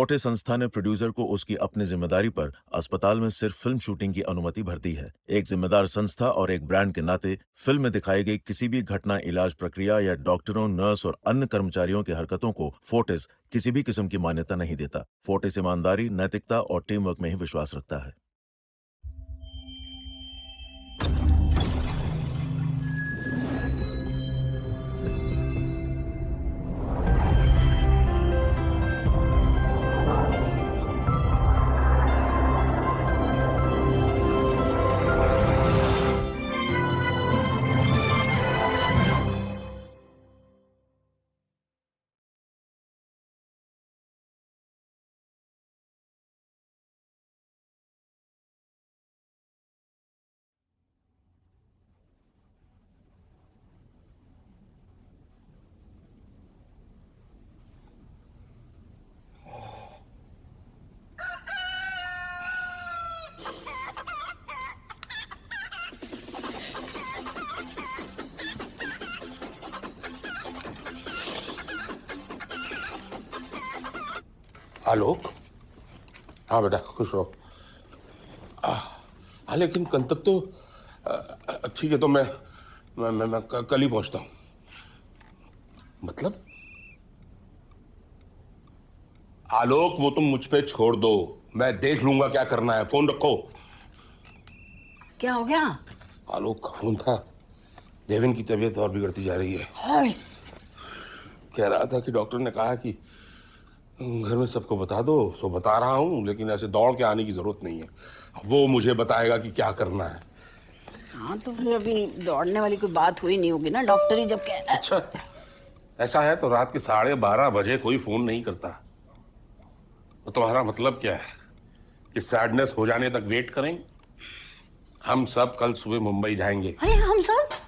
Fortis संस्था ने producer को उसकी अपनी जिम्मेदारी पर अस्पताल में सिर्फ फिल्म शूटिंग की अनुमति भर दी है। एक जिम्मेदार संस्था और एक ब्रांड के नाते फिल्म में दिखाई गई किसी भी घटना, इलाज प्रक्रिया या डॉक्टरों, नर्स और अन्य कर्मचारियों की हरकतों को फोर्टिस किसी भी किस्म की मान्यता नहीं देता। फोर्टिस ईमानदारी, नैतिकता और टीम वर्क में ही विश्वास रखता है। आलोक, हाँ बेटा खुश रहो। हाँ लेकिन कल तक तो ठीक है, तो मैं कल ही पहुंचता हूँ। मतलब आलोक, वो तुम मुझ पे छोड़ दो, मैं देख लूंगा क्या करना है। फोन रखो। क्या हो गया? आलोक का फोन था। देवेन की तबीयत और बिगड़ती जा रही है। कह रहा था कि डॉक्टर ने कहा कि घर में सबको बता दो। सो बता रहा हूँ, लेकिन ऐसे दौड़ के आने की जरूरत नहीं है। वो मुझे बताएगा कि क्या करना है। हाँ तो फिर अभी दौड़ने वाली कोई बात हुई नहीं होगी ना, डॉक्टर ही जब कह। अच्छा, ऐसा है तो रात के 12:30 बजे कोई फोन नहीं करता। तो तुम्हारा मतलब क्या है कि सैडनेस हो जाने तक वेट करें? हम सब कल सुबह मुंबई जाएंगे। अरे हम सब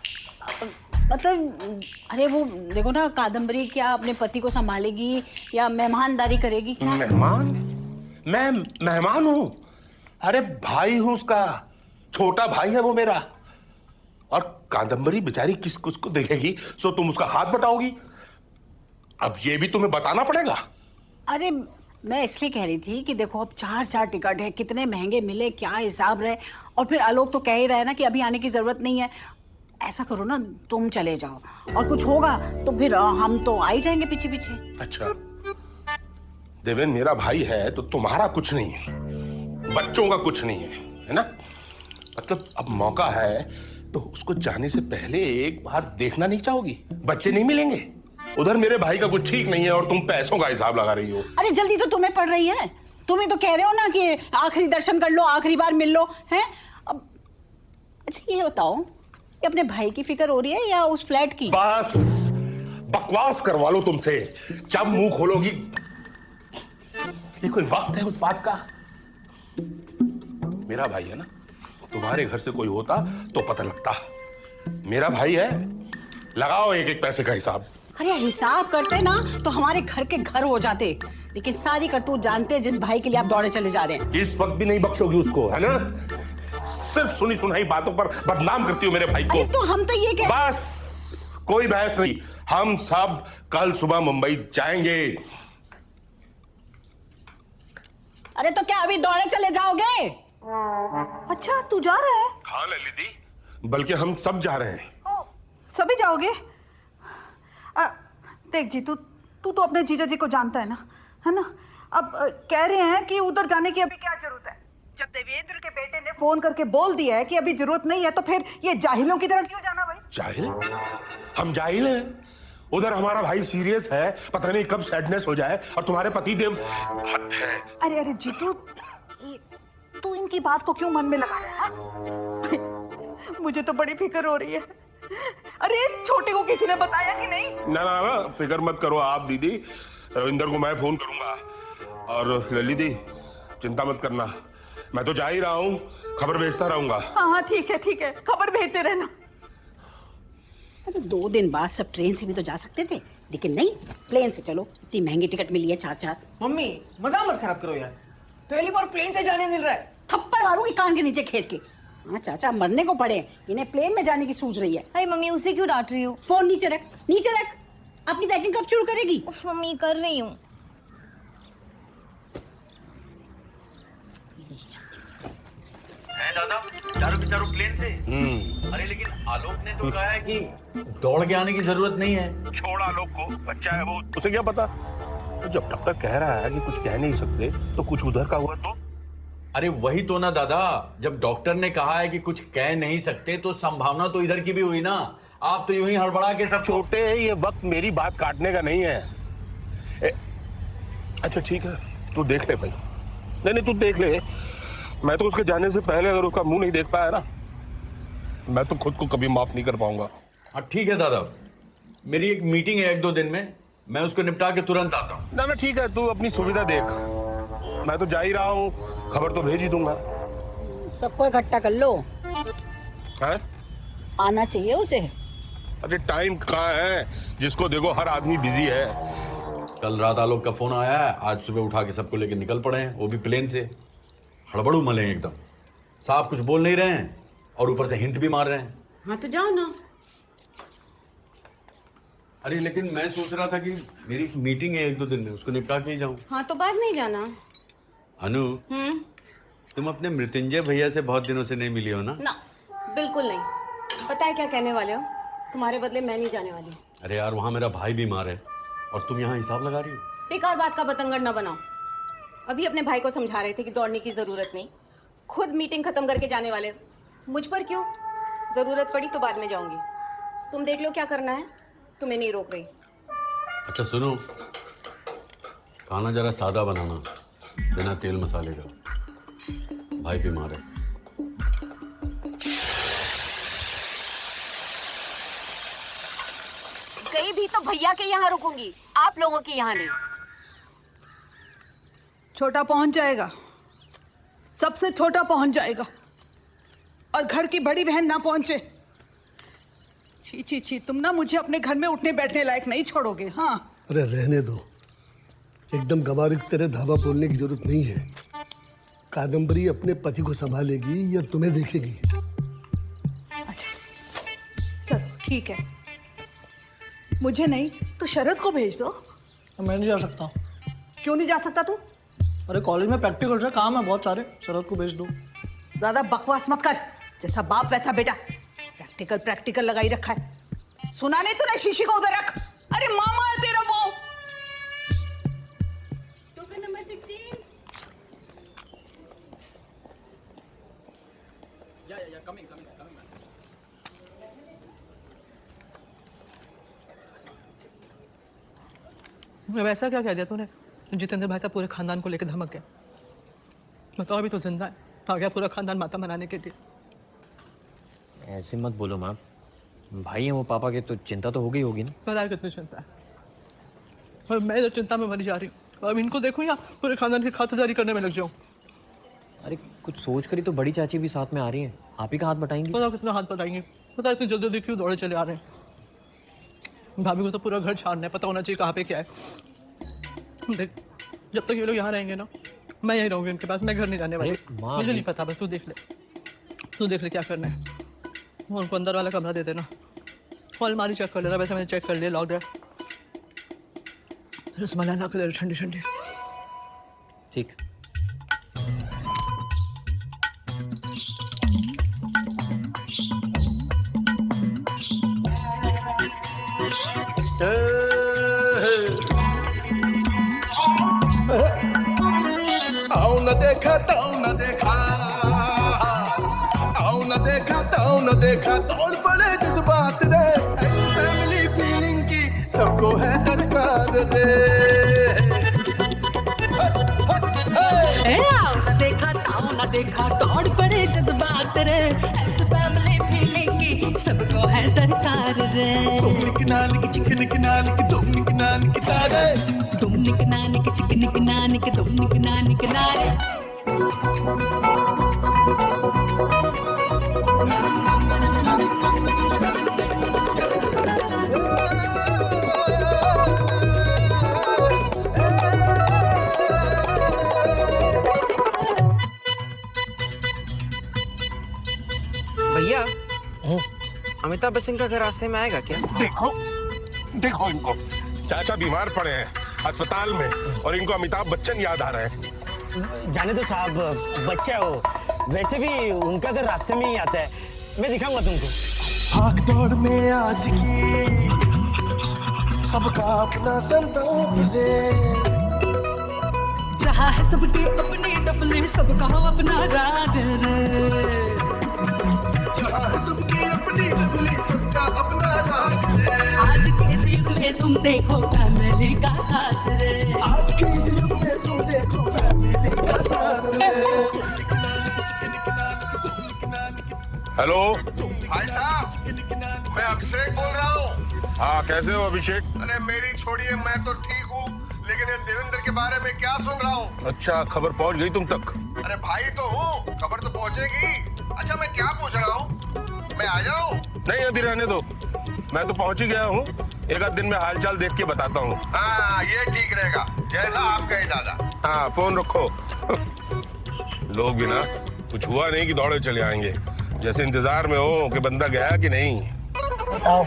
मतलब, अरे वो देखो ना, कादम्बरी क्या अपने पति को संभालेगी या मेहमानदारी करेगी? क्या मेहमान? मैं मेहमान हूँ? अरे भाई हूँ उसका, छोटा भाई है वो मेरा। और कादम्बरी बेचारी किस कुछ को देखेगी? सो तुम उसका हाथ बटाओगी? अब ये भी तुम्हें बताना पड़ेगा। अरे मैं इसलिए कह रही थी कि देखो अब 4 टिकट है, कितने महंगे मिले, क्या हिसाब रहे। और फिर आलोक तो कह ही रहा है ना कि अभी आने की जरूरत नहीं है। ऐसा करो ना, तुम चले जाओ, और कुछ होगा तो फिर हम तो आ ही जाएंगे पीछे पीछे। अच्छा, देवेन मेरा भाई है तो तुम्हारा कुछ नहीं है, बच्चों का कुछ नहीं है ना? मतलब अब मौका है तो उसको जाने से पहले एक बार देखना नहीं चाहोगी? बच्चे नहीं मिलेंगे उधर, मेरे भाई का कुछ ठीक नहीं है और तुम पैसों का हिसाब लगा रही हो। अरे जल्दी तो तुम्हें पड़ रही है, तुम ही तो कह रहे हो ना कि आखिरी दर्शन कर लो, आखिरी बार मिल लो, हैं? अब अच्छा ये बताओ कि अपने भाई की फिक्र हो रही है या उस फ्लैट की? बस बकवास करवा लो तुमसे, जब मुंह खोलोगी। ये कोई वक्त है उस बात का? मेरा भाई है ना, तुम्हारे घर से कोई होता तो पता लगता। मेरा भाई है, लगाओ एक एक पैसे का हिसाब। अरे हिसाब करते ना तो हमारे घर के घर हो जाते, लेकिन सारी करतूत जानते हैं जिस भाई के लिए आप दौड़े चले जा रहे हैं। इस वक्त भी नहीं बख्शोगी उसको, है ना? सिर्फ सुनी सुनाई बातों पर बदनाम करती हो मेरे भाई को। अरे तो हम तो ये बस कोई बहस नहीं, हम सब कल सुबह मुंबई जाएंगे। अरे तो क्या अभी दौड़े चले जाओगे? अच्छा तू जा रहा है? हाँ ललिती, बल्कि हम सब जा रहे हैं। सभी जाओगे? देख जी, तू तो अपने जीजा जी को जानता है ना, है ना? अब कह रहे हैं कि उधर जाने की अभी क्या जरूरत है। जब देवेंद्र के बेटे ने फोन करके बोल दिया है कि अभी जरूरत नहीं है, तो फिर ये जाहिलों की तरह क्यों जाना भाई? जाहिल? हम जाहिल हैं? उधर हमारा भाई सीरियस है, पता नहीं कब सैडनेस हो जाए, और तुम्हारे पति देव हद है। अरे जीतू, तू इनकी बात को क्यों मन में लगा रहा है? मुझे तो बड़ी फिक्र हो रही है। अरे छोटे को किसी ने बताया कि नहीं? ना, फिक्र मत करो आप दीदी, रविंदर को मैं फोन करूंगा। और ललिती चिंता मत करना, मैं तो जा ही रहा हूँ, खबर भेजता रहूंगा। हाँ ठीक है, खबर भेजते रहना। अरे 2 दिन बाद सब ट्रेन से भी तो जा सकते थे, लेकिन नहीं, प्लेन से चलो। इतनी महंगी टिकट मिली है 4। मम्मी मजा मत खराब करो यार, पहली बार प्लेन से जाने मिल रहा है। थप्पड़ मारूंगी कान के नीचे खींच के। हाँ चाचा मरने को पड़े, इन्हें प्लेन में जाने की सूझ रही है। अरे मम्मी उसे क्यों डांट रही हो? फोन नीचे रख, नीचे रख। अपनी पैकिंग कब शुरू करेगी? मम्मी कर रही हूँ। चारों प्लेन से। अरे लेकिन आलोक ने तो कहा है कि दौड़ के आने की जरूरत नहीं है। छोड़ आलोक को, बच्चा है वो, उसे क्या पता। तो जब डॉक्टर कह रहा है कि कुछ कह नहीं सकते तो कुछ उधर का हुआ तो। अरे वही तो ना दादा, जब डॉक्टर ने कहा है कि कुछ कह नहीं सकते तो संभावना तो इधर की भी हुई ना। आप तो यूं ही हड़बड़ा के सब छोटे, ये वक्त मेरी बात काटने का नहीं है। अच्छा ठीक है, तू देख ले भाई। नहीं तू देख ले। मैं तो उसके जाने से पहले अगर उसका मुंह नहीं देख पाया ना, मैं तो खुद को कभी माफ नहीं कर पाऊंगा। हाँ ठीक है दादा, मेरी एक मीटिंग है 1-2 दिन में, मैं उसको निपटा के तुरंत आता हूँ। ना ठीक है, तू अपनी सुविधा देख। मैं तो जा ही रहा हूँ, खबर तो भेज ही दूंगा। सबको इकट्ठा कर लो, है? आना चाहिए उसे। अरे टाइम कहाँ है, जिसको देखो हर आदमी बिजी है। कल रात आलोक का फोन आया है, आज सुबह उठा के सबको लेके निकल पड़े हैं, वो भी प्लेन से। हड़बड़ू मले एकदम, साफ कुछ बोल नहीं रहे हैं और ऊपर से हिंट भी मार रहे हैं। हाँ तो जाओ ना। अरे लेकिन मैं सोच रहा था कि मेरी एक मीटिंग है 1-2 दिन में, उसको निपटा के ही जाऊं। हाँ तो बाद में ही जाना। अनु, तुम अपने मृत्युंजय भैया से बहुत दिनों से नहीं मिली हो ना? ना बिल्कुल नहीं। पता है क्या कहने वाले हो, तुम्हारे बदले मैं नहीं जाने वाली। अरे यार, वहाँ मेरा भाई बीमार है और तुम यहाँ हिसाब लगा रही हो। बेकार बात का बतंगड़ ना बनाओ। अभी अपने भाई को समझा रहे थे कि दौड़ने की जरूरत नहीं, खुद मीटिंग खत्म करके जाने वाले। मुझ पर क्यों? जरूरत पड़ी तो बाद में जाऊंगी। तुम देख लो क्या करना है, तुम्हें नहीं रोक रही। अच्छा सुनो, खाना जरा सादा बनाना, बिना तेल मसाले का, भाई बीमार है। कहीं भी तो भैया के यहाँ रुकूंगी, आप लोगों के यहाँ नहीं। छोटा पहुंच जाएगा, सबसे छोटा पहुंच जाएगा, और घर की बड़ी बहन ना पहुंचे। छी छी छी, तुम ना मुझे अपने घर में उठने बैठने लायक नहीं छोड़ोगे। हाँ अरे रहने दो, एकदम गंवार की तरह धावा बोलने की जरूरत नहीं है। कादम्बरी अपने पति को संभालेगी या तुम्हें देखेगी? अच्छा चलो ठीक है, मुझे नहीं तो शरद को भेज दो। मैं नहीं जा सकता। क्यों नहीं जा सकता तू? अरे कॉलेज में प्रैक्टिकल से काम है बहुत सारे, शरद को भेज दो। ज्यादा बकवास मत कर, जैसा बाप वैसा बेटा। प्रैक्टिकल लगाई रखा है। सुना नहीं तूने? शीशी को उधर रख। अरे मामा है तेरा वो। Token number 16। वैसा क्या कह दिया तूने? जितेंद्र भाई साहब पूरे खानदान को लेकर धमक गया। बताओ, अभी तो जिंदा है, आ गया पूरा खानदान माता मनाने के लिए। ऐसे मत बोलो मैम, भाई हैं वो पापा के, तो चिंता तो होगी ना। पता है कितनी चिंता है, और मैं इधर चिंता में मरी जा रही हूँ। अब इनको देखूँ या पूरे खानदान की खातिरदारी करने में लग जाऊँ। अरे कुछ सोच कर ही तो बड़ी चाची भी साथ में आ रही हैं, आप ही का हाथ बटाएंगी। पता कितना हाथ बटाएंगे, पता इतनी जल्दी जल्दी क्यों दौड़े चले आ रहे हैं। भाभी को तो पूरा घर छानना है, पता होना चाहिए कहाँ पे क्या है। देख, जब तक ये लोग यहाँ रहेंगे ना, मैं यहीं रहूँगी इनके पास, मैं घर नहीं जाने वाली। मुझे नहीं पता, बस तू देख ले क्या करना है। उनको अंदर वाला कमरा दे देना, अलमारी चेक कर लेना, वैसे मैंने चेक कर लिया, लॉक्ड है। रसमलाई ला के दे ठंडी ठंडी। ठीक। आओ न देखा तो न देखा, आओ न देखा तो न देखा, तोड़ पड़े जज्बात रे, फैमिली फीलिंग की सबको है दरकार रे। आओ न देखा तो न देखा, तोड़ पड़े जज्बात रे, फैमिली फीलिंग की सबको है दरकार रे। तुम निकनान की चिकन किनान की, तुम निकनान की तारे, तुम निकनान की चिकन किनान की, तुम निकनान किनारे। भैया, अमिताभ बच्चन का घर रास्ते में आएगा क्या? देखो इनको, चाचा बीमार पड़े हैं अस्पताल में और इनको अमिताभ बच्चन याद आ रहे हैं। जाने दो साहब, बच्चा है वो, वैसे भी उनका घर रास्ते में ही आता है, मैं दिखाऊंगा तुमको। भाग दौड़ में आज की सबका अपना संताप रे, जहाँ है सबके अपने डफले, सबका अपना राग रे। जहाँ है सबकी अपनी डबली, सबका अपना राग रे। आज के इस युग में तुम देखो फैमिली का साथ रे, आज के इस युग में तुम देखो फैमिली का साथ रे। हेलो भाई साहब, मैं अभिषेक बोल रहा हूँ। हाँ, कैसे हो अभिषेक? अरे मेरी छोड़िए, मैं तो ठीक हूँ, लेकिन ये देवेंद्र के बारे में क्या सुन रहा हूँ। अच्छा, खबर पहुंच गई तुम तक? अरे भाई तो हूँ, खबर तो पहुंचेगी। अच्छा मैं क्या पूछ रहा हूँ, मैं आ जाऊँ? नहीं, अभी रहने दो, मैं तो पहुंच ही गया हूँ। एक आध दिन में हालचाल देख के बताता हूँ। हाँ ये ठीक रहेगा, जैसा आप कहे दादा। हाँ, फोन रखो। लोग भी ना कुछ हुआ नहीं कि दौड़े चले आएंगे, जैसे इंतजार में हो कि बंदा गया कि नहीं। बताओ।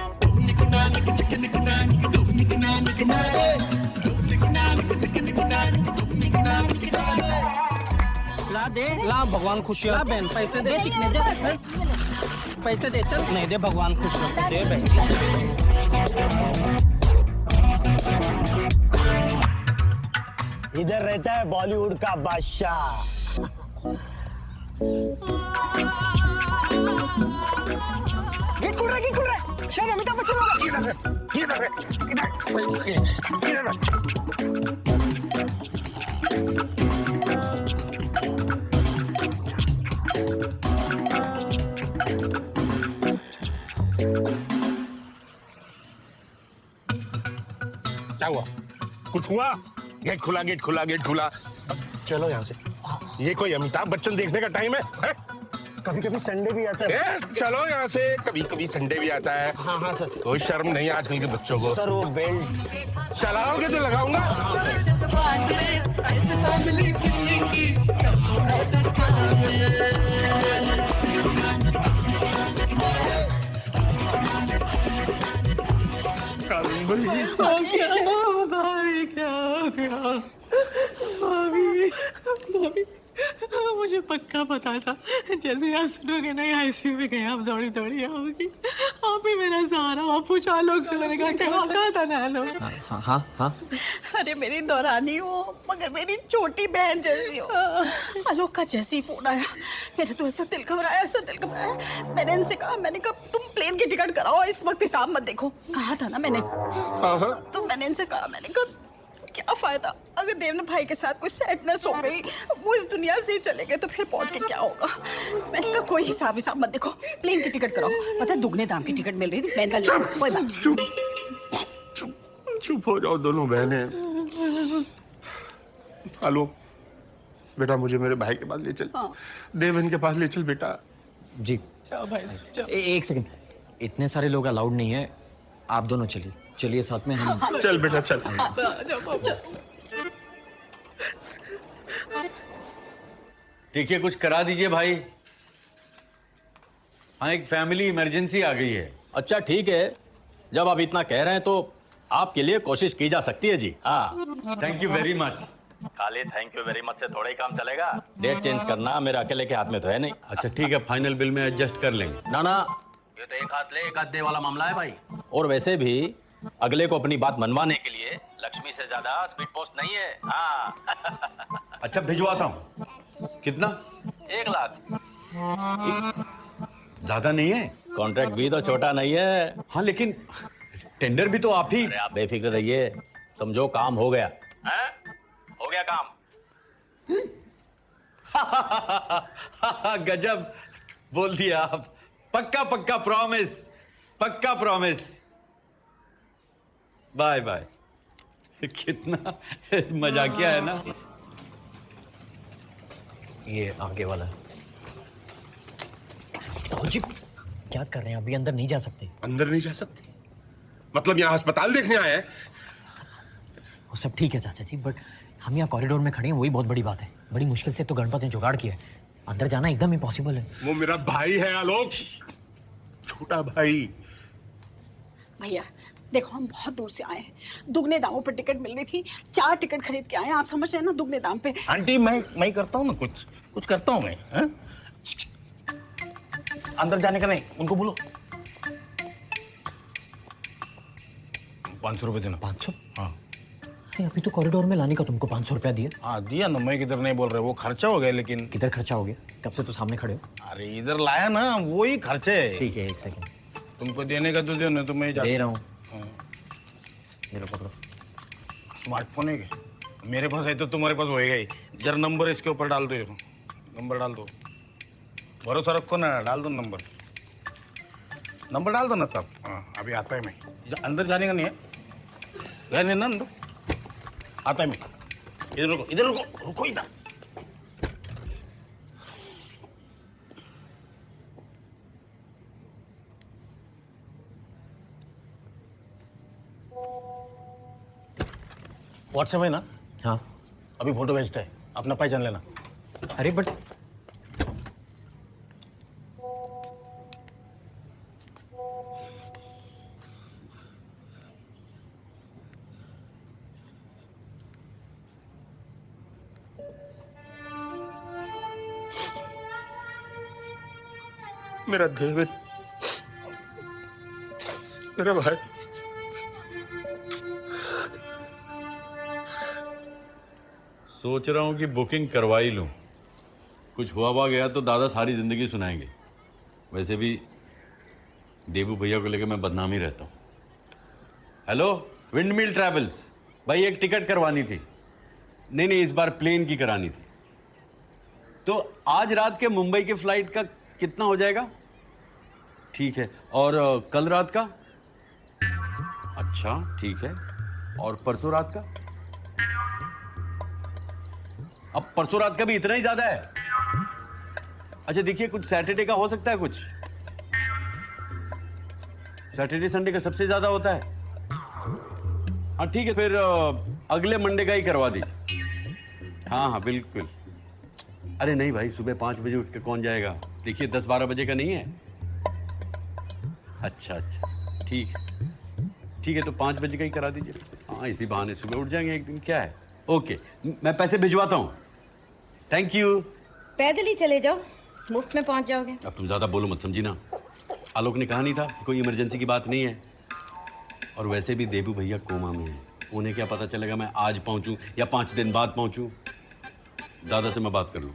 ला दे, ला भगवान खुश ला बहन, पैसे दे, चिकने दे, पैसे दे, चल नहीं दे, भगवान खुश रखे, दे बहन। इधर रहता है बॉलीवुड का बादशाह। गिट खुल रहा है, शायद अमिताभ बच्चन होगा। क्या हुआ? कुछ हुआ? गेट खुला, गेट खुला, गेट खुला। चलो यहाँ से। ये कोई अमिताभ बच्चन देखने का टाइम है? कभी कभी संडे भी आता है। चलो यहाँ से, कभी कभी संडे भी आता है। हाँ हाँ सर। कोई शर्म नहीं आजकल के बच्चों को। सर वो बेल्ट चलाओगे तो लगाऊंगा। जज्बात रे, ऐसे फैमिली फीलिंग की सबको है दरकार। भाभी, मुझे पक्का पता था जैसे आप सुनोगे ना आईसीयू में गए आप दौड़ी दौड़ी आओगी। आप ही मेरा सहारा। आप पूछा लोग से, मैंने कहा कहा था ना लोग। हाँ हाँ हाँ। अरे मेरी दौरानी हो मगर मेरी छोटी बहन जैसी हो। आलोक का जैसी फोन आया मेरे तो ऐसा दिल घबराया, ऐसा दिल घबराया। मैंने इनसे कहा, मैंने कहा तुम प्लेन की टिकट कराओ, इस वक्त हिसाब मत देखो। कहा था ना मैंने। तो मैंने इनसे कहा, मैंने कहा क्या फायदा अगर देवना भाई के साथ कोई सैडनेस हो गई, वो इस दुनिया से चले गए तो फिर पहुंच के क्या होगा। मैंने कहा कोई हिसाब मत देखो, प्लेन की टिकट कराओ। पता है दुगने दाम की टिकट मिल रही थी। मैंने कहा कोई बात। चुप हो जाओ दोनों बहनें। आलोक बेटा, मुझे मेरे भाई के पास ले चल। देवन के पास ले चल बेटा। जी जाओ भाई जाओ। एक सेकंड, इतने सारे लोग अलाउड नहीं है, आप दोनों चलिए। चलिए साथ में हम। चल बेटा चल। ठीक है, कुछ करा दीजिए भाई। हाँ, एक फैमिली इमरजेंसी आ गई है। अच्छा ठीक है, जब आप इतना कह रहे हैं तो आपके लिए कोशिश की जा सकती है जी। हाँ, थैंक यू वेरी मच। खाली थैंक यू वेरी मच से थोड़ा ही काम चलेगा। डेट चेंज करना मेरे अकेले के हाथ में तो है नहीं। अच्छा ठीक है, फाइनल बिल में एडजस्ट कर लेंगे। ना ना, ये तो एक हाथ ले एक हाथ दे वाला मामला है भाई। और वैसे भी अगले को अपनी बात मनवाने के लिए लक्ष्मी से ज्यादा स्पीड पोस्ट नहीं है। हाँ। अच्छा भिजवाता हूँ। कितना? 1 लाख। ज्यादा नहीं है? कॉन्ट्रैक्ट भी तो छोटा नहीं है। हाँ लेकिन टेंडर भी तो आप ही। अरे आप बेफिक्र रहिए, समझो काम हो गया है? हो गया काम। गजब बोल दिया आप। पक्का पक्का प्रॉमिस, पक्का प्रॉमिस। Bye bye. कितना मजाकिया है ना। ये आगे वाला है। तो जी क्या कर रहे हैं? अभी अंदर नहीं जा सकते। अंदर नहीं जा सकते मतलब यहाँ अस्पताल देखने आए हैं? वो सब ठीक है चाचा जी, बट हम यहाँ कॉरिडोर में खड़े हैं, वही बहुत बड़ी बात है। बड़ी मुश्किल से तो गणपत ने जुगाड़ किया है, अंदर जाना एकदम इम्पॉसिबल है। वो मेरा भाई है आलोक, छोटा भाई। भैया देखो, हम बहुत दूर से आए हैं, दुगने दामों पर टिकट मिल रही थी, 4 टिकट खरीद के आए हैं। आप समझ रहे हैं ना, दुगने दाम पे। आंटी मैं करता हूँ ना, कुछ करता हूँ मैं। अंदर जाने का नहीं, उनको बोलो। 500 रुपए देना। 500? हाँ। अरे अभी तो कॉरिडोर में लाने का तुमको 500 रुपया दिया। हाँ दिया ना, मैं किधर नहीं बोल रहे, वो खर्चा हो गया। लेकिन किधर खर्चा हो गया? कब से तो सामने खड़े हो। अरे इधर लाया ना, वो ही खर्चे है। ठीक है, एक सेकंड। तुमको देने का तो दो, नहीं तो मैं दे रहा हूँ। मेरा पकड़ो। स्मार्टफोन है क्या? मेरे पास है तो तुम्हारे पास होएगा ही। जरा नंबर इसके ऊपर डाल दो, नंबर डाल दो। भरोसा रखो ना, डाल दो नंबर। नंबर डाल दो ना तब। हाँ अभी आता है मैं। अंदर जाने का नहीं है, गए नहीं ना अंदर, आता है मैं। इधर रुको, इधर रुको, रुको इधर। व्हाट्सएप है ना? हाँ। अभी फोटो भेजता है, अपना पहचान लेना। अरे बट मेरा देवेन, मेरा भाई। सोच रहा हूँ कि बुकिंग करवा ही लूँ। कुछ हुआ गया तो दादा सारी ज़िंदगी सुनाएंगे। वैसे भी देबू भैया को लेकर मैं बदनाम ही रहता हूँ। हेलो, विंडमिल ट्रैवल्स भाई, एक टिकट करवानी थी। नहीं, इस बार प्लेन की करानी थी। तो आज रात के मुंबई के फ्लाइट का कितना हो जाएगा? ठीक है। और कल रात का? अच्छा ठीक है। और परसों रात का? अब परसों रात का भी इतना ही ज्यादा है? अच्छा देखिए, कुछ सैटरडे का हो सकता है? कुछ सैटरडे संडे का सबसे ज्यादा होता है। हाँ ठीक है, फिर अगले मंडे का ही करवा दीजिए। हाँ बिल्कुल। अरे नहीं भाई, सुबह 5 बजे उठ के कौन जाएगा? देखिए 10-12 बजे का नहीं है। अच्छा ठीक है, तो 5 बजे का ही करा दीजिए। हाँ इसी बहाने सुबह उठ जाएंगे एक दिन, क्या है। ओके, मैं पैसे भिजवाता हूँ। Thank you. पैदल ही चले जाओ, मुफ्त में पहुंच जाओगे। अब तुम ज्यादा बोलो मत, समझी ना। आलोक ने कहा नहीं था कोई इमरजेंसी की बात नहीं है। और वैसे भी देबू भैया कोमा में है, उन्हें क्या पता चलेगा मैं आज पहुंचूं या 5 दिन बाद पहुंचूं। दादा से मैं बात कर लूं।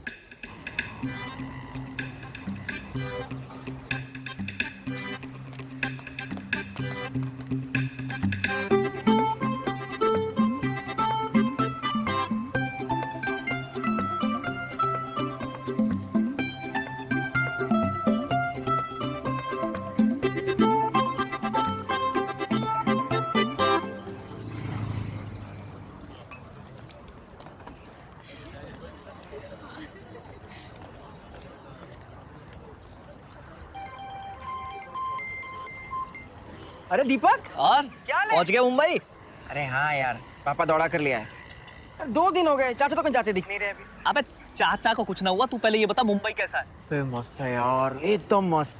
अरे दीपक, और क्या पहुंच गया मुंबई? अरे हाँ यार, पापा दौड़ा कर लिया है। 2 दिन हो गए, चाचा तो कहीं जाते दिख नहीं रहे अभी। अबे चाचा को कुछ ना हुआ, तू पहले ये बता मुंबई कैसा है? अबे मस्त है यार, एकदम मस्त।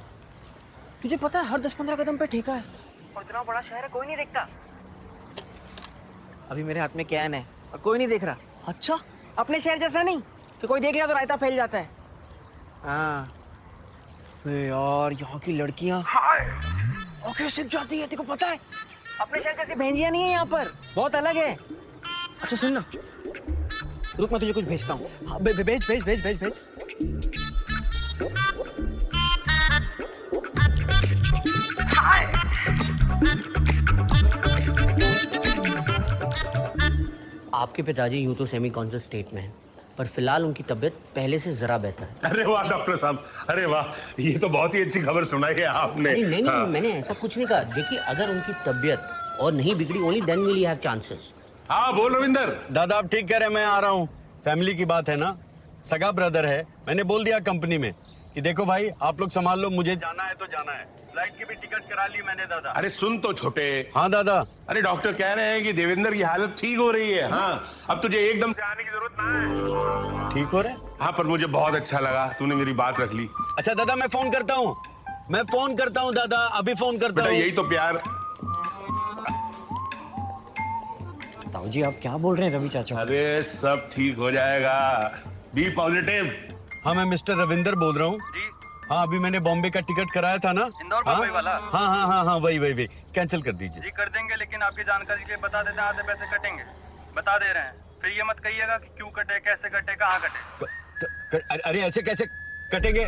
तुझे पता है हर 10-15 कदम पे ठेका है, और इतना बड़ा शहर है कोई नहीं देखता। अभी मेरे हाथ में कैन है और कोई नहीं देख रहा। अच्छा, अपने शहर जैसा नहीं कि कोई देख लिया तो रायता फैल जाता है। हाँ यार, यहाँ की लड़कियाँ ओके सीख जाती है, तेको पता है? अपने शहर जैसी भेंजियाँ नहीं है यहाँ पर, बहुत अलग है। अच्छा सुन ना, रुक मैं तुझे कुछ भेजता हूँ। हाँ, भेज। आपके पिताजी यूं तो सेमी कॉन्शियस स्टेट में हैं, पर फिलहाल उनकी तबीयत पहले से जरा बेहतर है। अरे वाह डॉक्टर साहब, अरे वाह, ये तो बहुत ही अच्छी खबर सुनाई है आपने। नहीं, हाँ। मैंने ऐसा कुछ नहीं कहा। देखिए, अगर उनकी तबीयत और नहीं बिगड़ी, only then will you have chances. हाँ बोल रविंदर। दादा आप ठीक कह रहे हैं, मैं आ रहा हूँ। फैमिली की बात है ना, सगा ब्रदर है। मैंने बोल दिया कंपनी में कि देखो भाई आप लोग संभाल लो, मुझे जाना है तो जाना है। फ्लाइट की भी टिकट करा ली मैंने दादा। अरे सुन तो छोटे। हाँ दादा। अरे डॉक्टर कह रहे हैं कि देवेंद्र की हालत ठीक हो रही है। हाँ अब तुझे एकदम से आने की जरूरत ना है। ठीक हो रहे? हाँ पर मुझे बहुत अच्छा लगा, तूने मेरी बात रख ली। अच्छा दादा मैं फोन करता हूँ दादा, अभी फोन करता हूँ। यही तो प्यार। ताऊ जी आप क्या बोल रहे हैं रवि चाचा? अरे सब ठीक हो जाएगा, बी पॉजिटिव। हाँ मैं मिस्टर रविंदर बोल रहा हूँ जी। हाँ अभी मैंने बॉम्बे का टिकट कराया था ना, इंदौर बम्बई वाला। हाँ हाँ हाँ हाँ वही कैंसिल कर दीजिए। जी कर देंगे, लेकिन आपकी जानकारी के लिए बता देते हैं, आधे पैसे कटेंगे, बता दे रहे हैं। फिर ये मत कहिएगा कि क्यों कटे, कैसे कटे, कहाँ कटे। अरे ऐसे कैसे कटेंगे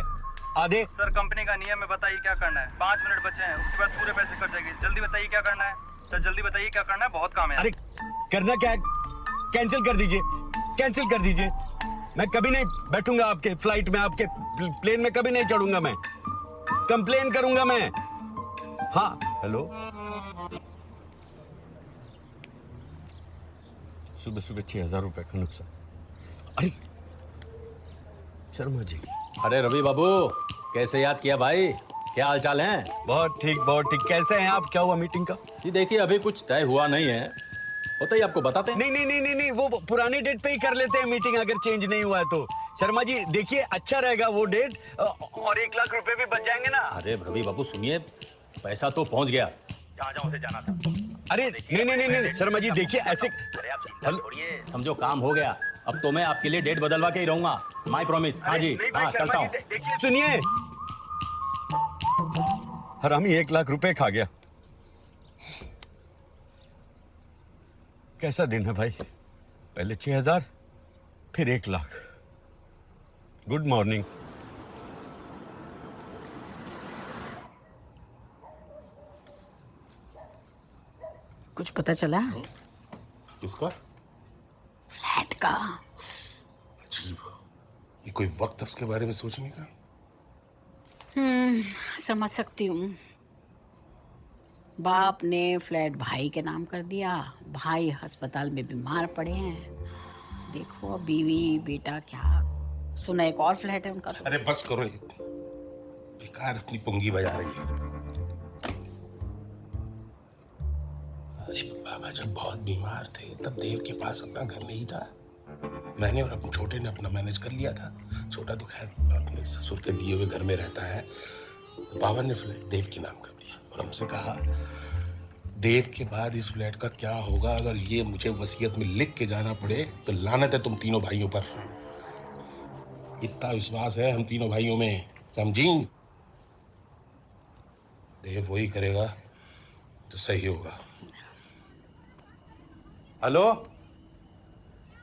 आधे? सर कंपनी का नियम है, बताइए क्या करना है। 5 मिनट बचे हैं, उसके बाद पूरे पैसे कट जाएंगे। जल्दी बताइए क्या करना है सर, जल्दी बताइए क्या करना है, बहुत काम है। अरे करना क्या है, कैंसिल कर दीजिए, कैंसिल कर दीजिए। मैं कभी नहीं बैठूंगा आपके फ्लाइट में, आपके प्लेन में कभी नहीं चढ़ूंगा मैं, कंप्लेन करूंगा मैं। हाँ हेलो, सुबह सुबह 6,000 रुपए का नुकसान। अरे शर्मा जी। अरे रवि बाबू, कैसे याद किया भाई, क्या हाल चाल है? बहुत ठीक बहुत ठीक। कैसे हैं आप, क्या हुआ मीटिंग का? जी देखिए अभी कुछ तय हुआ नहीं है, होता ही आपको बताते हैं। नहीं, वो पुरानी डेट पे ही कर लेते हैं मीटिंग, अगर चेंज नहीं हुआ है तो। शर्मा जी देखिए अच्छा रहेगा वो डेट, और 1 लाख रुपए भी बच जाएंगे ना। अरे रवि बाबू सुनिए, पैसा तो पहुंच गया, जहाँ से जाना था। अरे नहीं शर्मा जी देखिए ऐसे, छोड़िए, समझो काम हो गया। अब तो मैं आपके लिए डेट बदलवा के ही रहूंगा, माई प्रॉमिस। हाँ जी हाँ चलता हूँ। सुनिए, हरामी 1 लाख रुपए खा गया। कैसा दिन है भाई, पहले 6,000 फिर 1 लाख। Good morning. कुछ पता चला? किसका? फ्लैट का। अजीब, ये कोई वक्त है उसके बारे में सोचने का? समझ सकती हूँ। बाप ने फ्लैट भाई के नाम कर दिया, भाई अस्पताल में बीमार पड़े हैं। देखो बीवी बेटा, क्या सुना एक और फ्लैट है उनका तो। अरे बस करो, ये बेकार अपनी पुंगी बजा रही है। अरे बाबा जब बहुत बीमार थे तब देव के पास अपना घर नहीं था। मैंने और अपने छोटे ने अपना मैनेज कर लिया था। छोटा तो खैर अपने ससुर के दिए हुए घर में रहता है। तो बाबा ने फ्लैट देव के नाम कर दिया और हमसे कहा देव के बाद इस फ्लैट का क्या होगा, अगर ये मुझे वसीयत में लिख के जाना पड़े तो लानत है तुम तीनों भाइयों पर। इतना विश्वास है हम तीनों भाइयों में, समझी? देव वही करेगा तो सही होगा। हेलो,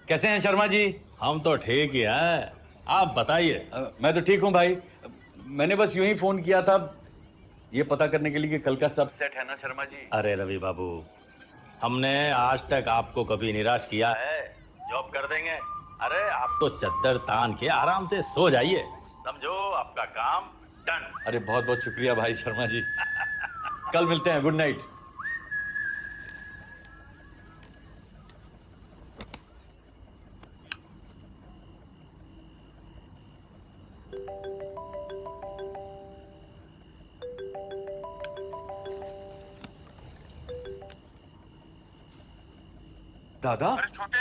कैसे हैं शर्मा जी? हम तो ठीक ही हैं, आप बताइए। मैं तो ठीक हूँ भाई। मैंने बस यूं ही फोन किया था ये पता करने के लिए कि कल का सब सेट है ना शर्मा जी। अरे रवि बाबू, हमने आज तक आपको कभी निराश किया है? जॉब कर देंगे। अरे आप तो चद्दर तान के आराम से सो जाइए, समझो आपका काम डन। अरे बहुत बहुत शुक्रिया भाई शर्मा जी। कल मिलते हैं, गुड नाइट। दादा, अरे छोटे,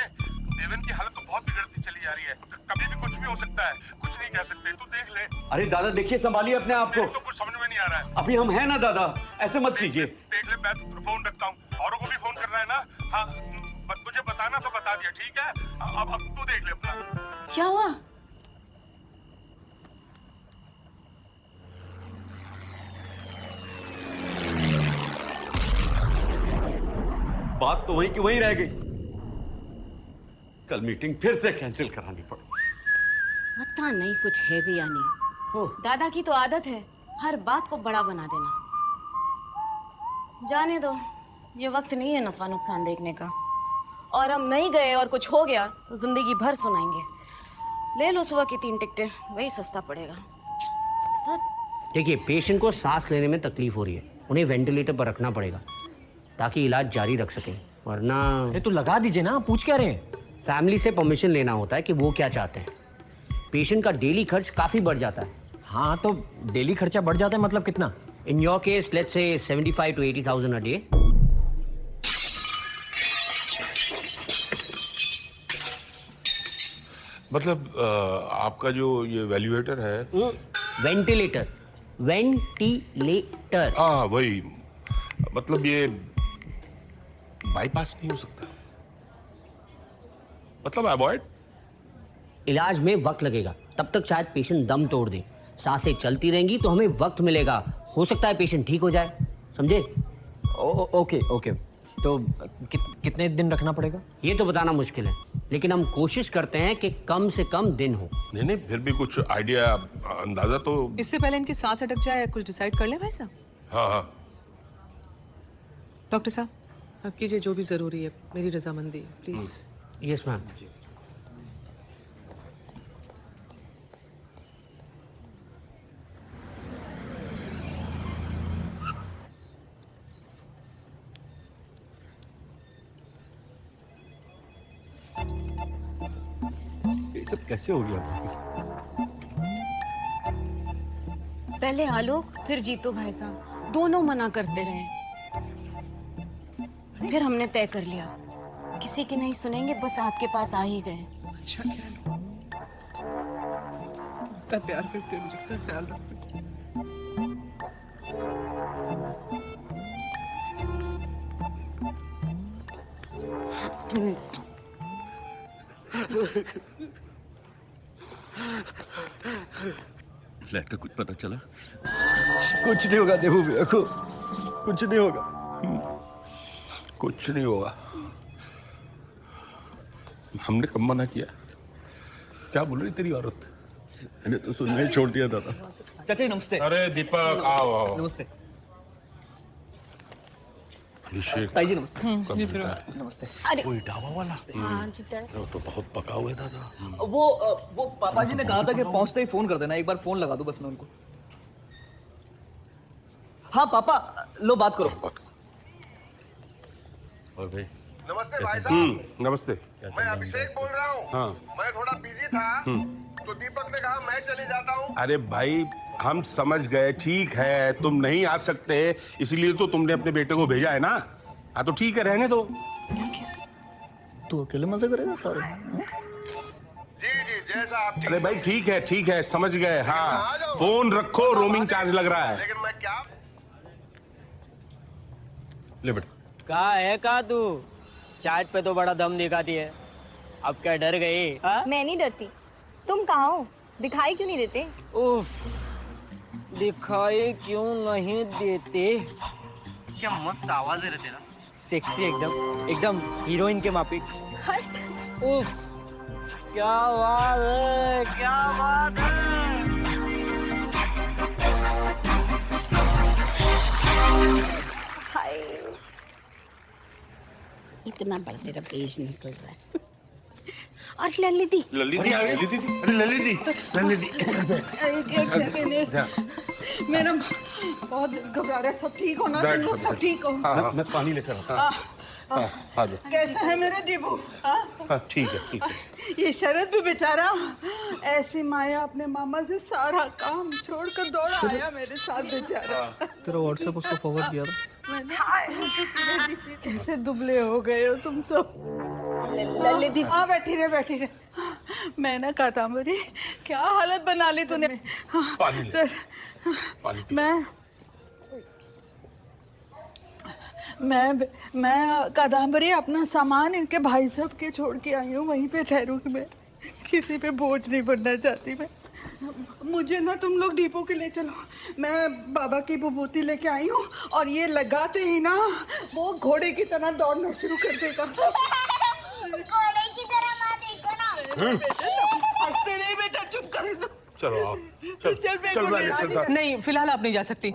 देवन की हालत तो बहुत बिगड़ती चली जा रही है। कभी भी कुछ भी हो सकता है, कुछ नहीं कह सकते, तू देख ले। अरे दादा देखिए, संभालिए अपने आप को। तो कुछ समझ में नहीं आ रहा है। अभी हम हैं ना दादा, ऐसे मत कीजिए। देख ले, मैं फोन रखता हूँ, औरों को भी फोन करना है ना। हाँ मुझे बताना तो बता दिया, ठीक है? अब तू देख ले अपना। क्या हुआ? बात तो वहीं की वहीं रह गई। कल मीटिंग फिर से कैंसिल करानी पड़ी। पता नहीं कुछ है भी या नहीं। दादा की तो आदत है हर बात को बड़ा बना देना। जाने दो, ये वक्त नहीं है नफा नुकसान देखने का। और हम नहीं गए और कुछ हो गया तो जिंदगी भर सुनाएंगे। ले लो सुबह की 3 टिकटें, वही सस्ता पड़ेगा। देखिए, पेशेंट को सांस लेने में तकलीफ हो रही है, उन्हें वेंटिलेटर पर रखना पड़ेगा ताकि इलाज जारी रख सकें, वरना। अरे तो लगा दीजिए ना, पूछ क्या रहे हैं? फैमिली से परमिशन लेना होता है कि वो क्या चाहते हैं। पेशेंट का डेली खर्च काफी बढ़ जाता है। हाँ तो डेली खर्चा बढ़ जाता है, मतलब कितना? In your case let's say 75 to 80,000 a day. मतलब आपका जो ये वैल्यूएटर है, वेंटिलेटर, वेंटिलेटर। हाँ वही, मतलब ये बाईपास नहीं हो सकता, मतलब अवॉइड। इलाज में वक्त लगेगा, तब तक शायद पेशेंट दम तोड़ दे। सांसें चलती रहेंगी तो हमें वक्त मिलेगा, हो सकता है पेशेंट ठीक हो जाए, समझे? ओके ओके, तो कितने दिन रखना पड़ेगा? ये तो बताना मुश्किल है, लेकिन हम कोशिश करते हैं कि कम से कम दिन हो। नहीं, फिर भी कुछ आइडिया, अंदाजा तो। इससे पहले इनकी सांस अटक जाए कुछ डिसाइड कर ले भाई साहब। हाँ। डॉक्टर साहब आप कीजिए जो भी जरूरी है, मेरी रजामंदी है, प्लीज। Yes ma'am. ये सब कैसे हो गया? पहले आलोक फिर जीतू भाई साहब दोनों मना करते रहे, फिर हमने तय कर लिया किसी की नहीं सुनेंगे, बस आपके पास आ ही गए। अच्छा क्या इतना प्यार करते हो, मुझे इतना ख्याल रखते हो। फ्लैट का कुछ पता चला? कुछ नहीं होगा देवू भैया को, कुछ नहीं होगा। कुछ नहीं होगा। हमने कब मना किया? क्या बोल रही तेरी औरत? मैंने तो सुनना ही छोड़ दिया दादा। चाचा जी नमस्ते। अरे दीपक आओ। नमस्ते। अभिषेक ताई जी नमस्ते। नमस्ते। अरे कोई ढाबा वाला? हाँ जीता वो तो बहुत पका हुआ है दादा। वो पापा जी ने कहा था कि पहुंचते ही फोन कर देना, एक बार फोन लगा दो बस मैं उनको। हाँ पापा लो बात करो। और भाई नमस्ते भाई साहब। नमस्ते। मैं अभिषेक बोल रहा हूँ। हाँ। मैं थोड़ा बिजी था तो दीपक ने कहा मैं चले जाता हूँ। अरे भाई हम समझ गए, ठीक है तुम नहीं आ सकते, इसलिए तो तुमने अपने बेटे को भेजा है ना। हाँ तो ठीक है, रहने दो। तू अकेले मजे करेगा सारे? जी जैसा आप। अरे भाई ठीक है समझ गए। हाँ फोन रखो, रोमिंग चार्ज लग रहा है। लेकिन मैं क्या ले बेटा। कहाँ है कहाँ तू? चैट पे तो बड़ा दम दिखाती है, अब क्या डर गई? मैं नहीं डरती, तुम कहाँ हो? दिखाई क्यों नहीं देते? उफ, दिखाई क्यों नहीं देते? क्या मस्त आवाज है तेरा, सेक्सी एकदम हीरोइन के माफिक। उफ, क्या बात है, क्या बात है। हाय इतना बड़ा तेरा पेज निकल रहा है। और ललिती मेरा बहुत घबरा रहा है, सब ठीक हो ना? तुम लोग सब ठीक हो? मैं पानी लेकर आता हूँ। कैसा है मेरा जीबू? ठीक है। ये शरद भी बेचारा ऐसी माया अपने मामा से सारा काम छोड़कर दौड़ा आया मेरे साथ बेचारा। तेरा व्हाट्सएप उसको फॉरवर्ड किया था। कैसे दुबले हो गए हो तुम सब। ललिती हाँ बैठी रहे। मैं ना काताम्बरी, क्या हालत बना ली तूने। मैं कादम्बरी अपना सामान इनके भाई साहब के छोड़ के आई हूँ, वहीं पे ठहरू। मैं किसी पे बोझ नहीं बनना चाहती। मैं मुझे ना तुम लोग दीपू के ले चलो, मैं बाबा की विभूति लेके आई हूँ और ये लगाते ही ना वो घोड़े की तरह दौड़ना शुरू कर देगा। घोड़े की तरह मत देखो ना। हंसते नहीं बेटा, चुप कर। चलो आओ, चल। नहीं फिलहाल आप नहीं जा सकती।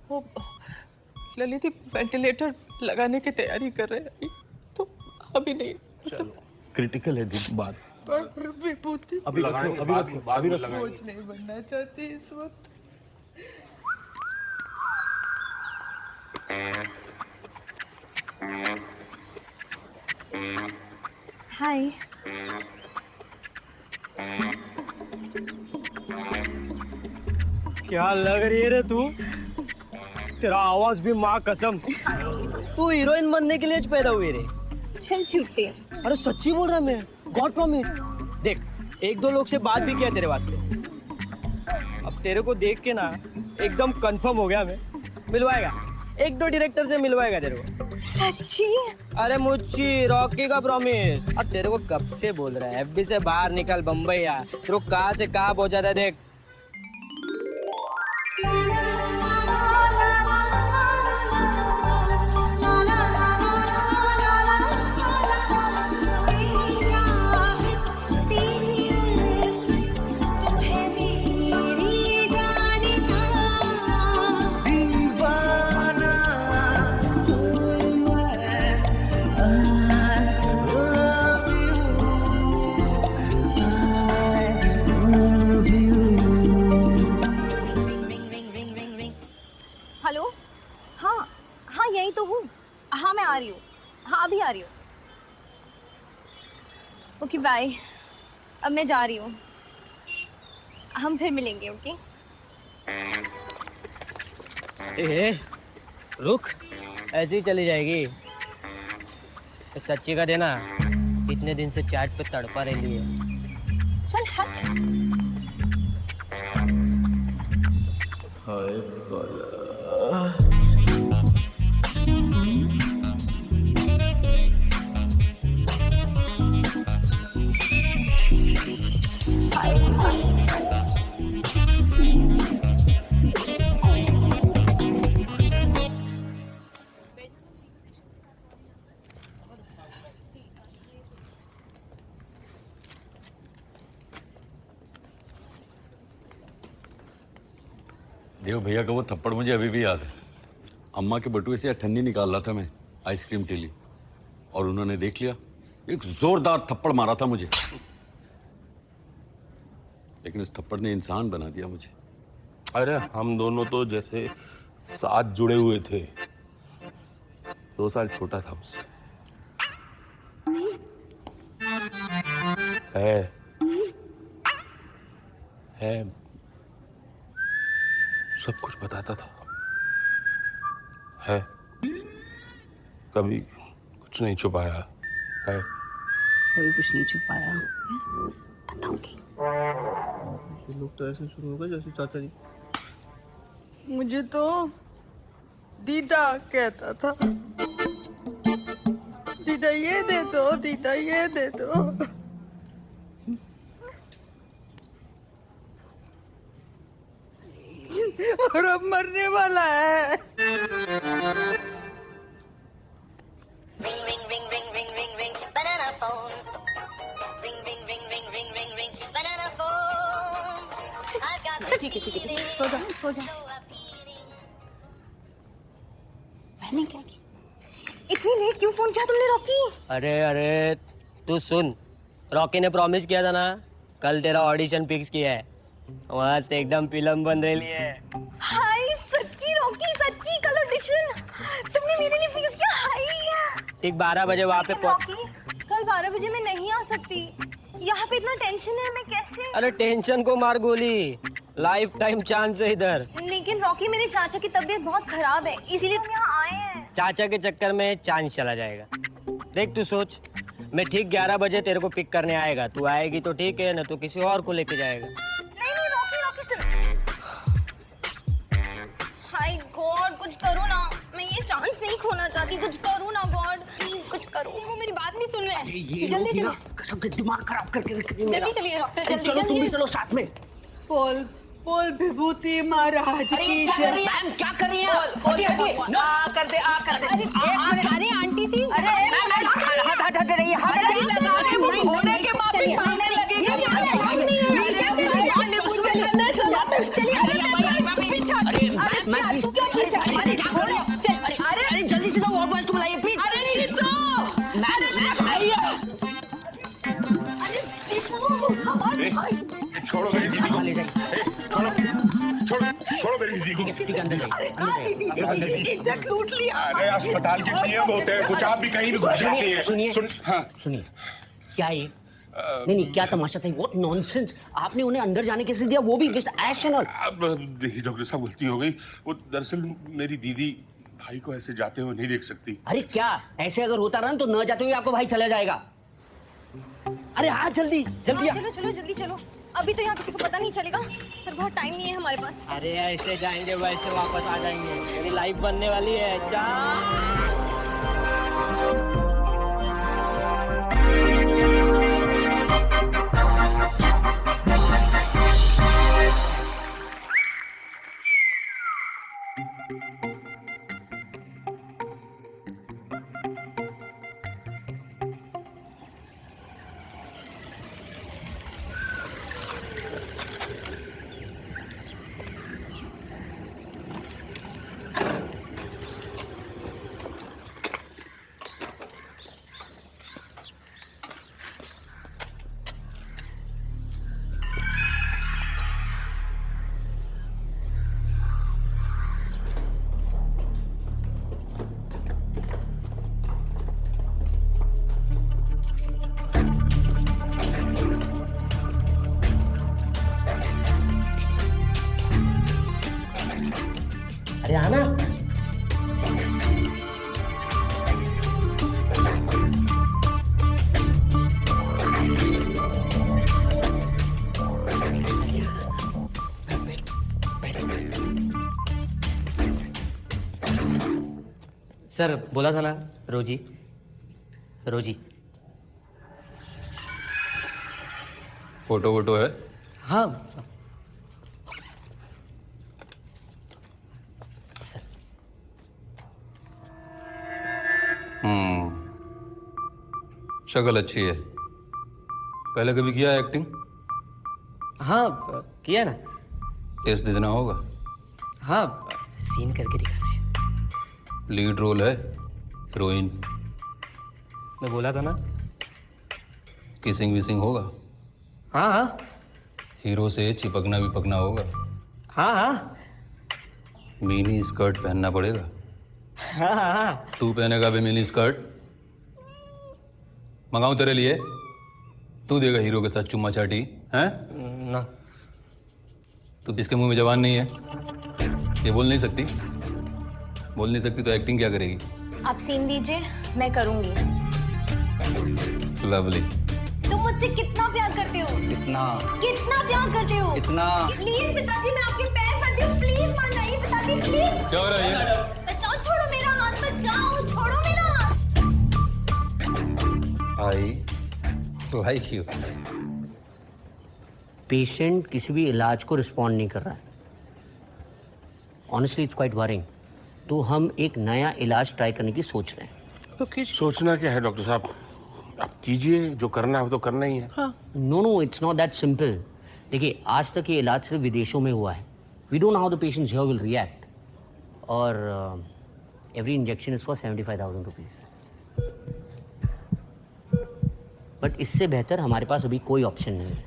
वो ललित वेंटिलेटर लगाने की तैयारी कर रहे हैं, तो अभी नहीं, मतलब क्रिटिकल है दिन बात। विभूति अभी रखो, अभी रखो। बोझ नहीं बनना चाहती इस वक्त। हाय। क्या लग रही है रे तू? तेरा आवाज भी माँ कसम। तू हीरोइन बनने के लिए पैदा हुई रे। चल छुट्टी। अरे सच्ची बोल रहा मैं, गॉड प्रॉमिस। देख, एक दो लोग से बात भी किया तेरे वास्ते। अब तेरे को देख के ना एकदम कंफर्म हो गया मैं। मिलवाएगा, एक दो डायरेक्टर से मिलवाएगा तेरे को। सच्ची? अरे मुच्ची, रॉकी का प्रॉमिस। अब तेरे को कब से बोल रहा है एफबी से बाहर निकल, बम्बई आ। तेरे को कहाँ से कहाँ पहुंचा था देख। हेलो? हाँ हाँ, यही तो हूँ। हाँ मैं आ रही हूँ। हाँ अभी आ रही हूँ। Okay bye. अब मैं जा रही हूँ, हम फिर मिलेंगे। ओके ए, रुक, ऐसे ही चली जाएगी। सच्ची का देना, इतने दिन से चैट पे तड़पा रही है। चल हट। हाय देव भैया का वो थप्पड़ मुझे अभी भी याद है। अम्मा के बटुए से अठन्नी निकाल रहा था मैं आइसक्रीम के लिए, और उन्होंने देख लिया, एक जोरदार थप्पड़ मारा था मुझे। लेकिन उस थप्पड़ ने इंसान बना दिया मुझे। अरे हम दोनों तो जैसे साथ जुड़े हुए थे। 2 साल छोटा था मुझसे। है सब कुछ बताता था। है कभी कुछ नहीं छुपाया है। कोई कुछ नहीं छुपाया। बताऊंगी। लोग तो ऐसे शुरू होगा जैसे चाचा जी। मुझे तो दीदा कहता था, दीदा ये दे दो, दीदा ये दे दो। और अब मरने वाला है। ठीक है ठीक है, सो जा सो जा। मैंने क्या किया? इतनी लेट क्यों फोन किया तुमने रॉकी? अरे तू सुन, रॉकी ने प्रॉमिस किया था ना, कल तेरा ऑडिशन फिक्स किया है। वहां से एकदम फिल्म बन रही है। हाय सच्ची रॉकी, सच्ची कल ऑडिशन तुमने मेरे लिए फिक्स किया? हाय ठीक 12 बजे वहाँ पे कल 12 बजे मैं नहीं आ सकती। यहाँ पे इतना टेंशन है, मैं कैसे? अरे टेंशन को मार गोली, लाइफ टाइम चांस है इधर। लेकिन रॉकी मेरे चाचा की तबीयत बहुत खराब है, इसीलिए हम यहाँ आए हैं। चाचा के चक्कर में चांस चला जाएगा। देख तू सोच, मैं ठीक 11 बजे तेरे को पिक करने आएगा। तू आएगी तो ठीक है, ना तो किसी और को लेके जाएगा। नहीं रॉकी हाय गॉड, कुछ करो ना, मैं ये चांस नहीं खोना चाहती। कुछ करो ना गॉड, प्लीज कुछ करो। वो मेरी बात नहीं सुन रहे हैं। जल्दी चलिए, कसम से दिमाग खराब करके रख रही है मेरा। जल्दी चलिए डॉक्टर, जल्दी चलो, तुम भी जल्दी। चलो साथ में। बोल बोल विभूति महाराज की जय। मैम क्या कर रही हैं? बोल आ कर दे, आ कर दे। अरे आंटी जी, अरे हाथ हट रही है, हाथ लगाने वो घोड़े के माफी मांगने लगेगा। अरे जल्दी से वो बॉस को बुलाइए प्लीज। अरे जीतो, छोड़ो मेरी दीदी को। छोड़ो मेरी दीदी को। इज्जत लूट लिया। अरे अस्पताल के नियम होते हैं, कुछ आप भी कहीं भी घुस जाती हैं। सुनिए क्या ये नहीं क्या तमाशा था? वो नॉनसेंस। आपने उन्हें अंदर जाने कैसे दिया, वो भी जस्ट एशनल। अब देखिए डॉक्टर साहब, गलती हो गई। वो दरअसल मेरी दीदी भाई को ऐसे जाते हुए नहीं देख सकती। अरे क्या ऐसे अगर होता रहा तो न जाते हुए आपको भाई चला जाएगा। अरे हाँ जल्दी जल्दी। चलो चलो जल्दी चलो, अभी तो यहाँ किसी को पता नहीं चलेगा, पर बहुत टाइम नहीं है हमारे पास। अरे ऐसे जाएंगे वैसे वापस आ जाएंगे। मेरी लाइफ बनने वाली है। जा अरे आना। सर बोला था ना, रोजी रोजी। फोटो वोटो है? हाँ सर। शक्ल अच्छी है। पहले कभी किया है एक्टिंग? हाँ किया ना। टेस्ट दे देना होगा। हाँ सीन करके दिखाना है। लीड रोल है, हीरोइन। मैं बोला था ना। किसिंग विसिंग होगा? हाँ हाँ। हीरो से चिपकना विपकना होगा? हाँ हाँ। मिनी स्कर्ट पहनना पड़ेगा? हाँ हाँ। तू पहनेगा भी मिनी स्कर्ट? मंगाऊं तेरे लिए? तू देगा हीरो के साथ चुम्मा चाटी? हैं? ना। तू इसके मुंह में जवान नहीं है? ये बोल नहीं सकती? बोल नहीं सकती तो एक्टिंग क्या करेगी? आप सीन दीजिए, मैं करूंगी। लवली। तुम मुझसे कितना प्यार करते हो? कितना प्यार करते हो? इतना। प्लीज पिताजी, मैं आपके पैर पड़ती हूँ, प्लीज मान जाइए पिताजी, प्लीज। क्या हो रहा है ये? बचाओ, छोड़ो मेरा हाथ, बचाओ, छोड़ो मेरा हाथ। I like you. पेशेंट किसी भी इलाज को रिस्पॉन्ड नहीं कर रहा है। Honestly it's quite worrying. तो हम एक नया इलाज ट्राई करने की सोच रहे हैं। तो सोचना क्या है डॉक्टर साहब? आप कीजिए, जो करना है तो करना ही है। हाँ। No it's not that simple. देखिए आज तक ये इलाज सिर्फ विदेशों में हुआ है। We don't know how the patients here will react. और every injection is for 75,000 rupees. But इससे बेहतर हमारे पास अभी कोई ऑप्शन नहीं है।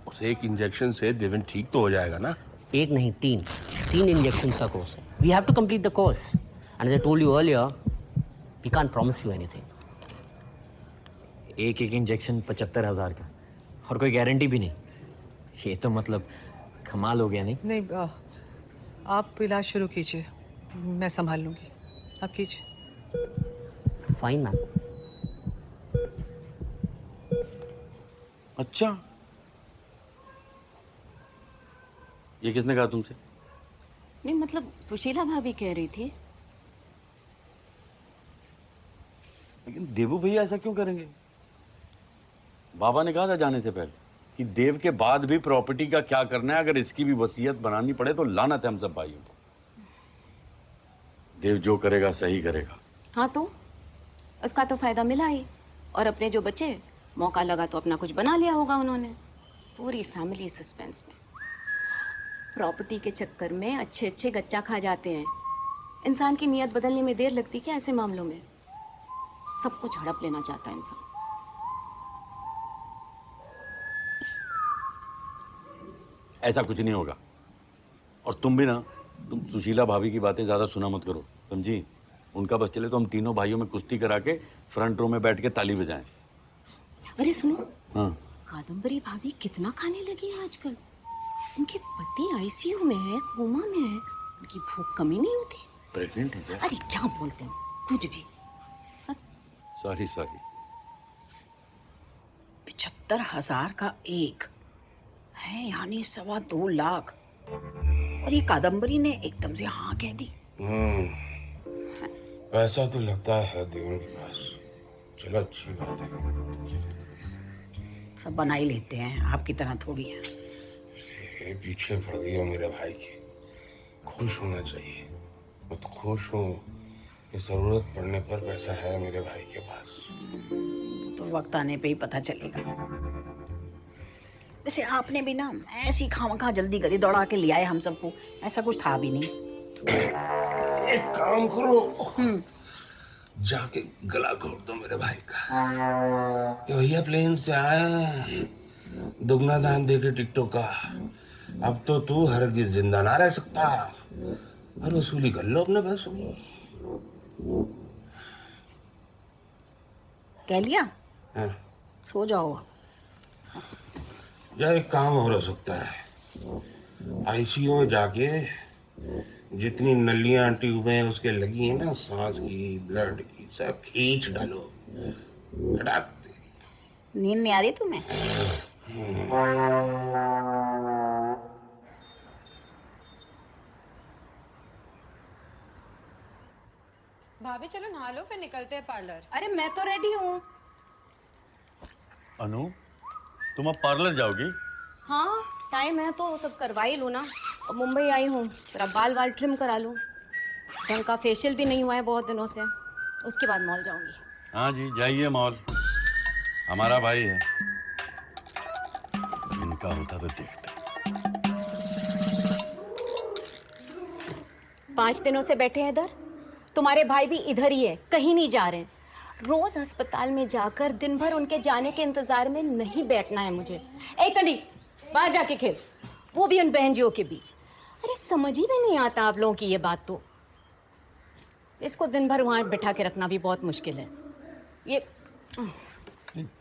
उस एक इंजेक्शन से देवेन ठीक तो हो जाएगा ना? एक नहीं, तीन इंजेक्शन का कोर्स है। We have to complete the course and I told you earlier, we can't promise you anything. एक इंजेक्शन 75,000 का और कोई गारंटी भी नहीं। ये तो मतलब कमाल हो गया नहीं? नहीं, आप इलाज शुरू कीजिए, मैं संभाल लूंगी। आप कीजिए। Fine ma'am. अच्छा, ये किसने कहा तुमसे? नहीं मतलब सुशीला भाभी कह रही थी। लेकिन देवू भैया ऐसा क्यों करेंगे? बाबा ने कहा था जाने से पहले कि देव के बाद भी प्रॉपर्टी का क्या करना है। अगर इसकी भी वसीयत बनानी पड़े तो लानत है हम सब भाइयों को। देव जो करेगा सही करेगा। हाँ तो उसका तो फायदा मिला ही। और अपने जो बचे, मौका लगा तो अपना कुछ बना लिया होगा उन्होंने। पूरी फैमिली सस्पेंस में। प्रॉपर्टी के चक्कर में अच्छे गच्चा खा जाते हैं। इंसान की नीयत बदलने में देर लगती क्या ऐसे मामलों में? सब कुछ हड़प लेना चाहता है इंसान। ऐसा कुछ नहीं होगा। और तुम भी ना, तुम सुशीला भाभी की बातें ज्यादा सुना मत करो, समझी? उनका बस चले तो हम तीनों भाइयों में कुश्ती करा के फ्रंट रो में बैठ के ताली बजाएं। अरे सुनो, हाँ। कादम्बरी भाभी कितना खाने लगी है आजकल। उनके पति आईसीयू में है, कोमा में है। उनकी भूख कमी नहीं होती। प्रेग्नेंट है क्या? अरे क्या बोलते हो, कुछ भी। सॉरी। 75,000 का एक है, यानी 2.25 लाख। और ये कादम्बरी ने एकदम से हाँ कह दी। पैसा तो लगता है देवन के पास। चलो अच्छी बात है। सब बना ही लेते हैं, आपकी तरह थोड़ी है। ये पीछे पड़ गई हो मेरे भाई के। खुश होना चाहिए। मैं तो खुश हूँ कि जरूरत पड़ने पर पैसा है मेरे भाई के पास। तो वक्त आने पे ही पता चलेगा। वैसे आपने भी ना ऐसी खामखा जल्दी करी, दौड़ा के ले आए हम सबको, ऐसा कुछ था भी नहीं। एक काम करो, जाके गला घोट दो मेरे भाई का कि भैया प्लेन से आए, दुगना दान दे के टिकटों का। अब तो तू हरगिज जिंदा ना रह सकता और वसूली कर लो अपने पैसों की। कह लिया? हाँ। सो जाओ। या एक काम और हो सकता है, आईसीयू में जाके जितनी नलियां ट्यूबें उसके लगी है ना, सांस की, ब्लड की, सब खींच डालो। नींद नहीं आ रही तुम्हें? भाभी चलो नहा लो, फिर निकलते हैं पार्लर। अरे मैं तो रेडी हूँ। अनु, तुम अब पार्लर जाओगी? हाँ टाइम है तो सब करवा ही लूँ ना। अब मुंबई आई हूँ, तेरा बाल ट्रिम करा लूँ। ढंग का फेशियल भी नहीं हुआ है बहुत दिनों से। उसके बाद मॉल जाऊंगी। हाँ जी जाइए मॉल, हमारा भाई है। इनका होता तो देखते। 5 दिनों से बैठे हैं इधर। तुम्हारे भाई भी इधर ही है, कहीं नहीं जा रहे हैं। रोज अस्पताल में जाकर दिन भर उनके जाने के इंतजार में नहीं बैठना है मुझे। एक टंडी बाहर जाके खेल, वो भी उन बहनजियों के बीच। अरे समझ ही में नहीं आता आप लोगों की ये बात। तो इसको दिन भर वहां बैठा के रखना भी बहुत मुश्किल है। ये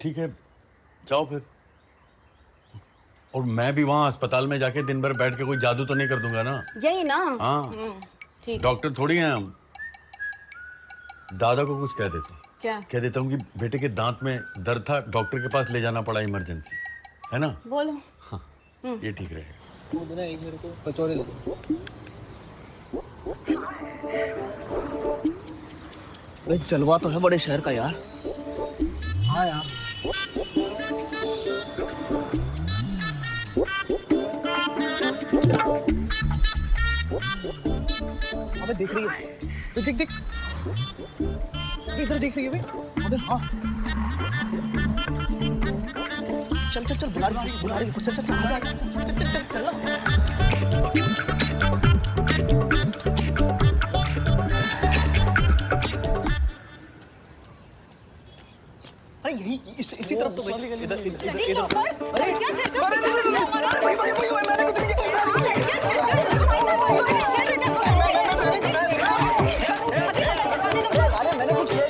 ठीक है जाओ फिर। और मैं भी वहां अस्पताल में जाके दिन भर बैठ के कोई जादू तो नहीं कर दूंगा ना? यही ना? हाँ ठीक। डॉक्टर थोड़ी हैं हम। दादा को कुछ कह देते हैं। क्या कह देता हूँ कि बेटे के दांत में दर्द था, डॉक्टर के पास ले जाना पड़ा इमरजेंसी, है ना? बोलो। हाँ ये ठीक रहेगा। वो देना एक मेरे को कचौड़ी दे दो। अरे जलवा तो है बड़े शहर का यार। हाँ यार। अबे देख रही है? देख देख इधर देख रही है भाई। अबे हाँ चल चल चल, बुला रही चल चल चल आजा, चल चल चल चल अरे यही इसी तरफ तो भाई। इधर इधर इधर अरे क्या मैंने कुछ नहीं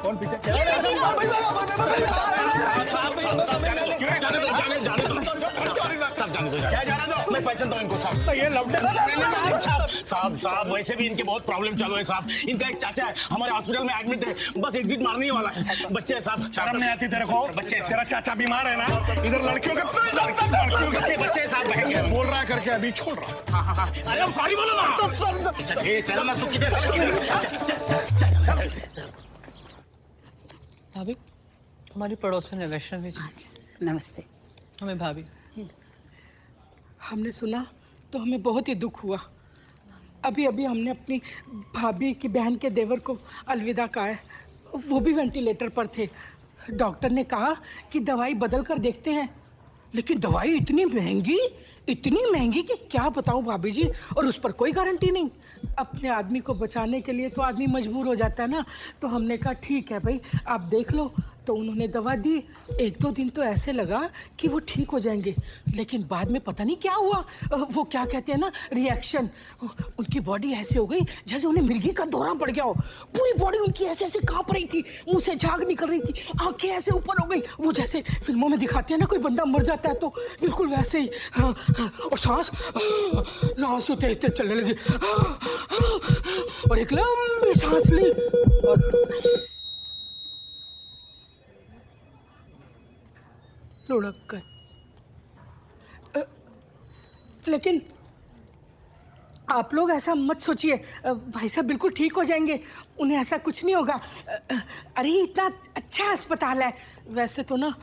कौन पीछे मैं पहचानता हूँ इनको साहब। ये लौटे साहब वैसे भी इनके बहुत प्रॉब्लम चालू है साहब। इनका एक चाचा है हमारे हॉस्पिटल में एडमिट है, बस एग्जिट मारने ही वाला है। बच्चे साहब शर्म नहीं आती तेरे को? बच्चे तेरा चाचा बीमार है ना, इधर लड़कियों के बच्चे साहब बहेंगे। बोल रहा है करके अभी छोड़ रहा। अरे सॉरी बोलो ना। भाभी हमारी पड़ोसन है वैष्णवी जी। नमस्ते। हमें भाभी। हमने सुना तो हमें बहुत ही दुख हुआ। अभी अभी हमने अपनी भाभी की बहन के देवर को अलविदा कहा है, वो भी वेंटिलेटर पर थे। डॉक्टर ने कहा कि दवाई बदल कर देखते हैं, लेकिन दवाई इतनी महंगी कि क्या बताऊं भाभी जी, और उस पर कोई गारंटी नहीं। अपने आदमी को बचाने के लिए तो आदमी मजबूर हो जाता है ना। तो हमने कहा ठीक है भाई आप देख लो। तो उन्होंने दवा दी। 1-2 दिन तो ऐसे लगा कि वो ठीक हो जाएंगे, लेकिन बाद में पता नहीं क्या हुआ। वो क्या कहते हैं ना, रिएक्शन। उनकी बॉडी ऐसे हो गई जैसे उन्हें मिर्गी का दौरा पड़ गया हो। पूरी बॉडी उनकी ऐसे ऐसे कांप रही थी, मुंह से झाग निकल रही थी, आंखें ऐसे ऊपर हो गई। वो जैसे फिल्मों में दिखाते हैं ना कोई बंदा मर जाता है, तो बिल्कुल वैसे ही। और सांस तो तेज तेज चलने लगी और एक लंबी सांस ली और लुढ़क गए। लेकिन आप लोग ऐसा मत सोचिए, भाई साहब बिल्कुल ठीक हो जाएंगे, उन्हें ऐसा कुछ नहीं होगा। अरे इतना अच्छा अस्पताल है। वैसे तो ना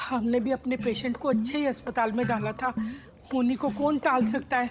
हमने भी अपने पेशेंट को अच्छे ही अस्पताल में डाला था, उन्हीं को कौन टाल सकता है।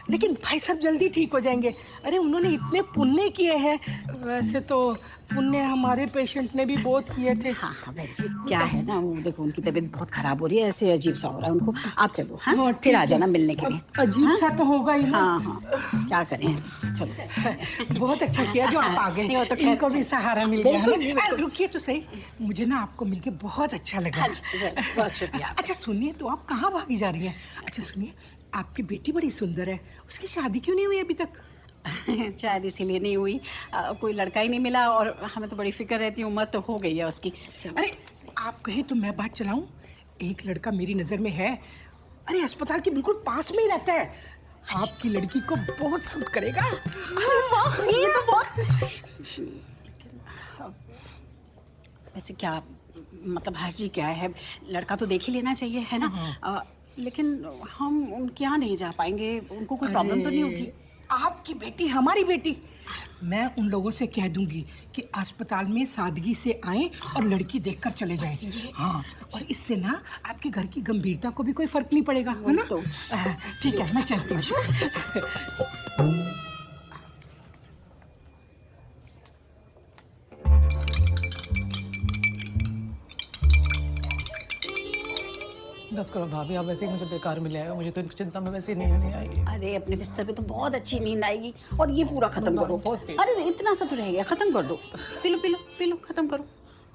लेकिन भाई साहब जल्दी ठीक हो जाएंगे। अरे उन्होंने इतने पुण्य किए हैं। वैसे तो पुण्य हमारे पेशेंट ने भी बहुत किए थे। हाँ हाँ बहन जी, क्या है ना, वो देखो उनकी तबीयत बहुत खराब हो रही है, ऐसे अजीब सा हो रहा है उनको। आप चलो, हाँ फिर आ जाना मिलने के लिए। अजीब सा तो होगा ही ना। हाँ हाँ, क्या करें, चलो। बहुत अच्छा किया जो आप आ गए, तो इनको भी सहारा मिल गया। बिल्कुल। रुकिए तो सही, मुझे ना आपको मिलके बहुत अच्छा लगा। बहुत शुक्रिया। अच्छा सुनिए, तो आप कहाँ भागी जा रही हैं? अच्छा सुनिए, आपकी बेटी बड़ी सुंदर है, उसकी शादी क्यों नहीं हुई अभी तक? शायद इसीलिए नहीं हुई, कोई लड़का ही नहीं मिला, और हमें तो बड़ी फिक्र रहती है, उम्र तो हो गई है उसकी। अरे आप कहें तो मैं बात चलाऊं, एक लड़का मेरी नज़र में है। अरे अस्पताल के बिल्कुल पास में ही रहता है, आपकी लड़की को बहुत सूट करेगा। ये तो बहुत। वैसे क्या मतलब हर्जी क्या है, लड़का तो देख ही लेना चाहिए, है ना? लेकिन हम उनके यहाँ नहीं जा पाएंगे, उनको कोई प्रॉब्लम तो नहीं होगी? आपकी बेटी हमारी बेटी, मैं उन लोगों से कह दूंगी कि अस्पताल में सादगी से आएं और लड़की देखकर चले जाएं। हाँ, और इससे ना आपके घर की गंभीरता को भी कोई फर्क नहीं पड़ेगा, है ना? तो ठीक है, मैं चलती हूँ। बस करो भाभी, आप वैसे ही मुझे बेकार मिले आए हो, मुझे तो इनकी चिंता में वैसे नींद नहीं आएगी। अरे अपने बिस्तर पे तो बहुत अच्छी नींद आएगी, और ये पूरा खत्म करो। अरे इतना सा तो रह गया, खत्म कर दो। P low P low P low, खत्म करो।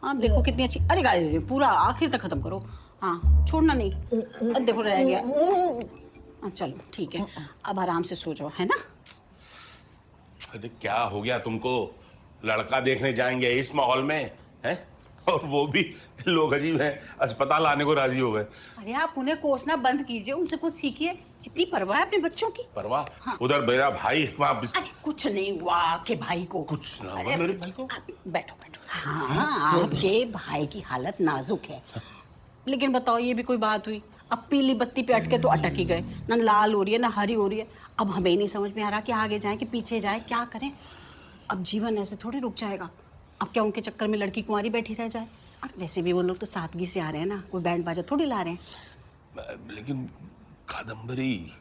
हाँ देखो कितनी अच्छी। अरे गाय पूरा आखिर तक खत्म करो, हाँ छोड़ना नहीं। देखो रह गया। चलो ठीक है, अब आराम से सो जाओ, है ना? अरे क्या हो गया तुमको? लड़का देखने जाएंगे इस माहौल में, हैं? और वो भी लोग अजीब हैं, अस्पताल आने को राजी हो गए। अरे आप उन्हें कोसना बंद कीजिए, उनसे कुछ सीखिए। इतनी परवाह है अपने बच्चों की। परवाह? हाँ। उधर मेरा भाई वहाँ कुछ नहीं हुआ आपके भाई को। कुछ ना हुआ मेरे भाई को। बैठो बैठो। हाँ आपके भाई की हालत नाजुक है, लेकिन बताओ ये भी कोई बात हुई? अब पीली बत्ती पे अटके तो अटक ही गए, ना लाल हो रही है ना हरी हो रही है। अब हमें ही नहीं समझ में आ रहा कि आगे जाए कि पीछे जाए, क्या करें? अब जीवन ऐसे थोड़ी रुक जाएगा। अब क्या उनके चक्कर में लड़की कुंवारी बैठी रह जाए? और वैसे भी वो लोग तो सादगी से आ रहे हैं ना, कोई बैंड बाजा थोड़ी ला रहे हैं। लेकिन कादम्बरी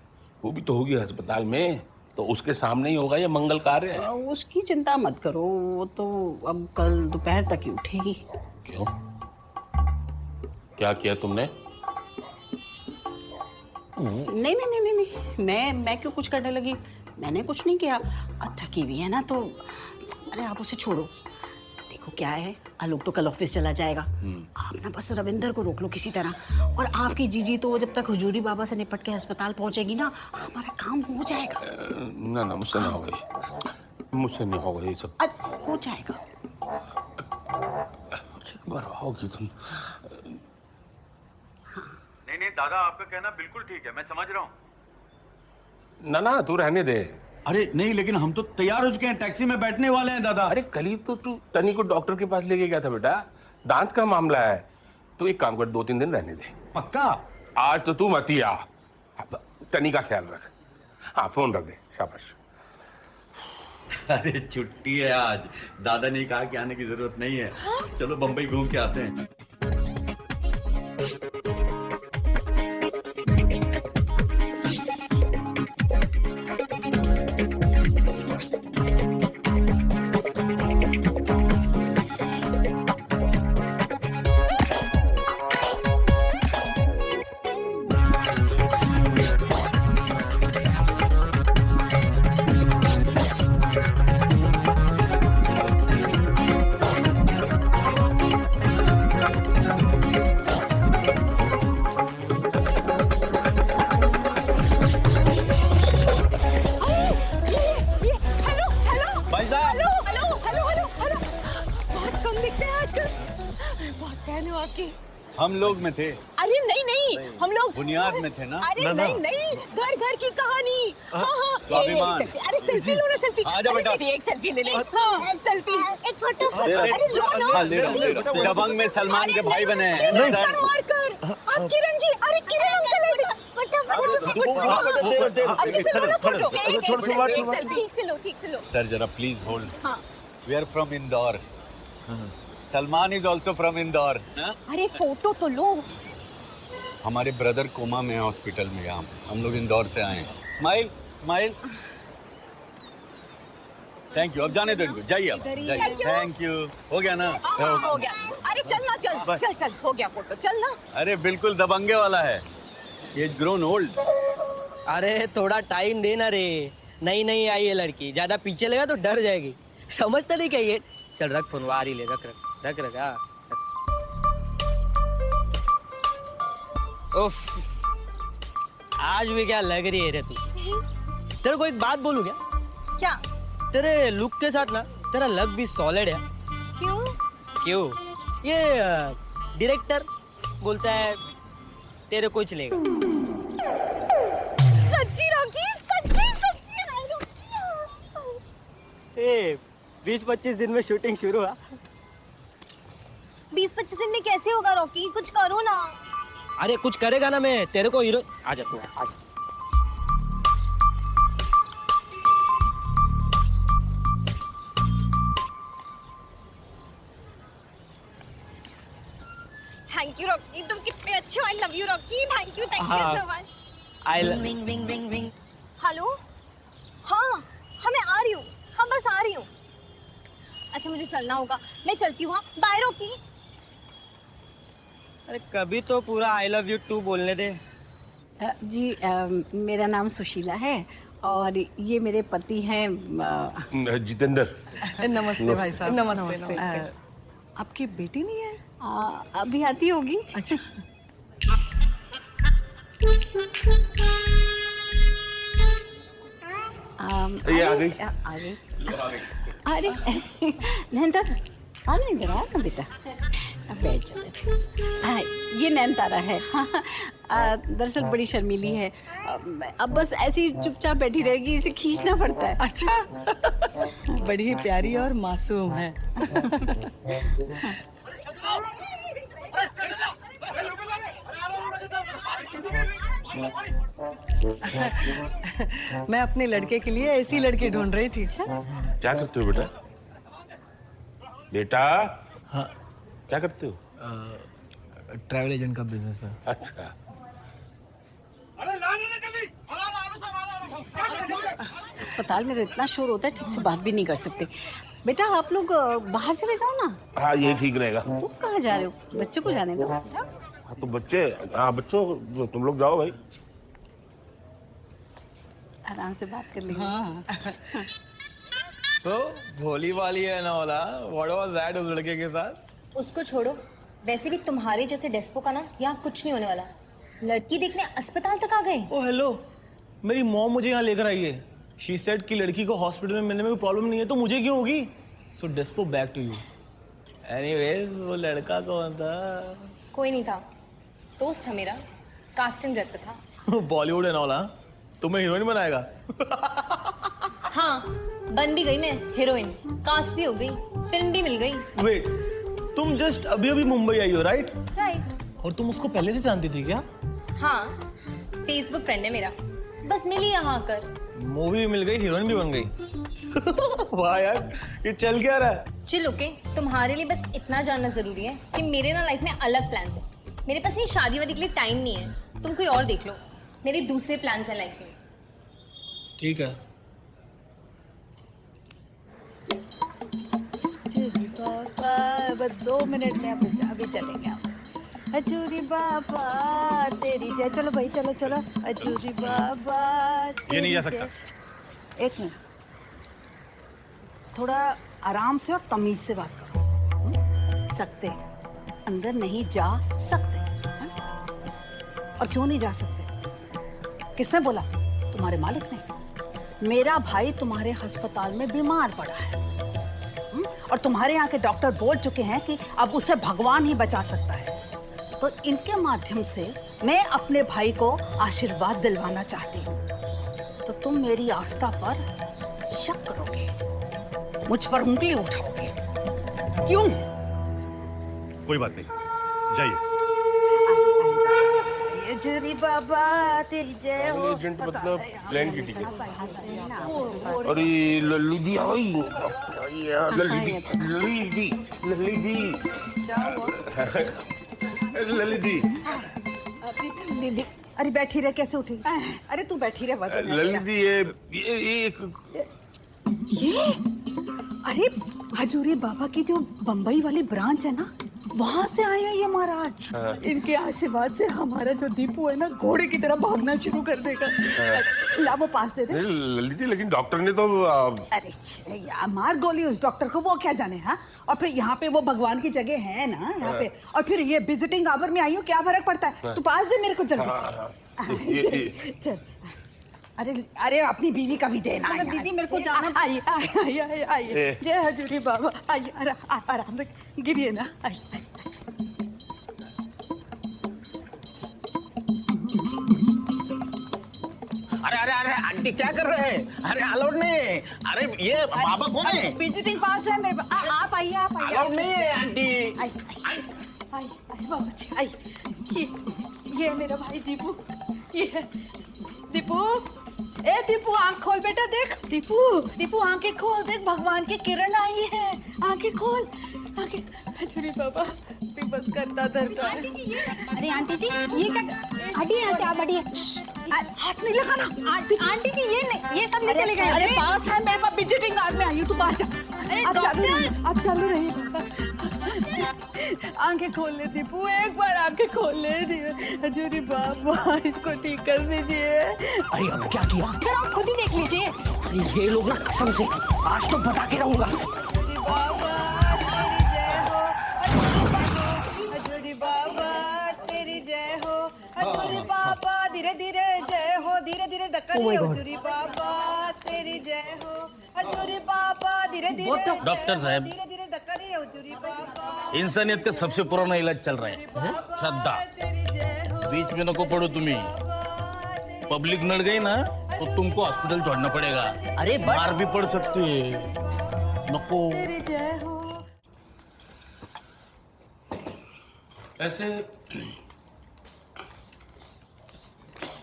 वो भी तो होगी अस्पताल में, तो उसके सामने ही होगा ये मंगल कार्य है। उसकी चिंता मत करो, वो तो अब कल दोपहर तक ही उठेगी। क्यों? क्या किया तुमने? नहीं नहीं नहीं नहीं, मैं क्यों कुछ करने लगी? मैंने कुछ नहीं किया। थकी हुई है ना तो। अरे आप उसे छोड़ो, देखो क्या है, आलोक तो कल ऑफिस चला जाएगा। आप ना बस रविंदर को रोक लो किसी तरह, और आपकी जीजी तो जब तक हुजूरी बाबा से निपट के अस्पताल पहुंचेगी ना, हमारा काम हो जाएगा। ना ना, मुझसे ना होगा, मुझसे नहीं होगा ये सब। हो जाएगा। एक बार होगी तुम। नहीं दादा, आपका कहना बिल्कुल ठीक है, मैं समझ रहा हूँ। ना ना तू रहने दे। अरे नहीं, लेकिन हम तो तैयार हो चुके हैं, टैक्सी में बैठने वाले हैं दादा। अरे कल ही तो तू तनी को डॉक्टर के पास लेके गया था बेटा, दांत का मामला है। तो एक काम कर, 2-3 दिन रहने दे। पक्का? आज तो तू मत ही आ, तनी का ख्याल रख। हाँ फोन रख दे, शाबाश। अरे छुट्टी है आज, दादा ने कहा कि आने की जरूरत नहीं है। चलो बम्बई घूम के आते हैं। हम लोग में थे। अरे नहीं नहीं, हम लोग बुनियाद में थे ना। अरे नहीं नहीं, घर घर की कहानी। हाँ हाँ, स्वाभिमान। अरे सेल्फी लो ना, सेल्फी। आ जा बेटा। एक सेल्फी ले ले। हाँ सेल्फी, एक फोटो। अरे लो ना। दबंग में सलमान के भाई बने हैं। मार कर। आप किरण जी, अरे किरण अंकल, फोटो ठीक से लो, ठीक से लो। सर जरा प्लीज होल्ड। हाँ। We are from Indore. Salman is also from Indore. अरे फोटो तो लो। हमारे ब्रदर कोमा में है हॉस्पिटल में। यहाँ हम लोग इंदौर से आए हैं। Smile smile. Thank you. अब जाने दो इनको, जाइए अब जाइए। Thank you. हो गया ना? हो गया। अरे चल ना, चल चल चल, हो गया फोटो, चल ना। अरे बिल्कुल दबंगे वाला है। As grown old. अरे थोड़ा टाइम देना रे, नई नई आई है लड़की, ज्यादा पीछे लगा तो डर जाएगी। समझता नहीं क्या ये। चल रख फोन, आ रही ले, रख रख रख रख। हाँ उफ, आज भी क्या लग रही है रे तू। तेरे को एक बात बोलूं क्या? क्या? तेरे लुक के साथ ना तेरा लक भी सॉलिड है। क्यों? क्यों? ये डायरेक्टर बोलता है तेरे को ही चलेगा। सच्ची रॉकी, सच्ची सच्ची। ए 20-25 दिन में शूटिंग शुरू हुआ। 20-25 दिन में कैसे होगा रॉकी? कुछ करो ना। अरे कुछ करेगा ना मैं, तेरे को हीरो। आजा तू, आजा। थैंक यू रॉकी, तुम कितने अच्छे हो। I love you Rocky, thank you so much. I love. Hello, हाँ हाँ मैं आ रही हूँ, हाँ बस आ रही हूँ। अच्छा मुझे चलना होगा, मैं चलती हूँ। Bye Rocky. अरे कभी तो पूरा आई लव यू टू बोलने दे। जी मेरा नाम सुशीला है और ये मेरे पति हैं जितेंद्र। नमस्ते भाई साहब। नमस्ते। आपकी बेटी नहीं है? अभी आती होगी। अच्छा। ये आ गई। आ गई। अरे नैनतारा, आ नैनतारा ना बेटा, अब बैठ जा बैठ जा। ये नैनतारा है। दरअसल बड़ी शर्मीली है, अब बस ऐसे ही चुपचाप बैठी रहेगी, इसे खींचना पड़ता है। अच्छा। बड़ी प्यारी और मासूम है। मैं अपने लड़के के लिए ऐसी लड़की ढूंढ रही थी। अच्छा, क्या करते हो बेटा? बेटा हाँ क्या करते हो? ट्रैवल एजेंट का बिजनेस है। अच्छा। अस्पताल में तो इतना शोर होता है, ठीक से बात भी नहीं कर सकते। बेटा आप लोग बाहर चले जाओ ना। हाँ ये ठीक रहेगा। तुम कहाँ जा रहे हो? बच्चे को जाने दो। हाँ तो बच्चे, हाँ बच्चों तुम लोग जाओ भाई, आराम से बात कर लेंगे। हाँ। तो भोली वाली है ना वाला, व्हाट वाज दैट उस लड़के के साथ? उसको छोड़ो, वैसे भी तुम्हारे जैसे डेस्पो का ना यहाँ कुछ नहीं होने वाला। लड़की देखने अस्पताल तक आ गए। ओ हेलो, मेरी मॉम मुझे यहाँ लेकर आई है। शी सेड कि लड़की को हॉस्पिटल में मिलने में कोई प्रॉब्लम नहीं है, तो मुझे क्यों होगी? सो डेस्पो बैक टू यू। एनीवेज वो लड़का कौन था? कोई नहीं था, दोस्त था मेरा, कास्टिंग डायरेक्टर था। बॉलीवुड है ना वाला, तुम्हें हीरोइन बनाएगा? हाँ बन भी गई मैं हीरोइन, कास्ट भी हो गई, फिल्म भी मिल गई। वेट, तुम जस्ट अभी अभी मुंबई आई हो राइट? राइट। और तुम उसको पहले से जानती थी क्या? हाँ फेसबुक फ्रेंड है मेरा, बस मिली यहाँ आकर। मूवी भी मिल गई, हीरोइन भी बन गई। वाह यार, ये चल क्या रहा है? चिल ओके, तुम्हारे लिए बस इतना जानना जरूरी है कि मेरे ना लाइफ में अलग प्लान्स है। मेरे पास ये शादी वादी के लिए टाइम नहीं है, तुम कोई और देख लो। मेरे दूसरे प्लान्स हैं लाइफ में। ठीक है। बस 2 मिनट में अभी चलेंगे हम। अजूरी बाबा तेरी जय। चलो भाई, चलो चलो। अजूरी बाबा ये नहीं जा सकता। एक मिनट, थोड़ा आराम से और तमीज से बात करो। सकते अंदर नहीं जा सकते। और क्यों नहीं जा सकते? किसने बोला? तुम्हारे मालिक ने। मेरा भाई तुम्हारे अस्पताल में बीमार पड़ा है और तुम्हारे यहाँ के डॉक्टर बोल चुके हैं कि अब उसे भगवान ही बचा सकता है। तो इनके माध्यम से मैं अपने भाई को आशीर्वाद दिलवाना चाहती हूँ। तो तुम मेरी आस्था पर शक करोगे, मुझ पर उंगली उठाओगे। क्यों? कोई बात नहीं, जाइए। जुरी बाबा तेरी जय हो। एजेंट मतलब प्लेन की टिकट। अरे लल्ली दी आई लल्ली दी दीदी अरे बैठी रहे, कैसे उठेगी? अरे तू बैठी रहे, वजन है लल्ली दी ये अरे हजूरी बाबा की जो बम्बई वाली ब्रांच है ना, वहां से आए हैं ये महाराज। इनके आशीर्वाद से हमारा जो दीपू है ना, घोड़े की तरह भागना शुरू कर देगा। ला वो पास दे दे। लल्ली दी, लेकिन डॉक्टर ने तो अरे छे यार, मार गोली उस डॉक्टर को, वो क्या जाने। हाँ, और फिर यहाँ पे वो भगवान की जगह है ना यहाँ पे, और फिर ये विजिटिंग आवर में आई हूँ, क्या फर्क पड़ता है? तू पास दे मेरे को जल्दी से। चल। अरे अरे अपनी बीवी का भी देना है दीदी मेरे को जाना। आइए आइए आइए आइए, जय हजूरी बाबा, आइए आराम से गिरिए ना, आइए। अरे अरे अरे आंटी क्या कर रहे हैं? अरे अलाउड नहीं है। अरे ये बाबा कौन है? विजिटिंग पास है मेरे। आप आइए, आप आइए। अलाउड नहीं है आंटी। आई बाबा जी, आई। ये मेरा भाई दीपू, ये है दीपू। ए दीपू, आंख खोल बेटा, देख। दीपू आंखें खोल, देख भगवान की किरण आई है, आंखें खोल, आंखें। हजूरी बाबा बस करता धरता है। अरे आंटी जी, ये क्या? हटिए यहाँ से, आप हटिए। हाथ नहीं लगाना। आंटी जी ये नहीं, ये सब नहीं चलेगा। अरे पास है मेरे पास, विजिटिंग कार्ड में आई हूँ, तू बाहर जा। आप चालू रहिए बाबा। आंखें खोल ले दीपू, एक बार आंखें खोल ले। हजूरी बाबा इसको ठीक कर दीजिए। अरे अब क्या किया? सर आप खुद ही देख लीजिए। अरे ये लोग ना, कसम से आज तो बता के रहूंगा। हजूरी बाबा तेरी जय हो, हजूरी बाबा धीरे धीरे जय हो, धीरे धीरे धक्का दिए। हजूरी बाबा तेरी जय हो, हजूरी बाबा धीरे धीरे। डॉक्टर साहब, धीरे धीरे धक्का दिए। हजूरी बाबा इंसानियत का सबसे पुराना इलाज चल रहा है, श्रद्धा। बीच में नको पड़ो तुम्ही। पब्लिक नड़ गई ना तो तुमको हॉस्पिटल छोड़ना पड़ेगा। अरे मार भी पड़ सकती है, नको। ऐसे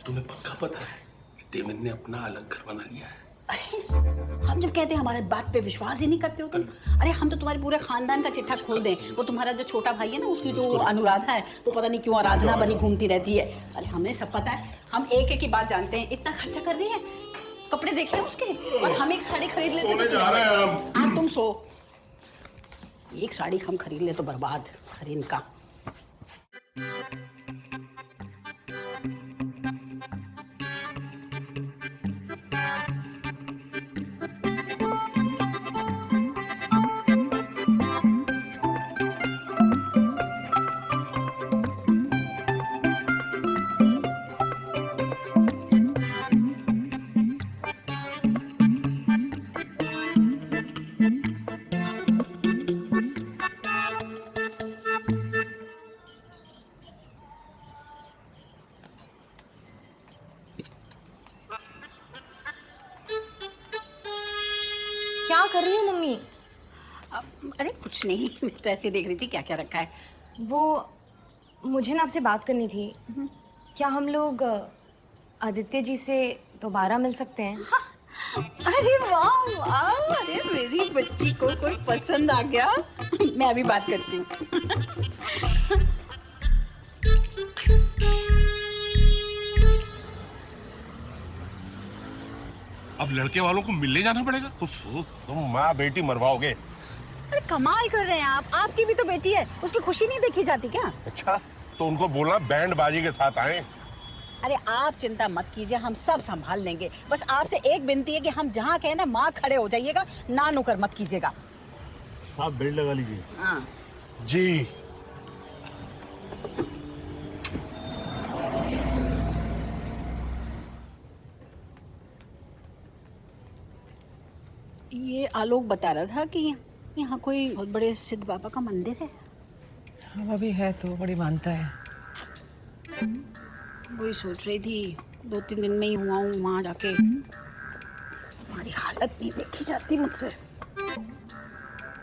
तुम्हें पक्का पता है देवेंद्र ने अपना अलग घर बना लिया है? हम जब कहते हैं हमारे बात पे विश्वास ही नहीं करते हो तुम। अरे हम तो तुम्हारे पूरे खानदान का चिट्ठा खोल दें। वो तुम्हारा जो छोटा भाई है ना, उसकी जो अनुराधा है, वो पता नहीं क्यों आराधना बनी घूमती रहती है। अरे हमें सब पता है, हम एक एक की बात जानते हैं। इतना खर्चा कर रही है, कपड़े देखिए उसके, और हम एक साड़ी खरीद लेते सोने जा रहे हैं हम। हाँ तुम सो। एक साड़ी हम खरीद ले तो बर्बाद। अरे इनका क्या कर रही हो मम्मी? अरे कुछ नहीं, मैं तो ऐसे देख रही थी क्या क्या रखा है। वो मुझे ना आपसे बात करनी थी। क्या हम लोग आदित्य जी से दोबारा मिल सकते हैं? अरे वाह वाह, अरे मेरी बच्ची को कोई पसंद आ गया। मैं अभी बात करती हूँ। अब लड़के वालों को मिलने जाना पड़ेगा। तुम माँ बेटी मरवाओगे। अरे कमाल कर रहे हैं आप, आपकी भी तो बेटी है, उसकी खुशी नहीं देखी जाती क्या? अच्छा, तो उनको बोलना बैंड बाजी के साथ आए। अरे आप चिंता मत कीजिए, हम सब संभाल लेंगे। बस आपसे एक विनती है कि हम जहाँ कहें ना, माँ खड़े हो जाइएगा, ना नुकर मत कीजिएगा। आप बेल्ट लगा लीजिए। हाँ जी। ये आलोक बता रहा था कि यहाँ कोई बहुत बड़े सिद्ध बाबा का मंदिर है। वो भी है तो बड़ी मानता है। वही सोच रही थी, 2-3 दिन में ही हुआ हूँ वहाँ जाके। हमारी हालत नहीं देखी जाती मुझसे।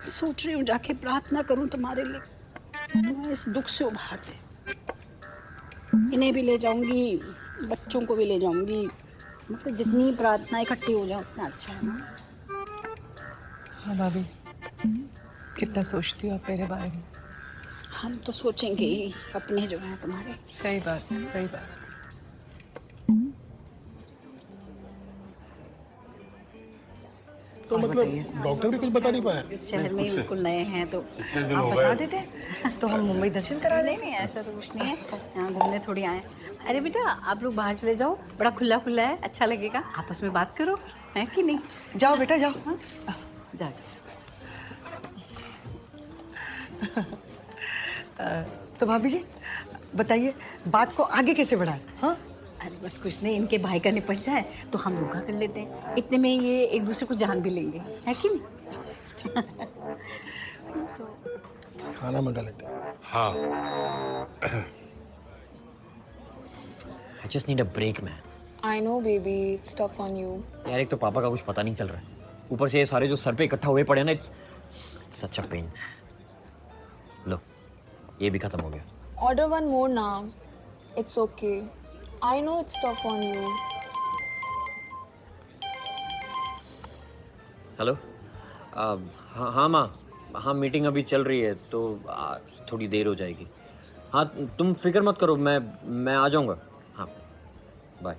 सोच रही हूँ जाके प्रार्थना करूँ तुम्हारे लिए, तुम्हें इस दुख से उभार दे। इन्हें भी ले जाऊंगी, बच्चों को भी ले जाऊंगी। मतलब जितनी प्रार्थना इकट्ठी हो जाए उतना अच्छा है ना। हाँ भाभी, कितना सोचती हो आप मेरे बारे में। हम तो सोचेंगे ही, अपने जो हैं तुम्हारे। सही बात, सही बात। तो मतलब डॉक्टर भी कुछ बता नहीं पाया? इस शहर में बिल्कुल नए हैं तो आप बता देते तो हम मुंबई दर्शन करा दें। नहीं, ऐसा तो कुछ नहीं है, यहाँ घूमने थोड़ी आए। अरे बेटा, आप लोग बाहर चले जाओ, बड़ा खुला खुला है, अच्छा लगेगा, आपस में बात करो, है कि नहीं? जाओ बेटा जाओ। हाँ? जा तो भाभी जी बताइए, बात को आगे कैसे बढ़ाएं? हाँ, अरे बस कुछ नहीं, इनके भाई का निपट जाए तो हम लोग का कर लेते हैं। इतने में ये एक दूसरे को जान भी लेंगे, है कि नहीं? खाना मंगा लेते हैं। हाँ। I just need a break, man. I know, baby. It's tough on you. यार एक तो पापा का कुछ पता नहीं चल रहा है, ऊपर से ये सारे जो सर पे इकट्ठा हुए पड़े ना, it's such a pain. लो, ये भी खत्म हो गया। Order one more now. It's okay. I know it's tough on you. Hello, हाँ माँ, हाँ मीटिंग अभी चल रही है तो थोड़ी देर हो जाएगी। हाँ तुम फिक्र मत करो, मैं आ जाऊँगा। हाँ bye.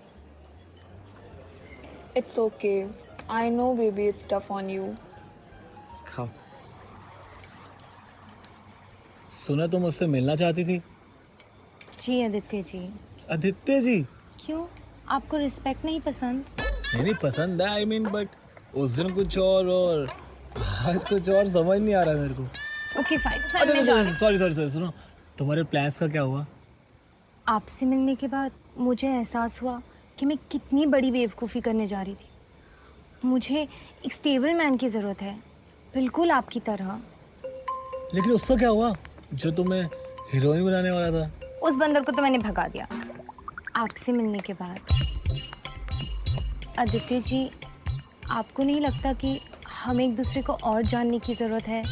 It's okay. I know, baby. It's tough on you. खाओ। सुना तुम मुझसे मिलना चाहती थी? जी आदित्य जी। आदित्य जी? क्यों, आपको रिस्पेक्ट नहीं पसंद? नहीं पसंद है, आई मीन बट उस दिन कुछ और आज कुछ और समझ नहीं आ रहा मेरे को। Okay fine. सॉरी सुनो, तुम्हारे प्लान्स का क्या हुआ? आपसे मिलने के बाद मुझे एहसास हुआ कि मैं कितनी बड़ी बेवकूफ़ी करने जा रही थी। मुझे एक स्टेबल मैन की ज़रूरत है, बिल्कुल आपकी तरह। लेकिन उसका क्या हुआ जो तुम्हें हीरोइन बनाने वाला था? उस बंदर को तो मैंने भगा दिया आपसे मिलने के बाद। आदित्य जी, आपको नहीं लगता कि हम एक दूसरे को और जानने की ज़रूरत है?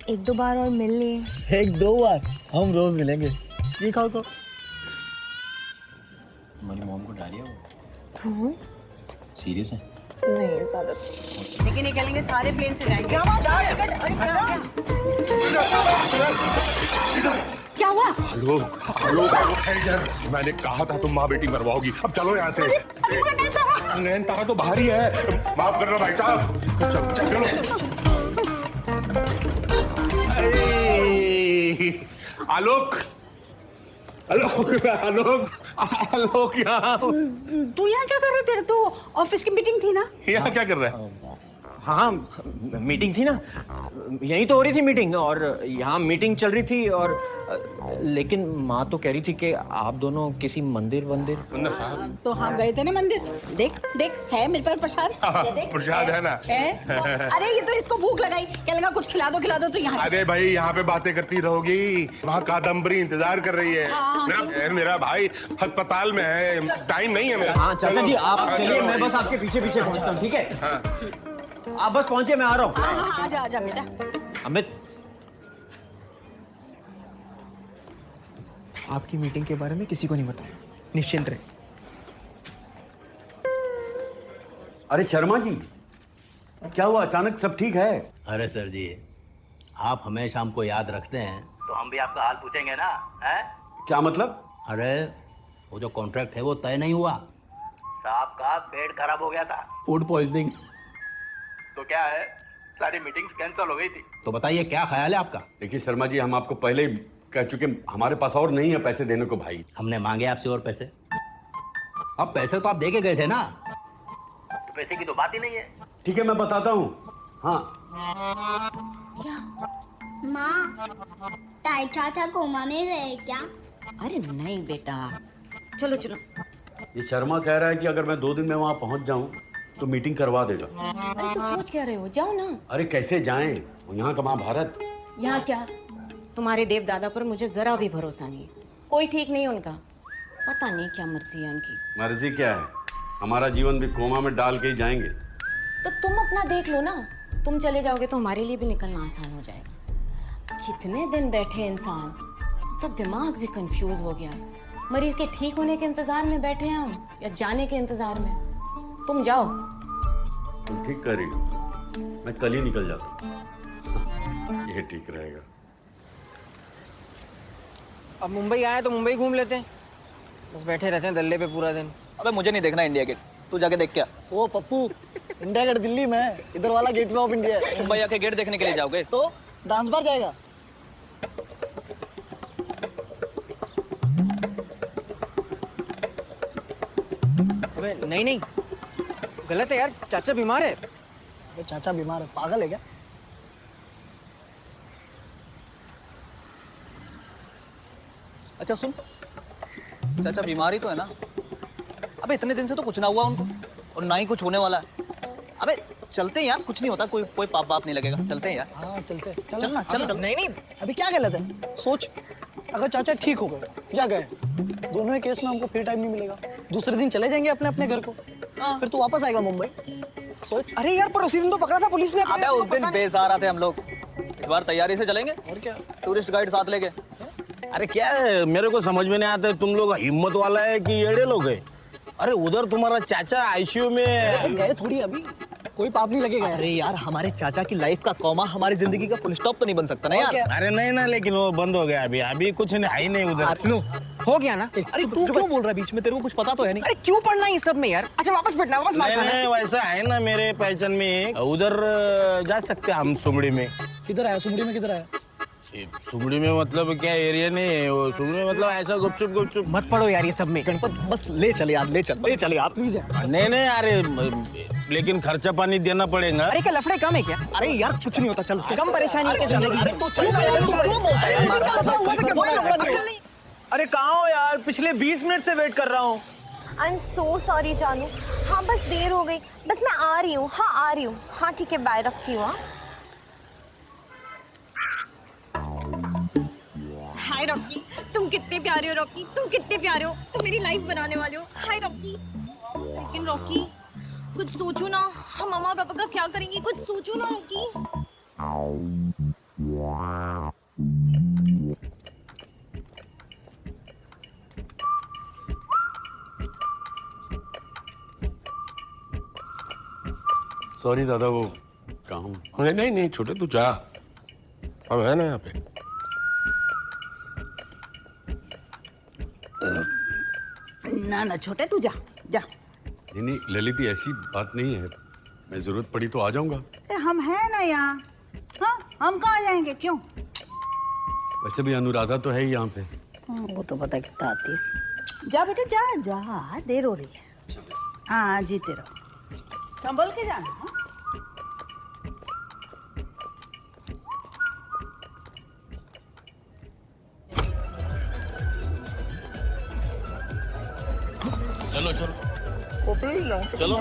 एक दो बार और मिल लें। एक दो बार? हम रोज मिलेंगे। ये खाओ। हमारी मॉम को डालिए वो। सीरियस है? नहीं ज़्यादा। लेकिन निकलेंगे सारे प्लेन से जाएंगे। क्या हुआ? हेलो, मैंने कहा था तुम माँ बेटी मरवाओगी। अब चलो यहाँ से। नैन तारा तो बाहर ही है। माफ करना भाई साहब। चलो। आलोक यहाँ। तू यहाँ क्या कर रहे थे? तो ऑफिस की मीटिंग थी ना? यहाँ क्या कर रहा है? हाँ मीटिंग थी ना, यहीं तो हो रही थी मीटिंग, और यहाँ मीटिंग चल रही थी। और लेकिन माँ तो कह रही थी कि आप दोनों किसी मंदिर तो हाँ गए थे ना मंदिर। देख है मेरे पर प्रसाद। प्रसाद है ना? अरे ये तो इसको भूख लगाई, क्या लगा कुछ खिला दो तो यहाँ। अरे भाई यहाँ पे बातें करती रहोगी, वहाँ कादम्बरी इंतजार कर रही है। मेरा भाई अस्पताल में है, टाइम नहीं है मेरा। हाँ चाचा जी आप चलिए, मैं बस आपके पीछे पहुँचता हूँ, ठीक है? आप बस पहुंचे, मैं आ रहा हूँ। आजा बेटा। अमित, आपकी मीटिंग के बारे में किसी को नहीं बताया, निश्चिंत रहे। अरे शर्मा जी, क्या हुआ? अचानक सब ठीक है? अरे सर जी, आप हमेशा हमको याद रखते हैं तो हम भी आपका हाल पूछेंगे ना, हैं? क्या मतलब? अरे वो जो कॉन्ट्रैक्ट है वो तय नहीं हुआ, साहब का पेट खराब हो गया था, फूड पॉइजनिंग। तो क्या है, सारी मीटिंग्स कैंसिल हो गई थी। तो बताइए क्या ख्याल है आपका? देखिए शर्मा जी, हम आपको पहले ही कह चुके, हमारे पास और नहीं है पैसे देने को भाई। हमने मांगे आपसे और पैसे? अब पैसे तो आप दे के गए थे ना, तो पैसे की तो बात ही नहीं है। ठीक है मैं बताता हूँ। हाँ क्या माँ, ताई चाचा कोमा में गए क्या? अरे नहीं बेटा, चलो। ये शर्मा कह रहा है कि अगर मैं 2 दिन में वहाँ पहुँच जाऊँ तो मीटिंग करवा देगा। अरे तो सोच क्या रहे हो, जाओ ना। अरे कैसे जाएं, यहाँ का महाभारत। यहाँ क्या, तुम्हारे देव दादा पर मुझे जरा भी भरोसा नहीं, कोई ठीक नहीं उनका, पता नहीं क्या मर्जी है उनकी। मर्जी क्या है, हमारा जीवन भी कोमा में डाल के ही जाएंगे। तो तुम अपना देख लो ना, तुम चले जाओगे तो हमारे लिए भी निकलना आसान हो जाएगा। कितने दिन बैठे इंसान, तो दिमाग भी कंफ्यूज हो गया। मरीज के ठीक होने के इंतजार में बैठे हैं हम या जाने के इंतजार में? तुम जाओ। तुम ठीक कर रही हो, मैं कल ही निकल जाता हूँ। ये ठीक रहेगा। अब मुंबई आए तो मुंबई घूम लेते हैं, बस बैठे रहते हैं दल्ले पे पूरा दिन। अबे मुझे नहीं देखना इंडिया गेट, तू जाके देख क्या। ओ पप्पू, इंडिया गेट दिल्ली में, इधर वाला गेट वे ऑफ इंडिया है। मुंबई आके गेट देखने के लिए जाओगे तो डांस बार जाएगा। अबे नहीं नहीं, गलत है यार, चाचा बीमार है। अबे चाचा बीमार है, पागल है क्या? अच्छा सुन, चाचा बीमारी तो है ना? अबे इतने दिन से तो कुछ ना हुआ उनको, और ना ही कुछ होने वाला है। अबे चलते हैं यार, कुछ नहीं होता, कोई कोई पाप बाप नहीं लगेगा। चलते हैं यार। हाँ चलते हैं। चलना चल। नहीं नहीं, अभी क्या गलत है? सोच, अगर चाचा ठीक हो गए या गए, दोनों ही केस में हमको फिर टाइम नहीं मिलेगा। दूसरे दिन चले जाएंगे अपने अपने घर को, फिर तू वापस आएगा मुंबई। सोच। अरे यार, पर उसी दिन तो पकड़ा था पुलिस ने। अबे उस दिन बेसहारा थे हम लोग, इस बार तैयारी से चलेंगे। और क्या, टूरिस्ट गाइड साथ लेके। अरे क्या है, मेरे को समझ में नहीं आता, तुम लोग हिम्मत वाला है कि येड़े लोग है? अरे उधर तुम्हारा चाचा आईसीयू में गए थोड़ी, अभी कोई पाप नहीं लगेगा। अरे यार, हमारे चाचा की लाइफ का कॉमा हमारी जिंदगी का फुल स्टॉप तो नहीं बन सकता ना यार। अरे नहीं ना, लेकिन वो बंद हो गया अभी, अभी कुछ नहीं है ही नहीं उधर। हो गया ना? अरे तू क्यों बोल रहा है बीच में? तेरे को कुछ पता तो है नहीं। अरे क्यों पढ़ना है ये सब में यार? अच्छा वापस बैठना, वापस मार खाना। नहीं, वैसा है ना मेरे पहचान में, उधर जा सकते हैं हम सुमड़ी में। किधर आया? सुमड़ी में किधर आया? सुमड़ी में मतलब क्या एरिया नहीं है वो, सुमड़ी में मतलब ऐसा गुपचुप गुपचुप। मत पढ़ो यार ये सब में। गणपत बस ले चले यार, ले चले आप प्लीज यार। नहीं नहीं, अरे लेकिन खर्चा पानी देना पड़ेगा। अरे क्या लफड़े कम है क्या? अरे यार कुछ नहीं होता, चल। कम परेशानी है जिंदगी। अरे तो चल। अरे कहाँ हो यार? पिछले 20 मिनट से वेट कर रहा हूँ। आई एम सो सॉरी जानू। हाँ बस देर हो गई, बस मैं आ रही हूँ। हाँ आ रही हूँ। हाँ ठीक है, बाय, रखती हूँ। हाय रॉकी, तुम कितने प्यारे हो रॉकी, तुम कितने प्यारे हो, तुम मेरी लाइफ बनाने वाले हो। हाय रॉकी। लेकिन रॉकी कुछ सोचो ना, हम मम्मा पापा का क्या करेंगे? कुछ सोचो ना रॉकी। सॉरी दादा, वो काम। नहीं नहीं नहीं छोटे, तू जा, हम है ना यहाँ पे। ना ना छोटे, तू जा जा। नहीं नहीं ललित, ऐसी बात नहीं है, मैं जरूरत पड़ी तो आ जाऊंगा। हम हैं ना यहाँ। हाँ, हम कहाँ जाएंगे? क्यों? वैसे भी अनुराधा तो है ही यहाँ पे। वो तो पता कितना आती है। जा बेटे जा जा, देर हो रही है। हाँ जीते रहो, संभल के जाना। हाँ? चलो चलो चलो,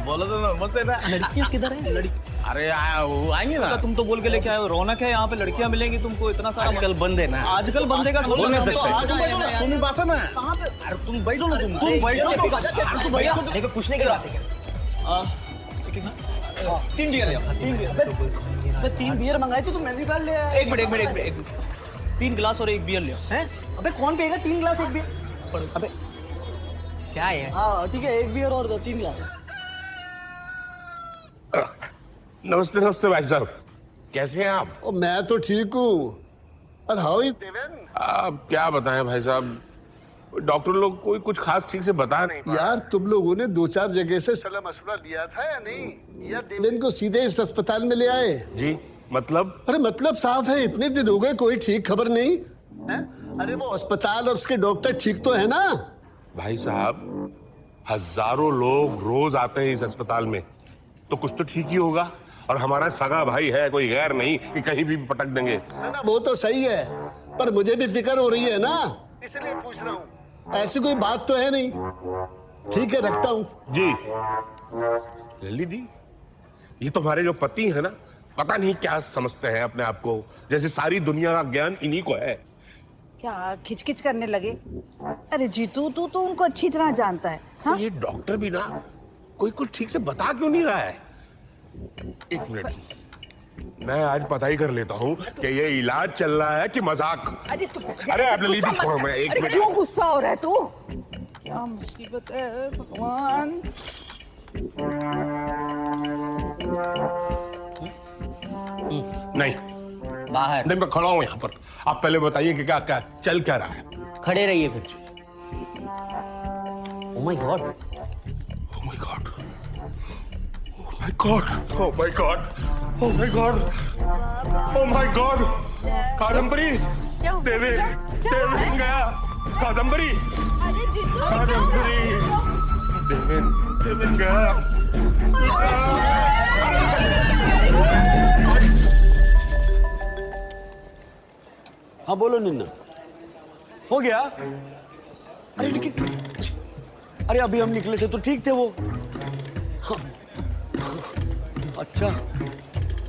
बोलो तो मत है ना। लड़कियाँ किधर है? लड़की अरे वो आएंगे ना। तुम तो बोल के लेके आए हो, रौनक है यहाँ पे, लड़कियाँ मिलेंगी तुमको इतना सारा। आजकल बंद है ना। आजकल बंदे का बोल नहीं सकते। तुम ही बात है ना। कहाँ पे? अरे तुम बैठो ना, तुम बैठो भैया। देखो पूछने की बात है क्या? 3 बियर लिया। 3 बियर? 3 बियर मंगाई थी तो मैंने निकाल लिया। एक मिनट 3 गिलास और 1 बियर लिया। हैं? अबे कौन पिएगा 3 गिलास 1 बियर? अबे क्या है? हाँ ठीक है, 1 बियर और 3 गिलास। नमस्ते नमस्ते भाई साहब, कैसे हैं आप? मैं तो ठीक हूँ। और हाउ इज देवेन? आप क्या बताएं भाई साहब, डॉक्टर लोग कोई कुछ खास ठीक से बता नहीं पा। यार तुम लोगों ने 2-4 जगह से सलाह मशवरा लिया था या नहीं? या देवेन को सीधे इस अस्पताल में ले आए? जी मतलब? अरे मतलब साफ है, इतने दिन हो गए कोई ठीक खबर नहीं है? अरे वो अस्पताल और उसके डॉक्टर ठीक तो है ना? भाई साहब, हजारों लोग रोज आते हैं इस अस्पताल में, तो कुछ तो ठीक ही होगा। और हमारा सगा भाई है, कोई गैर नहीं कि कहीं भी पटक देंगे। ना वो तो सही है, पर मुझे भी फिक्र हो रही है ना, इसलिए पूछ रहा हूँ। ऐसी कोई बात तो है नहीं। ठीक है, रखता हूँ। जी ललित जी, ये तुम्हारे जो पति है ना, पता नहीं क्या समझते हैं अपने आप को, जैसे सारी दुनिया का ज्ञान इन्हीं को है। क्या खिचखिच करने लगे? अरे जीतू, तू तो उनको अच्छी तरह जानता है। हाँ? तो ये डॉक्टर भी ना कोई कुछ ठीक से बता क्यों नहीं रहा है? एक मिनट, मैं आज पता ही कर लेता हूँ कि ये इलाज चल रहा है कि मजाक। अरे आप ललित छोड़ो, मैं एक मिनट। क्यों गुस्सा हो रहा है तू? क्या मुसीबत है भगवान। नहीं बाहर नहीं, मैं खड़ा हूँ यहाँ पर। आप पहले बताइए कि क्या क्या चल क्या रहा है। खड़े रहिए फिर। Oh my God, oh my God, oh my God, oh my God, oh my God, oh my God. Kadambari, Deven गया। कादम्बरी, कादम्बरी, देवेन गया। हाँ बोलो निन्ना। हो गया? अरे लेकिन अरे अभी हम निकले थे तो ठीक थे वो। हाँ। अच्छा,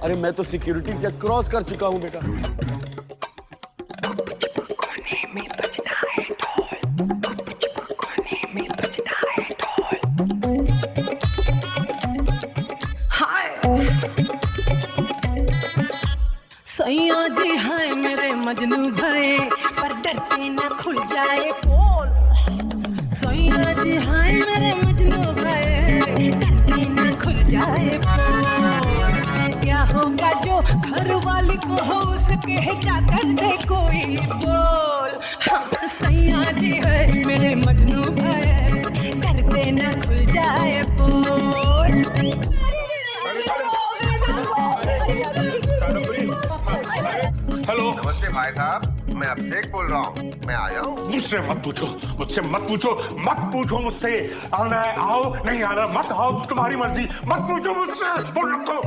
अरे मैं तो सिक्योरिटी चेक क्रॉस कर चुका हूँ बेटा। सैया जी हाय मेरे मजनू भये, पर डरते न खुल जाए पोल। सैया जी हाय मेरे मजनू भये, डरते न खुल जाए पोल। क्या होगा जो घर वाली को हो सके, क्या कर दे कोई बोल। हाँ सैया जी हाय मेरे मजनू भये, डरते न खुल जाए पोल। हेलो, नमस्ते भाई साहब, मैं अभिषेक बोल रहा हूँ। मैं आया हूँ। मुझसे मत पूछो, मुझसे मत पूछो, मत पूछो मुझसे। आना है आओ, नहीं आना मत आओ, तुम्हारी मर्जी। मत पूछो मुझसे, बोल रखो।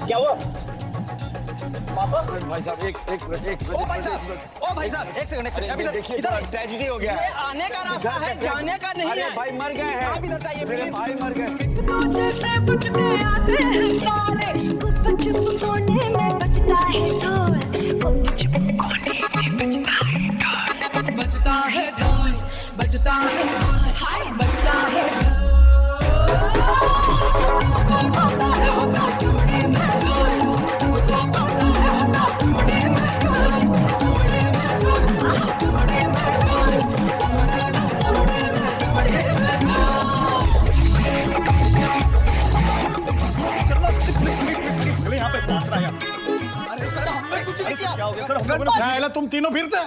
क्या हुआ? पापा? भाई साहब एक मिनट। ओ भाई साहब एक सेकंड अभी देखिए ट्रेजेडी हो गया है। आने का रास्ता है, जाने का नहीं है। भाई मर गए हैं। आप इधर चाहिए, मेरे भाई मर गए। बजता है ढोल, बजता है ढोल, हाय बजता है ढोल। यहाँ पे पहुंच रहा है। अरे सर हमने कुछ नहीं किया। क्या हो गया सर? हमने क्या है? तुम तीनों फिर से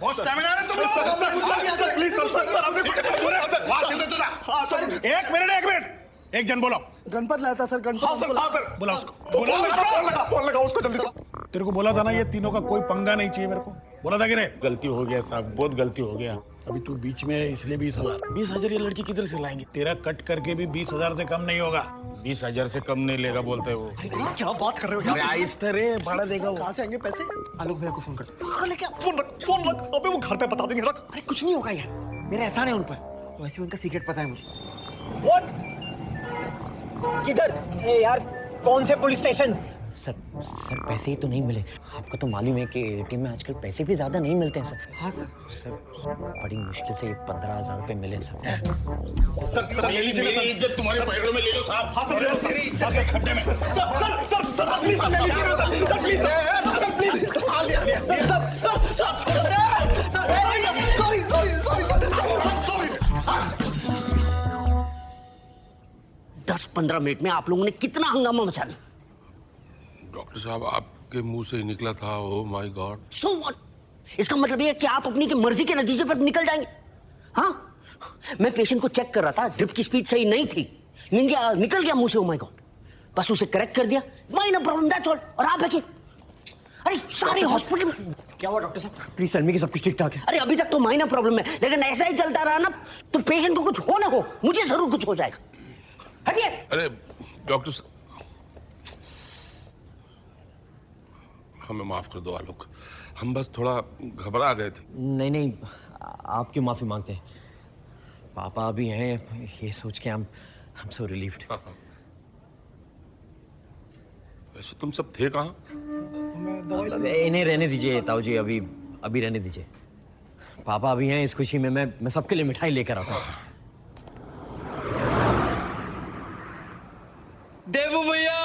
बहुत स्टैमिना है तुम लोग। सर प्लीज सर हमने कुछ पूरे एक मिनट एक जन बोलो। गणपत लाया था सर, गणपत। हाँ सर बुला उसको, फोन लगा उसको जल्दी से। तेरे को बोला था ना ये तीनों का कोई पंगा नहीं चाहिए मेरे को, बोला था कि नहीं? गलती हो गया साहब, बहुत गलती हो गया। अभी तू बीच में है इसलिए 20,000 ये लड़की किधर से लाएंगे? तेरा कट करके भी 20,000 से कम नहीं होगा। 20,000 से कम नहीं लेगा बोलते हैं वो। क्या बात कर रहे हो? आहिस्ते रे, भाड़ा देगा वो। कहाँ से आएंगे पैसे? आलोक भैया को फोन कर। फोन रख। अबे वो घर पे बता देंगे। रख। अरे कुछ नहीं होगा यार, मेरा एहसान है उन पर। वैसे उनका सीक्रेट पता है मुझे। किधर? अरे यार कौन से पुलिस स्टेशन? सर पैसे ही तो नहीं मिले। आपको तो मालूम है कि एटीएम में आजकल पैसे भी ज्यादा नहीं मिलते हैं सर। हाँ सर। सर बड़ी मुश्किल से 15,000 रुपए मिले सर। सर मेरी इज्जत तुम्हारे पैरों में ले लो साहब। हाँ सर तेरी इज्जत के खड्डे में। सर प्लीज सर ले लीजिए sir please sir please sorry 10-15 minute में आप लोगों ने कितना हंगामा मचा दिया। डॉक्टर साहब आपके मुंह से ही निकला था। Oh my God. So what? इसका मतलब ये है कि आप अपनी की मर्जी के नतीजे पर निकल जाएंगे। हाँ, मैं पेशेंट को चेक कर रहा था, ड्रिप की स्पीड सही नहीं थी, निकल गया मुंह से। ओह माय गॉड, बस उसे करेक्ट कर दिया, माइनर प्रॉब्लम दैट्स ऑल। और आप है कि अरे सारे हॉस्पिटल में क्या हुआ डॉक्टर साहब? प्लीज टेल मी कि सब कुछ ठीक ठाक है। अरे अभी तक तो माइनर प्रॉब्लम है, लेकिन ऐसा ही चलता रहा ना तो पेशेंट को कुछ हो ना हो, मुझे जरूर कुछ हो जाएगा। हटिए। अरे डॉक्टर हमें माफ कर दो आलोक, हम बस थोड़ा घबरा गए थे। नहीं आप क्यों माफी मांगते हैं? पापा अभी हैं, ये सोच के I'm so relieved। वैसे तुम सब थे कहाँ? इन्हें रहने दीजिए ताऊ जी, अभी रहने दीजिए। पापा अभी हैं, इस खुशी में मैं सबके लिए मिठाई लेकर आता हूँ। देबू भैया,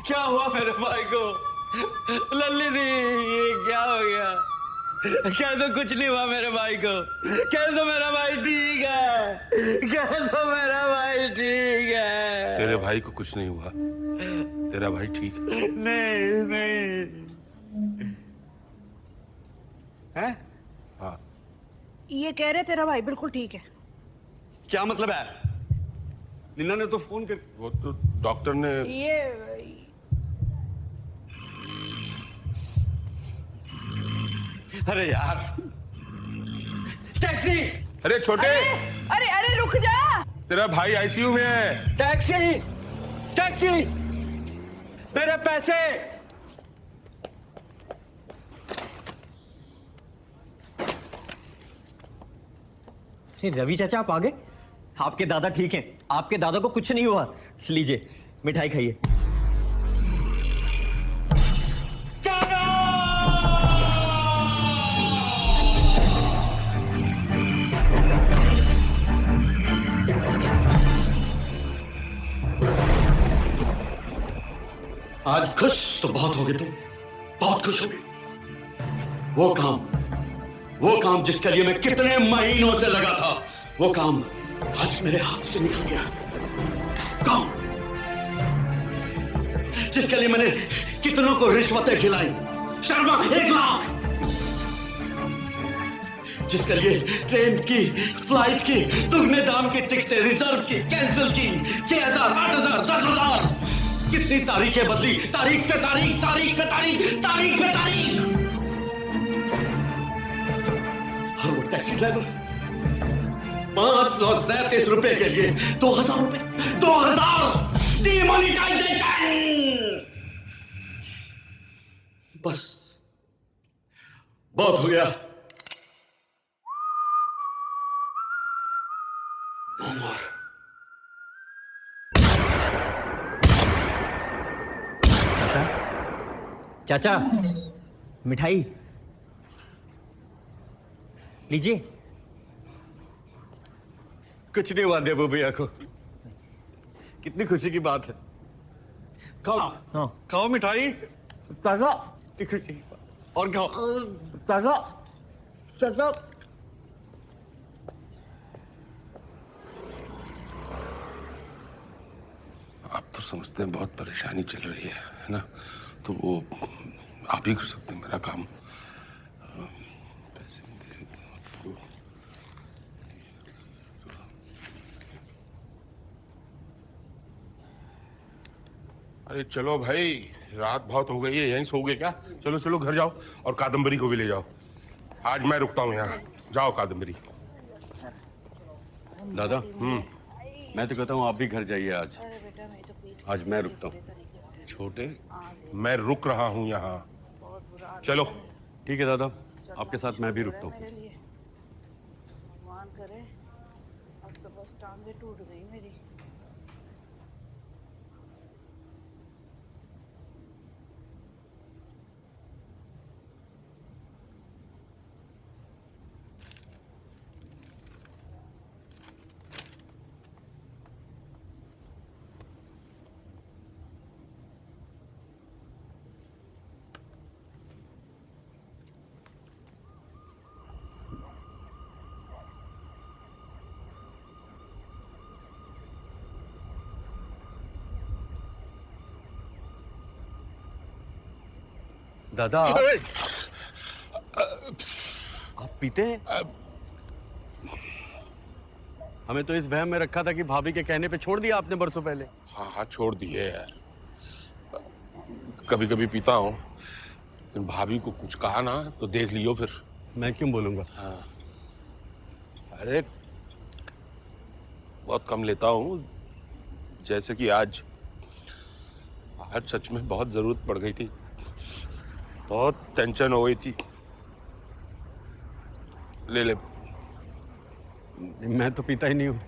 क्या हुआ मेरे भाई को? लल्ली दी, ये क्या हो गया? कह दो कुछ नहीं हुआ मेरे भाई को। कह दो मेरा भाई ठीक है। कह दो मेरा भाई ठीक है। तेरे भाई को कुछ नहीं हुआ, तेरा भाई ठीक है। नहीं नहीं है? हाँ। ये कह रहे तेरा भाई बिल्कुल ठीक है। क्या मतलब है? निन्ना ने तो फोन कर, वो तो डॉक्टर ने ये अरे यार, टैक्सी! अरे छोटे, अरे अरे रुक जा। तेरा भाई आईसीयू में है। टैक्सी! टैक्सी! मेरे पैसे! रवि चाचा आप आ गए? आपके दादा ठीक हैं, आपके दादा को कुछ नहीं हुआ। लीजिए मिठाई खाइए। आज खुश तो बहुत हो गए तुम, बहुत खुश हो गए। वो काम जिसके लिए मैं कितने महीनों से लगा था, वो काम आज मेरे हाथ से निकल गया। काम जिसके लिए मैंने कितनों को रिश्वतें खिलाई, शर्मा 1 लाख, जिसके लिए ट्रेन की, फ्लाइट की, दुगने दाम की टिकटें रिजर्व की, कैंसिल की, 6,000, 8,000, 10,000, कितनी तारीखें बदली, तारीख पे तारीख, तारीख पे तारीख, तारीख पे तारीख। और वो टैक्सी ड्राइवर 537 रुपए के लिए 2,000 रुपए, 2,000 डिमोनिटाइजेशन। बस बहुत हो गया। No more. चाचा, चाचा, मिठाई लीजिए। कुछ नहीं हुआ देबू भैया को। कितनी खुशी की बात है। खाओ, हाँ। खाओ मिठाई। चाचा, खुशी और खाओ। चाचा, चाचा। आप तो समझते हैं बहुत परेशानी चल रही है ना? तो वो आप ही कर सकते हैं मेरा काम। पैसे आपको। अरे चलो भाई, रात बहुत हो गई है, यहीं सो गए क्या? चलो चलो घर जाओ और कादम्बरी को भी ले जाओ। आज मैं रुकता हूँ यहाँ। जाओ कादम्बरी। दादा, मैं तो कहता हूँ आप भी घर जाइए आज। आज मैं रुकता हूँ। छोटे, मैं रुक रहा हूँ यहाँ। चलो। ठीक है दादा, आपके साथ मैं भी रुकता हूँ। भगवान करे, अब तो बस टांगे टूट गई मेरी। दादा, आप पीते हैं? हमें तो इस वहम में रखा था कि भाभी के कहने पे छोड़ दिया आपने बरसों पहले। हाँ हाँ छोड़ दिए यार। कभी कभी पीता हूँ, लेकिन भाभी को कुछ कहा ना तो देख लियो फिर। मैं क्यों बोलूंगा? हाँ। अरे बहुत कम लेता हूँ, जैसे कि आज सच में बहुत जरूरत पड़ गई थी, बहुत टेंशन हो गई थी। ले ले। मैं तो पीता ही नहीं हूँ।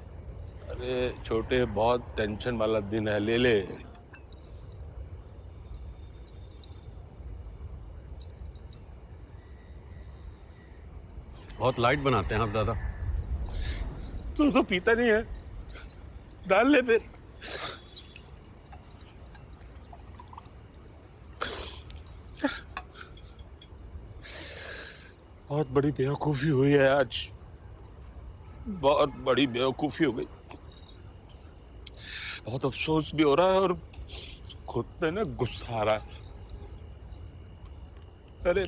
अरे छोटे, बहुत टेंशन वाला दिन है, ले ले। बहुत लाइट बनाते हैं आप दादा। तू तो पीता नहीं है, डाल ले फिर। बहुत बड़ी बेवकूफी हुई है आज, बहुत बड़ी बेवकूफी हो गई। बहुत अफसोस भी हो रहा है और खुद पे ना गुस्सा आ रहा है। अरे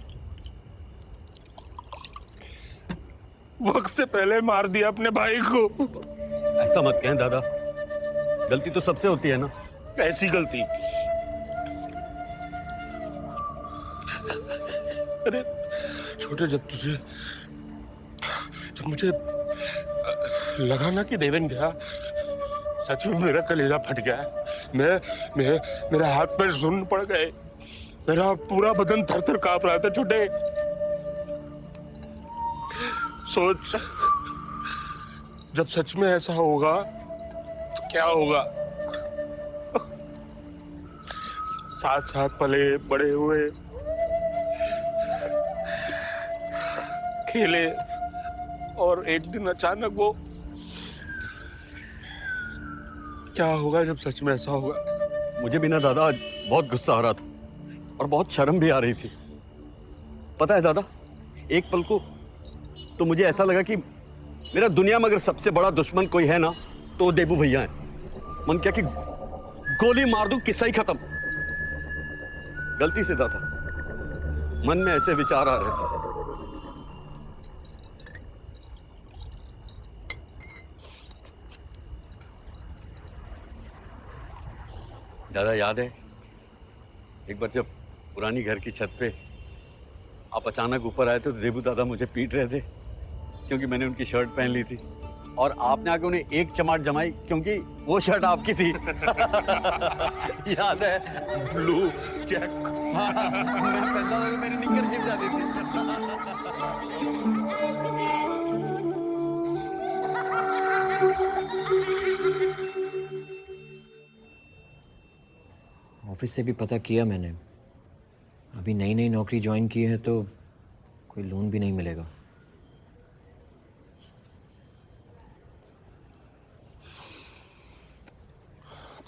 वक्त से पहले मार दिया अपने भाई को। ऐसा मत कहें दादा, गलती तो सबसे होती है ना। ऐसी गलती? अरे छोटे, जब मुझे लगा ना कि देवेन गया, सच में मेरा कलेजा फट गया। मेरा हाथ पैर सुन्न पड़ गए, मेरा पूरा बदन थर थर कांप रहा था। छोटे सोच, जब सच में ऐसा होगा तो क्या होगा। साथ साथ पले बड़े हुए, खेले, और एक दिन अचानक वो क्या होगा जब सच में ऐसा होगा। मुझे भी ना दादा आज बहुत गुस्सा आ रहा था और बहुत शर्म भी आ रही थी। पता है दादा, एक पल को तो मुझे ऐसा लगा कि मेरा दुनिया में अगर सबसे बड़ा दुश्मन कोई है ना तो वो देबू भैया है। मन क्या कि गोली मार दूं, किस्सा ही खत्म। गलती से दादा, मन में ऐसे विचार आ रहे थे। दादा याद है एक बार जब पुरानी घर की छत पे आप अचानक ऊपर आए तो देबू दादा मुझे पीट रहे थे क्योंकि मैंने उनकी शर्ट पहन ली थी, और आपने आके उन्हें एक चमाट जमाई क्योंकि वो शर्ट आपकी थी। याद है? Blue check. मेरी निकर चिप जाती थी। ऑफिस से भी पता किया मैंने, अभी नई नई नौकरी ज्वाइन की है तो कोई लोन भी नहीं मिलेगा।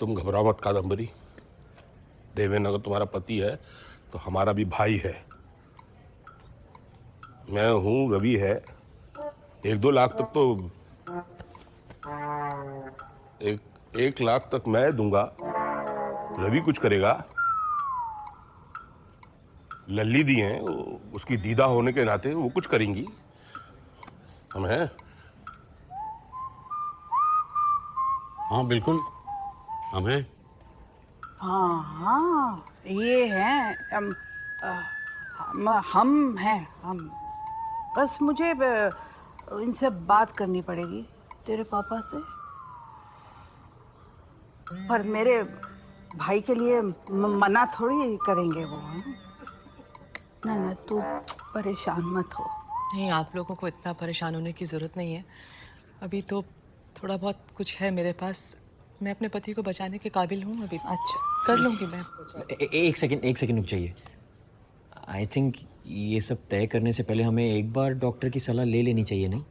तुम घबराओ मत कादम्बरी, देवेन अगर तुम्हारा पति है तो हमारा भी भाई है। मैं हूं, रवि है। 1-2 लाख तक तो 1 लाख तक मैं दूंगा, रवि कुछ करेगा। लल्ली दी हैं, उसकी दीदा होने के नाते वो कुछ करेंगी। हम हैं। हाँ बिल्कुल हम हैं। हाँ हाँ, ये हैं हम हैं हम। बस मुझे इनसे बात करनी पड़ेगी तेरे पापा से, पर मेरे भाई के लिए मना थोड़ी करेंगे वो। ना ना, तू परेशान मत हो। नहीं, आप लोगों को इतना परेशान होने की ज़रूरत नहीं है। अभी तो थोड़ा बहुत कुछ है मेरे पास, मैं अपने पति को बचाने के काबिल हूँ अभी। अच्छा, कर लूँगी मैं। एक सेकंड रुक जाइए। आई थिंक ये सब तय करने से पहले हमें एक बार डॉक्टर की सलाह ले लेनी चाहिए, नहीं?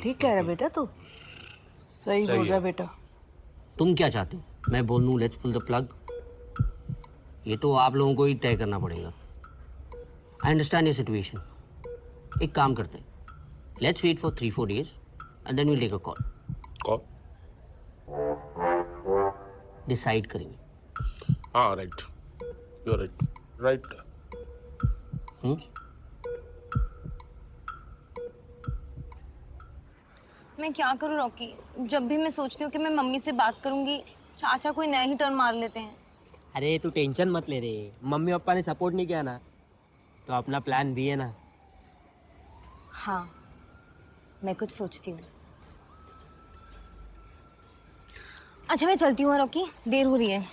ठीक कह रहा बेटा, तू सही बोल रहा बेटा। तुम क्या चाहते हो? मैं बोल दूं लेट्स पुल द प्लग? ये तो आप लोगों को ही तय करना पड़ेगा। I understand your situation. एक काम करते हैं, let's wait for 3-4 days and then we'll take a call. Call? Decide करेंगे। हाँ राइट, यू आर राइट। मैं क्या करूँ रॉकी, जब भी मैं सोचती हूँ कि मैं मम्मी से बात करूँगी, चाचा कोई नया ही टर्न मार लेते हैं। अरे तू टेंशन मत ले रे, मम्मी पापा ने सपोर्ट नहीं किया ना तो अपना प्लान भी है ना। हाँ, मैं कुछ सोचती हूँ। अच्छा मैं चलती हूँ रॉकी, देर हो रही है।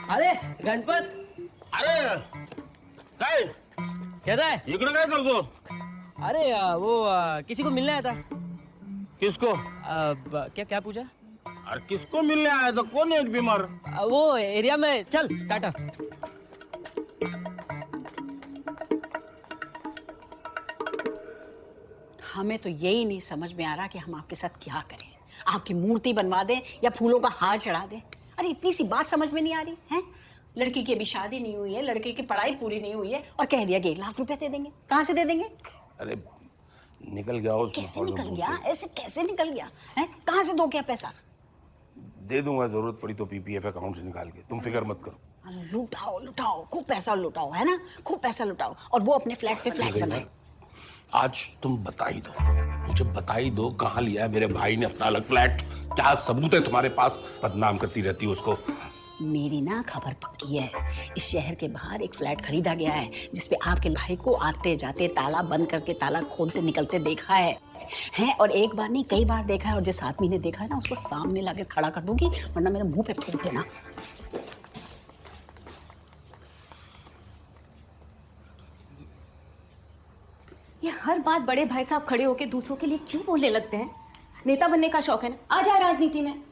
अरे गणपत, अरे काय क्या है? इकडे काय करतो? अरे वो किसी को मिलने आया था। किसको? क्या क्या पूछा? अरे किसको मिलने आया था? कौन है बीमार? वो एरिया में। चल टाटा। हमें तो यही नहीं समझ में आ रहा कि हम आपके साथ क्या करें। आपकी मूर्ति बनवा दें या फूलों का हार चढ़ा दें। अरे इतनी सी बात समझ में नहीं आ रही है? लड़की की अभी शादी नहीं हुई है, लड़के की पढ़ाई पूरी नहीं हुई है और कह दिया कि 1 लाख रुपए दे देंगे। कहाँ से दे देंगे? अरे निकल गया उस कैसे माहौल में निकल मुंह गया? से। ऐसे कैसे निकल गया है? कहाँ से दोगे पैसा? दे दूंगा, जरूरत पड़ी तो पीपीएफ अकाउंट से निकाल के, तुम फिक्र मत करो। लुटाओ लुटाओ, खूब पैसा लुटाओ, है ना? खूब पैसा लुटाओ और वो अपने फ्लैट पे फ्लैट बनाए। आज तुम बता ही दो, मुझे बता ही दो कहाँ लिया है मेरे भाई ने अपना अलग फ्लैट, क्या सबूत है तुम्हारे पास? बदनाम करती रहती है उसको। मेरी ना खबर पक्की है, इस शहर के बाहर एक फ्लैट खरीदा गया है जिसपे आपके भाई को आते जाते ताला बंद करके ताला खोलते निकलते देखा है और एक बार नहीं कई बार देखा है। और जिस आदमी ने देखा है ना उसको सामने लाके खड़ा कर दूंगी, वरना मेरे मुंह पे थूक देना। ये हर बात बड़े भाई साहब खड़े होके दूसरों के लिए क्यों बोलने लगते हैं? नेता बनने का शौक है ना, आ जाए राजनीति में।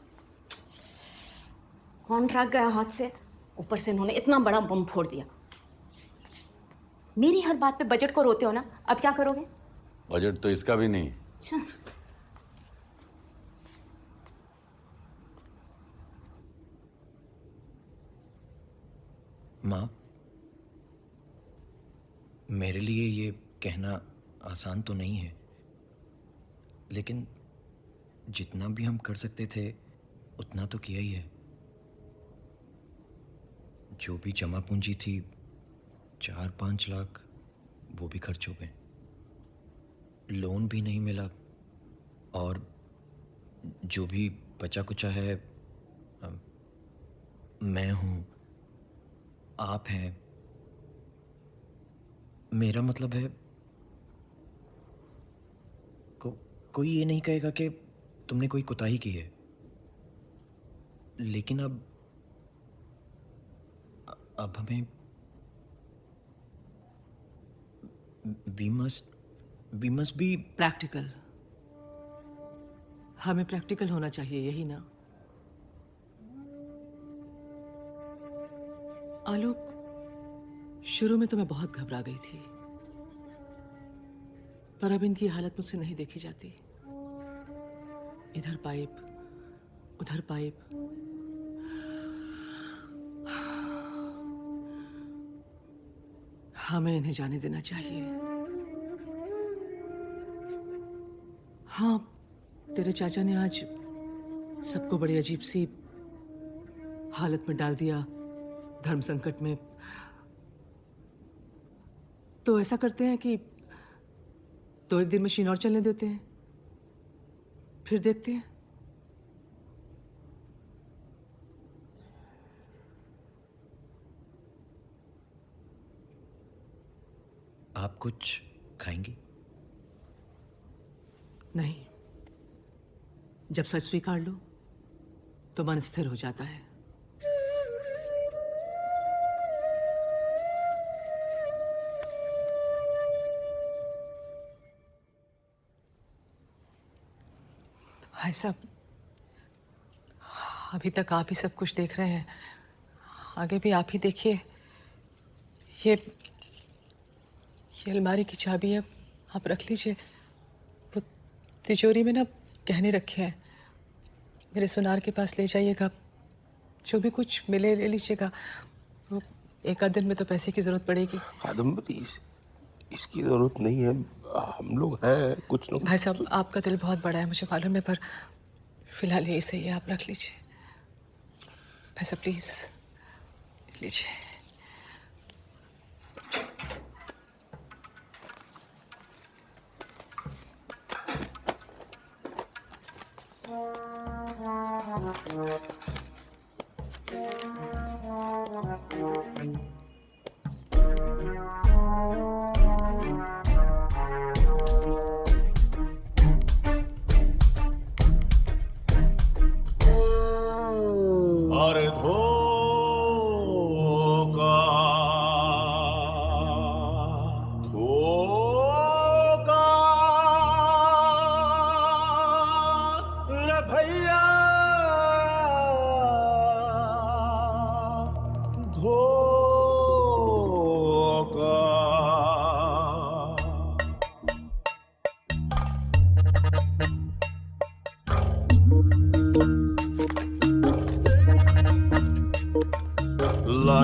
कॉन्ट्रैक्ट गया हाथ से, ऊपर से इन्होंने इतना बड़ा बम फोड़ दिया। मेरी हर बात पे बजट को रोते हो ना, अब क्या करोगे? बजट तो इसका भी नहीं। अच्छा। माँ, मेरे लिए ये कहना आसान तो नहीं है, लेकिन जितना भी हम कर सकते थे उतना तो किया ही है। जो भी जमा पूंजी थी 4-5 लाख वो भी खर्च हो गए, लोन भी नहीं मिला और जो भी बचा कुचा है मैं हूँ, आप हैं। मेरा मतलब है कोई ये नहीं कहेगा कि तुमने कोई कोताही की है, लेकिन अब हमें वी मस्ट बी प्रैक्टिकल। हमें प्रैक्टिकल होना चाहिए, यही ना? आलोक, शुरू में तो मैं बहुत घबरा गई थी, पर अब इनकी हालत मुझसे नहीं देखी जाती। इधर पाइप उधर पाइप। हमें इन्हें जाने देना चाहिए। हाँ, तेरे चाचा ने आज सबको बड़ी अजीब सी हालत में डाल दिया, धर्म संकट में। तो ऐसा करते हैं कि 2-1 दिन मशीन और चलने देते हैं, फिर देखते हैं। आप कुछ खाएंगी? नहीं, जब सच स्वीकार लो तो मन स्थिर हो जाता है। भाई साहब, अभी तक आप ही सब कुछ देख रहे हैं, आगे भी आप ही देखिए। ये अलमारी की चाबी है, आप रख लीजिए। वो तिजोरी में ना गहने रखे हैं, मेरे सुनार के पास ले जाइएगा। जो भी कुछ मिले ले लीजिएगा। वो 1 आध दिन में तो पैसे की जरूरत पड़ेगी। कादम्बरी, इसकी जरूरत नहीं है, हम लोग हैं कुछ लोग। भाई साहब, आपका दिल बहुत बड़ा है, मुझे मालूम है, पर फिलहाल यही सही है, आप रख लीजिए। भाई साहब प्लीज लीजिए। अरे धोखा धोखा रे भैया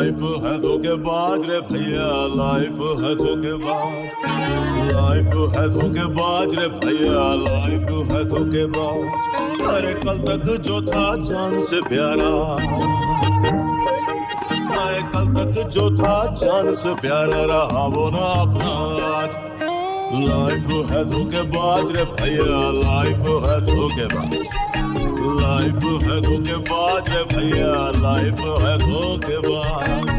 लाइफ है धोखेबाज रे भैया, लाइफ है धोखेबाज, लाइफ है धोखेबाज रे भैया, लाइफ है धोखेबाज। अरे कल तक जो था जान से प्यारा, अरे कल तक जो था जान से प्यारा रहा वो ना अपना आज। लाइफ है धोखेबाज रे भैया, लाइफ है धोखेबाज, लाइफ है धोखेबाज रे भैया, लाइफ है धोखेबाज।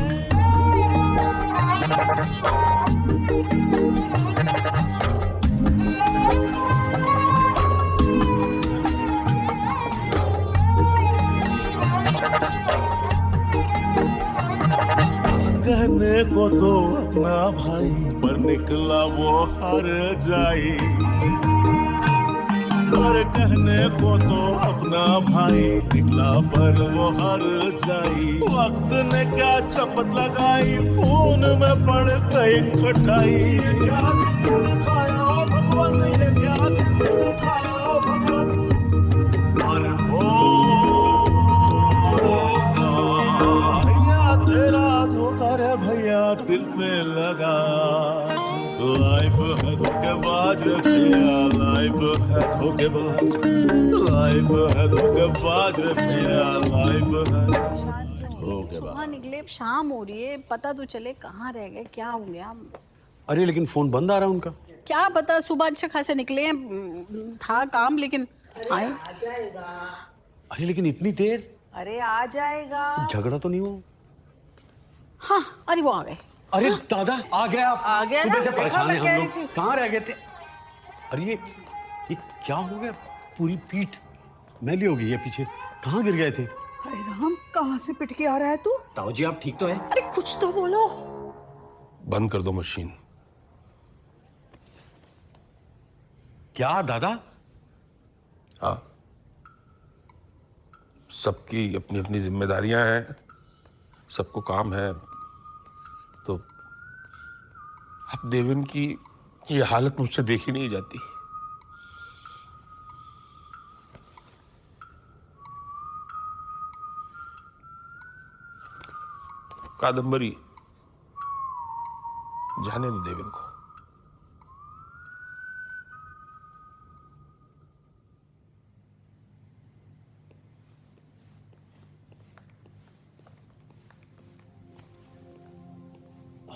कहने को तो अपना भाई पर निकला वो हार जाई, और कहने को तो अपना भाई निकला पर वो हार जाई। वक्त ने क्या चपत लगाई, खून में पड़ गई खटाई। क्या दिखाया भगवान, ये क्या दिखाया भगवान। और भैया तेरा धोखा रे भैया दिल पे लगा। लाइफ है धोखेबाज रे भैया, लाइफ है धोखेबाज, लाइफ है धोखेबाज रे भैया, लाइफ है धोखेबाज। सुबह निकले, शाम हो रही है, पता तो चले कहाँ रह गए, क्या हो गया। अरे लेकिन फोन बंद आ रहा है उनका। क्या पता, सुबह अच्छे खासे निकले हैं, था काम लेकिन आए। आ जाएगा। अरे लेकिन इतनी देर। अरे आ जाएगा। झगड़ा तो नहीं हुआ? हाँ, अरे वो आ गए। अरे दादा आ गए आप। आ गए सुबह ना? से परेशान देखा हैं मैं हम कह लोग। रही थी। कहाँ रह गए थे? अरे ये क्या हो गया? पूरी पीठ मैली हो गई है पीछे। कहाँ गिर गए थे? हाय राम, कहाँ से पिट के आ रहा है तू? ताऊ जी आप ठीक तो हैं? अरे कुछ तो बोलो। बंद कर दो मशीन। क्या दादा? हाँ, सबकी अपनी अपनी जिम्मेदारियां हैं, सबको काम है। तो अब देवेन की ये हालत मुझसे देखी नहीं जाती। कादम्बरी, जाने दो देवेन को।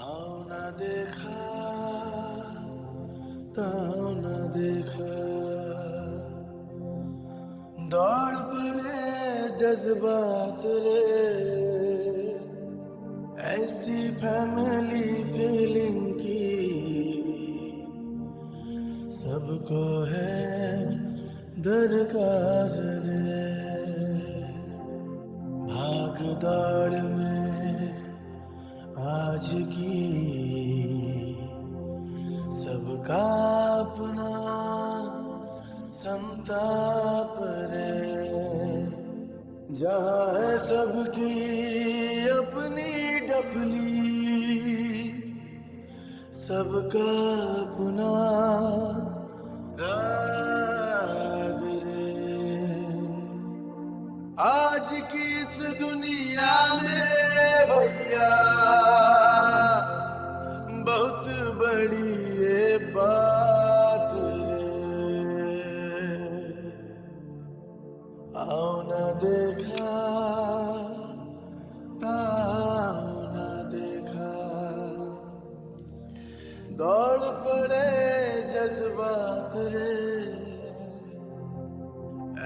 आओ ना देखा ताओ ना देखा, दौड़ पड़े जज्बात रे, ऐसी फैमिली फीलिंग की सबको है दरकार रे। भाग दौड़ में आज की सबका अपना संताप रे। जहाँ है सबकी अपनी डफली, सबका अपना राग रे। आज की इस दुनिया में भैया बहुत बड़ी ये बात रे। आओ ना देखा ताओ ना देखा, दौड़ पड़े जज्बात रे,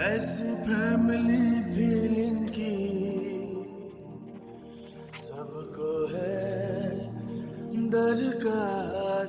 ऐसी फैमिली फीलिंग की सबको है दरकार।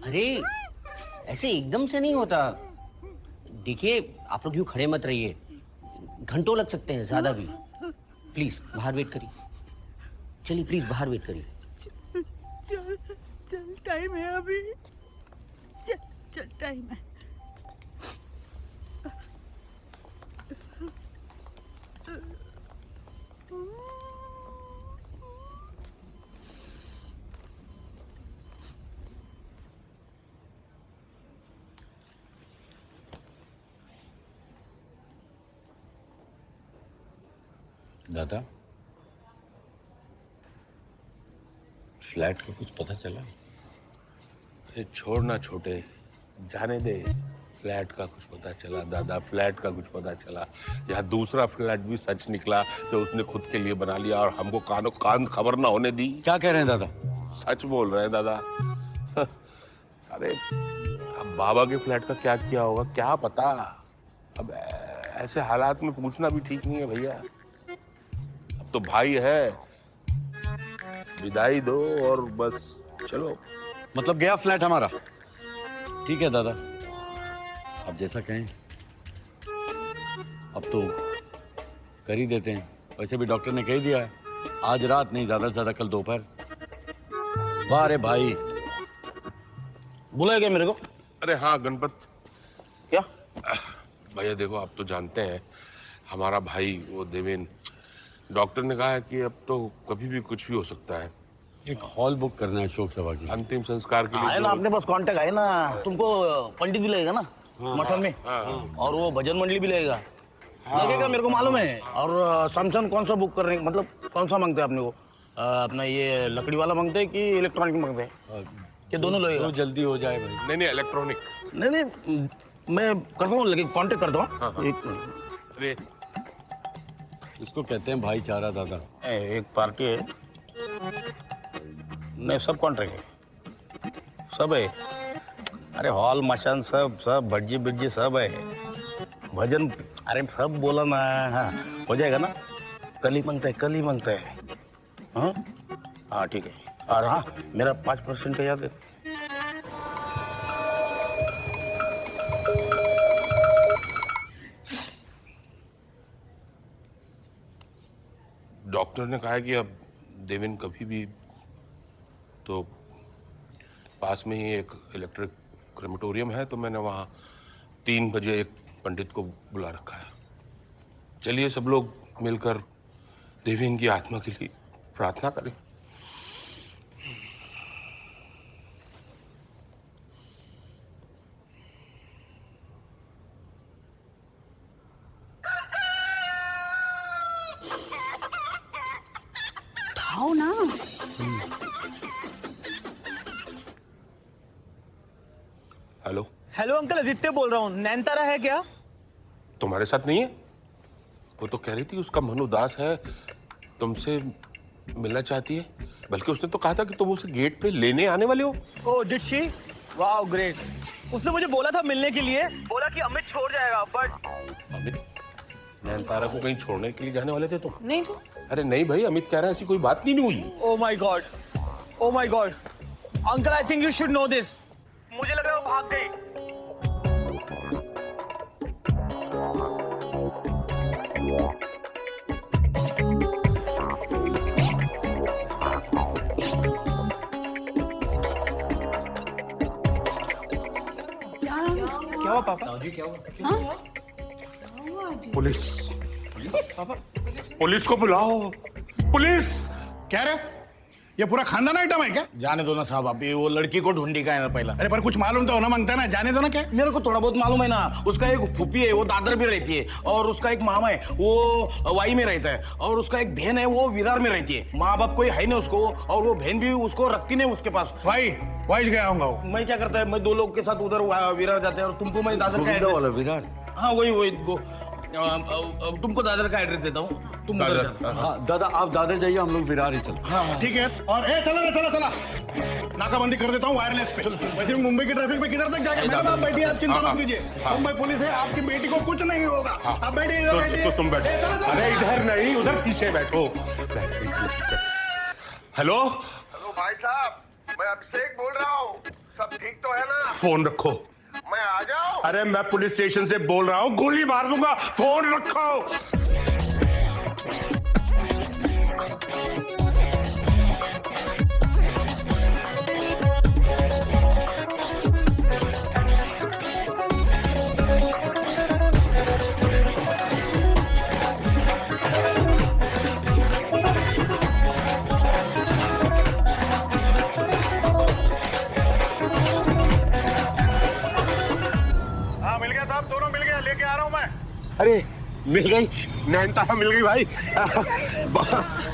अरे ऐसे एकदम से नहीं होता। देखिए आप लोग यूं खड़े मत रहिए, घंटों लग सकते हैं, ज्यादा भी। प्लीज बाहर वेट करिए, चलिए प्लीज बाहर वेट करिए। चल चल, टाइम है अभी, चल चल टाइम है। दादा, फ्लैट का कुछ पता चला? अरे छोड़ ना छोटे, जाने दे। फ्लैट का कुछ पता चला दादा, फ्लैट का कुछ पता चला। यहाँ दूसरा फ्लैट भी सच निकला जो उसने खुद के लिए बना लिया और हमको कानो कान खबर ना होने दी। क्या कह रहे हैं दादा? सच बोल रहे हैं दादा। अरे अब बाबा के फ्लैट का क्या किया होगा क्या पता। अब ऐसे हालात में पूछना भी ठीक नहीं है भैया। अब तो भाई है, विदाई दो और बस चलो। मतलब गया फ्लैट हमारा? ठीक है दादा, अब जैसा कहें। अब तो कर ही देते हैं। वैसे भी डॉक्टर ने कह दिया है, आज रात नहीं, ज्यादा से ज्यादा कल दोपहर। वाह रे भाई, बुलाया क्या मेरे को? अरे हाँ गणपत। क्या भैया देखो, आप तो जानते हैं हमारा भाई वो देवेन, डॉक्टर ने कहा है कि अब तो कभी भी कुछ भी हो सकता है। एक हॉल बुक करना है शोक सभा की, अंतिम संस्कार के लिए। है ना अपने पास कांटेक्ट है ना। तुमको पंडित भी लगेगा ना मठन में, और वो भजन मंडली भी लगेगा। लगेगा मेरे को मालूम है। और सैमसंग कौन सा बुक कर रहे हैं, मतलब कौन सा मांगते हैं अपने को? अपना ये लकड़ी वाला मांगते हैं कि इलेक्ट्रॉनिक मांगते हैं? कि दोनों लगेगा? तो जल्दी हो जाए भाई। नहीं नहीं, इलेक्ट्रॉनिक। नहीं मैं करता हूँ, लेकिन कांटेक्ट करता हूँ। अरे इसको कहते हैं भाईचारा दादा। एक पार्टी है, नहीं सब कॉन्ट्रैक्ट है, सब है। अरे हॉल मशान सब सब भज्जी बिज्जी सब है, भजन अरे सब बोला ना। हाँ हो जाएगा ना, कल ही मांगता है, कल ही मांगता है। हाँ हाँ ठीक है। और हाँ मेरा 5% का याद है। डॉक्टर ने कहा है कि अब देवेन कभी भी, तो पास में ही एक इलेक्ट्रिक क्रेमेटोरियम है, तो मैंने वहाँ 3 बजे एक पंडित को बुला रखा है। चलिए सब लोग मिलकर देवेन की आत्मा के लिए प्रार्थना करें। खाओ ना। हेलो हेलो अंकल, आदित्य बोल रहा हूँ। नैनतारा है क्या? तुम्हारे साथ नहीं है? वो तो कह रही थी उसका मन उदास है, तुमसे मिलना चाहती है। बल्कि उसने तो कहा था कि तुम उसे गेट पे लेने आने वाले हो। ओह डिड शी? Wow great. उसने मुझे बोला था मिलने के लिए, बोला कि अमित छोड़ जाएगा, बट अमित? नैनतारा को कहीं छोड़ने के लिए जाने वाले थे तुम? नहीं तो। अरे नहीं भाई, अमित कह रहा है ऐसी कोई बात नहीं हुई। Oh my God, oh my God uncle, I think you should know this. मुझे लग रहा है वो भाग गई। क्या हुआ पापा? जी क्या हुआ? पुलिस, पुलिस को बुलाओ, पुलिस। क्या रे, ये पूरा खानदान आइटम है क्या? जाने दो ना साहब, अभी वो लड़की को ढूंढी का है ना पहला। अरे पर कुछ मालूम तो होना मांगता है ना, जाने दो ना। क्या मेरे को थोड़ा बहुत मालूम है ना। उसका एक फूफी है, वो दादर में रहती है, और उसका एक मामा है, वो वाई में रहता है, और उसका एक बहन है, वो विरार में रहती है। माँ बाप कोई है नहीं उसको, और वो बहन भी उसको रखती नहीं उसके पास। वाई गया होगा वो। मैं क्या करता है, मैं 2 लोग के साथ उधर विरार जाते हैं, और तुमको मैं दादर का एड्रेस वाला विरार? हाँ वही तुमको दादर का एड्रेस देता हूँ, तुम उधर जाना। हाँ दादा, आप दादर जाइए, हम लोग विरार ही चलते। हाँ ठीक है। और चला नाकाबंदी कर देता हूँ वायरलेस पे। वैसे भी मुंबई की ट्रैफिक में किधर तक जाएगा? मेरे साथ बैठिए, आप चिंता मत कीजिए। मुंबई पुलिस है, आपकी बेटी को कुछ नहीं होगा। आप बैठिए, इधर बैठिए। तो तुम बैठो। अरे इधर नहीं, उधर पीछे बैठो। हेलो हेलो भाई साहब, मैं अभिषेक बोल रहा हूँ। सब ठीक तो है ना? फोन रखो। मैं आ जाऊँ? अरे मैं पुलिस स्टेशन से बोल रहा हूँ, गोली मार दूंगा। फोन रखो। हाँ मिल गया साहब, दोनों मिल गया, लेके आ रहा हूँ मैं। अरे मिल गई, नैनतारा मिल गई भाई।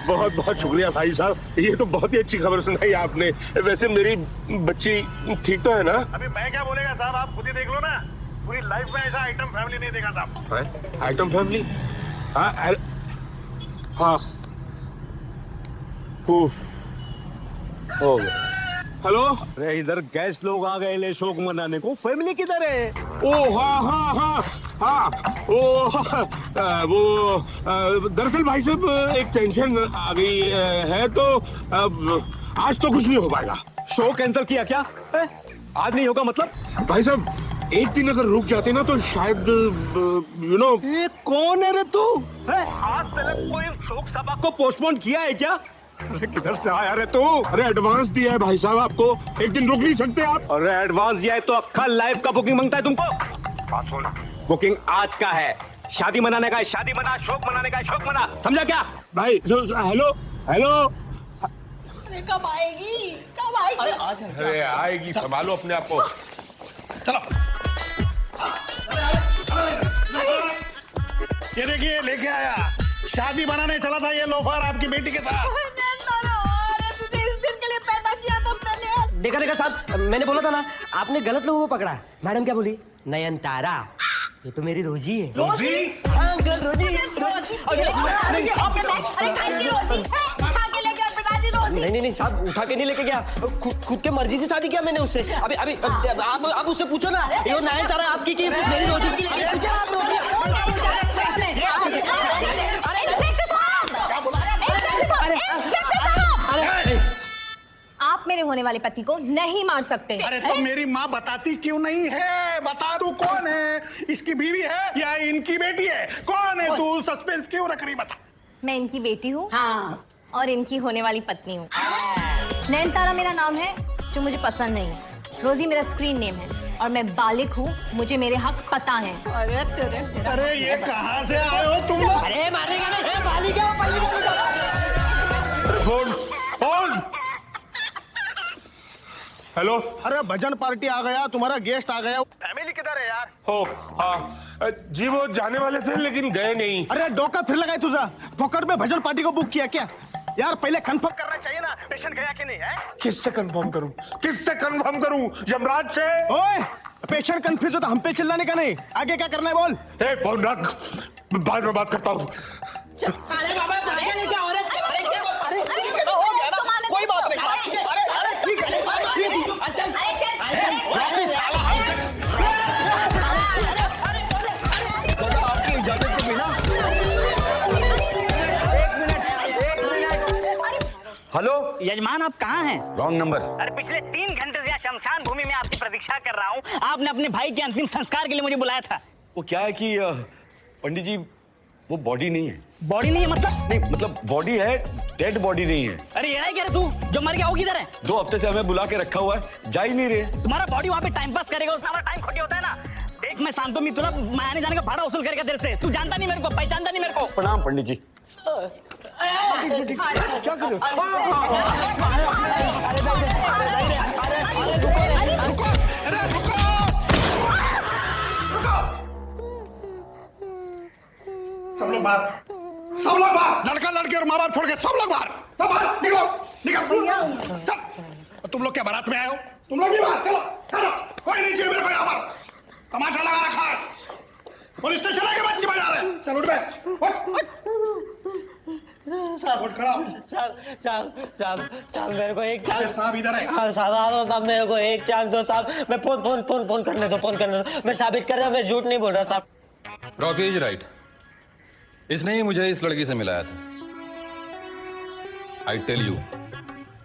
बहुत बहुत शुक्रिया भाई साहब, ये तो बहुत ही अच्छी खबर सुनाई आपने। वैसे मेरी बच्ची ठीक तो है ना? अभी मैं क्या बोलेगा साहब, आप खुद ही देख लो ना। पूरी लाइफ में ऐसा आइटम फैमिली नहीं देखा साहब। Item family? हाँ हाँ। हो गया। हेलो, अरे इधर गेस्ट लोग आ गए ले शोक मनाने को, फैमिली किधर है? ओ हाँ हाँ हाँ हाँ, वो दरअसल भाई साहब एक टेंशन आ गई है, तो आज तो कुछ नहीं हो पाएगा। शो कैंसिल किया क्या? आज नहीं होगा मतलब? भाई साहब एक दिन अगर रुक जाते ना तो शायद यू नो। ये कौन है रे तू? आज तक कोई शोक सभा को पोस्टपोन किया है क्या? अरे किधर से आया रे तू? अरे एडवांस दिया है भाई साहब आपको, एक दिन रुक नहीं सकते आप? अरे एडवांस दिया है तो अक्खा लाइफ का बुकिंग मांगता है तुमको? बात सुन, बुकिंग आज का है, शादी मनाने का है शादी मना, शोक मनाने का है शोक मना, समझा क्या? भाई हेलो हेलो। अरे कब आएगी, कब आएगी? अरे आ जाए। अरे आएगी, संभालो अपने आप को। चलो। ये देखिए लेके आया, शादी बनाने चला था ये लोफर आपकी बेटी के साथ। तुझे इस दिन के लिए पैदा किया था मैंने। देखा देखा साहब, मैंने बोला था ना, आपने गलत लोगों को पकड़ा। मैडम क्या बोली? नयनतारा, ये तो मेरी रोजी है। रोजी? हाँ अंकल, रोजी। नहीं नहीं साहब, उठा के नहीं लेके गया, खुद के मर्जी से शादी किया मैंने उससे। अभी अभी आप उससे पूछो ना, ये नयनतारा आपकी की मेरी रोजी? आप मेरे होने वाले पति को नहीं मार सकते। अरे तो मेरी माँ बताती क्यों नहीं है? बता तू कौन है? इसकी बीवी है या इनकी बेटी है? कौन है तू? सस्पेंस क्यों रख रही, बता। मैं इनकी बेटी हूँ। हाँ। और इनकी होने वाली पत्नी हूँ। नैनतारा मेरा नाम है, जो मुझे पसंद नहीं है। रोजी मेरा स्क्रीन नेम है और मैं बालिक हूँ, मुझे मेरे हक पता है। अरे ये कहाँ से आए हो तुम लोग? अरे मारेगा नहीं, बालिक है। Phone phone. हेलो। अरे भजन पार्टी आ गया, तुम्हारा गेस्ट आ गया। फैमिली किधर है यार? हो हाँ जी, वो जाने वाले थे लेकिन गए नहीं। अरे डोका फिर लगाए तुझा, फोकट में भजन पार्टी को बुक किया क्या? यार पहले कंफर्म करना चाहिए ना, पेशेंट गया कि नहीं है? किससे कंफर्म करूं? किससे कंफर्म करूं? यमराज से? ओए, पेशेंट कंफ्यूज हो तो हम पे चिल्लाने का नहीं, आगे क्या करना है बोल। ए फोन रख, बाद में बात करता हूँ। अरे बाबा क्या हो रहा है? कोई बात नहीं। हेलो यजमान, आप कहाँ हैं? Wrong number. अरे पिछले 3 घंटे से शमशान भूमि में आपकी प्रतीक्षा कर रहा हूँ। आपने अपने भाई के अंतिम संस्कार के लिए मुझे बुलाया था। वो क्या है कि पंडित जी, वो बॉडी नहीं है। बॉडी नहीं है मतलब? नहीं मतलब बॉडी है, डेड बॉडी नहीं है। अरे ये क्या तू, जो मर गया वो किधर है? 2 हफ्ते से हमें बुला के रखा हुआ है, जा ही नहीं रहे। तुम्हारा बॉडी वहाँ पे टाइम पास करेगा, उसमें हमारा टाइम खोटी होता है ना। देख मैं शांतो मित्रा, मैं आने जाने का भाड़ा वसूल करेगा तेरे से। तू जानता नहीं मेरे को, पहचानता नहीं मेरे को। प्रणाम पंडित जी। क्या कर रहे सब लोग बाहर, सब लोग बाहर, लड़का लड़के और माँ बाप छोड़ के सब लोग बाहर, सब बाहर, निकलो निकलो। चल, तुम लोग क्या बारात में आए हो? तुम लोग भी बाहर चलो, चलो, कोई नहीं चाहिए मेरे को यहाँ पर, तमाशा लगा रखा है। पुलिस स्टेशन आके बच्चे बजा रहे हैं। चल उठ बे, साहब मेरे को एक चांस। साहब इधर है। हाँ साहब, आप मेरे को एक चांस दो साहब। मैं फोन करने दो। मैं साबित कर रहा हूँ, मैं झूठ नहीं बोल रहा साहब। रॉकी इज राइट, इसने ही मुझे इस लड़की से मिलाया था। I tell you,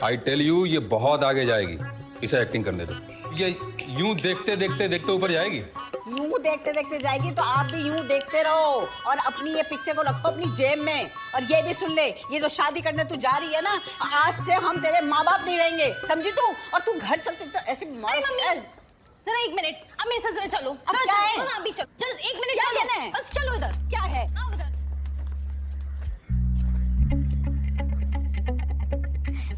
I tell you, ये बहुत आगे जाएगी। इसे एक्टिंग करने दो। ये यूं देखते देखते देखते ऊपर जाएगी। यूं देखते देखते जाएगी तो आप भी यूं देखते रहो और अपनी ये पिक्चर को रखो अपनी जेब में। और ये भी सुन ले, ये जो शादी करने तू जा रही है ना, आज से हम तेरे माँ बाप नहीं रहेंगे, समझी तू? और तू घर चलते तो ऐसे जरा 1 मिनट, अब मेरे साथ जरा चलो। अब क्या है? अभी चलो, चल 1 मिनट क्या चलो। कहना है? बस चलो इधर। क्या है?